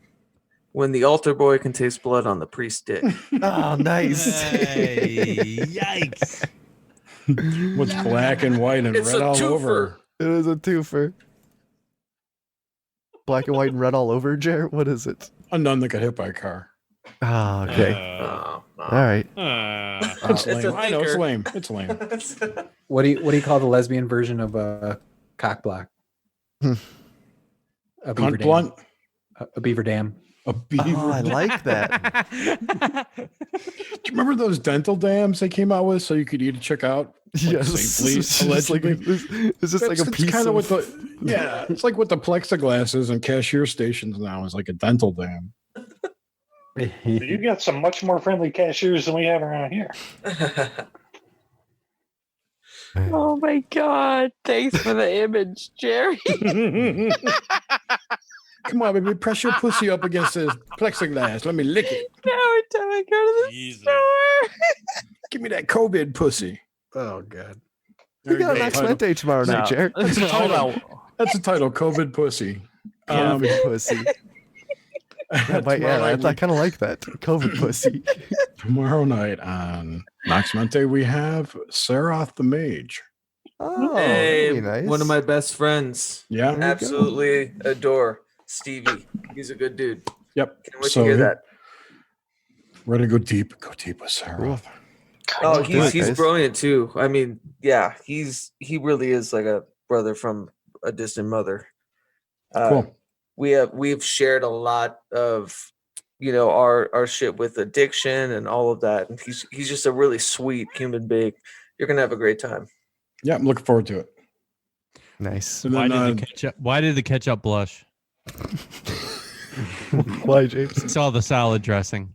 When the altar boy can taste blood on the priest's dick. Oh, nice. Hey, yikes. What's black and white and It's red a all twofer. over? It is a twofer. Black and white and red all over, Jer? What is it? A nun that got hit by a car. Ah, okay. Oh, All right. It's It's lame. a I know it's thinker. lame. It's lame. What do you call the lesbian version of a cock block? A beaver Cunt dam. blunt. A beaver dam. A beaver. Oh, I like that. Do you remember those dental dams they came out with so you could eat a chick out? Yes. Safely, It's just like allegedly? it's just like a That's piece kinda of... what the, it's like what the plexiglass is in cashier stations now is like a dental dam. You got some much more friendly cashiers than we have around here. Oh my God. Thanks for the image, Jerry. Come on, baby, press your pussy up against the plexiglass. Let me lick it. Now every time I go to the store. Give me that COVID pussy. Oh, God. We got an X-Men Day tomorrow night, Jer. That's the title. That's the title, COVID pussy. COVID pussy. I kind of like that. COVID pussy. Tomorrow night on Nox Mente, we have Sarath the Mage. Oh, Hey, very nice. one of my best friends. Yeah. Absolutely adore Stevie. He's a good dude. Yep. Can't wait to hear that. We're going to go deep with Sarath. Oh, do it, he's guys. brilliant too. I mean, yeah, he really is like a brother from a distant mother. Cool. We've shared a lot of, our shit with addiction and all of that, and he's just a really sweet human being. You're gonna have a great time. Yeah, I'm looking forward to it. Nice. And Why then, did the ketchup blush? Why, James? It's all the salad dressing.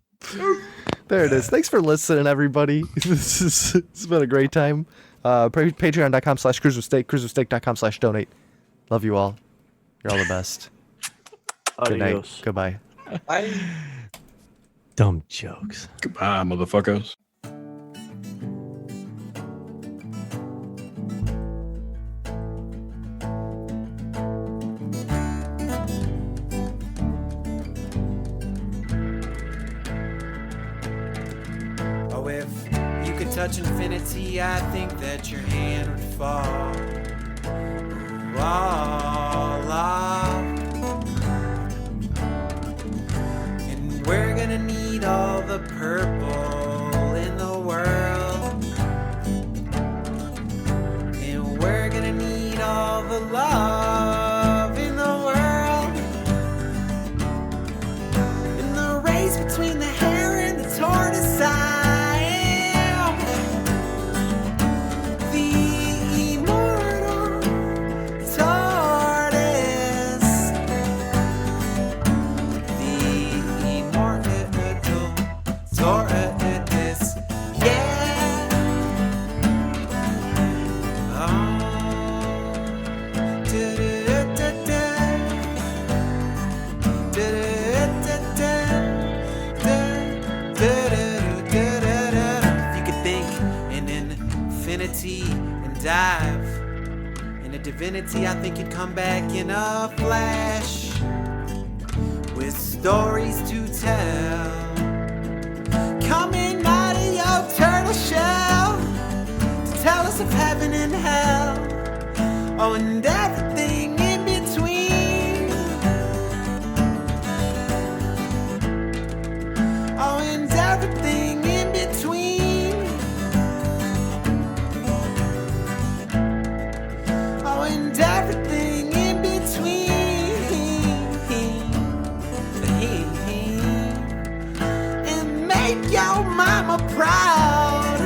There it is. Thanks for listening, everybody. It's been a great time. Patreon.com/cruisewithsteak, cruisewithsteak.com/donate. Love you all. You're all the best. Good night. Adios. Goodbye. Bye. Dumb jokes. Goodbye, motherfuckers. Oh, if you could touch infinity, I think that your hand would fall. All off. And we're gonna need all the purple in the world. And we're gonna need all the love in the world. In the race between the hare and the tortoise, I am the immortal tortoise. The immortal tortoise. Yeah. If you could think in infinity and dive into divinity, I think you'd come back in a flash with stories to tell. Coming out of your turtle shell to tell us of heaven and hell. Oh, and everything in between. Oh, and everything in between. Oh, and everything in between. And make your mama proud.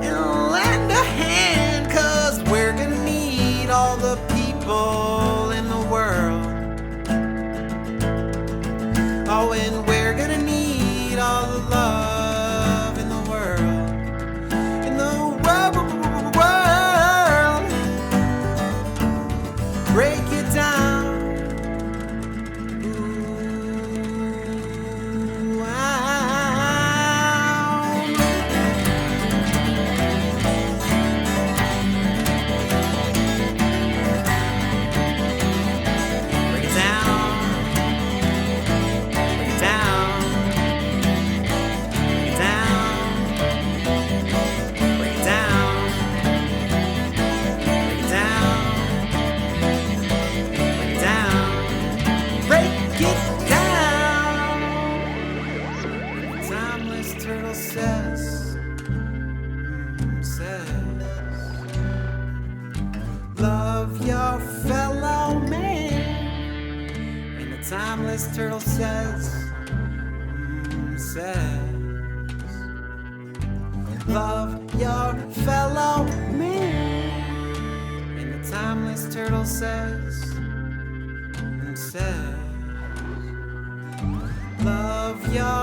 And lend a hand, 'cause we're gonna need all the people in the world. Oh, and we're gonna need all the love in the world. In the world. Break it down. Ooh, break it down. Break it down. Break it down. Break it down. Break it down. Break it down. Break it down. Timeless turtle says, love your fellow man. And the timeless turtle says, love your fellow man. And the timeless turtle says, love your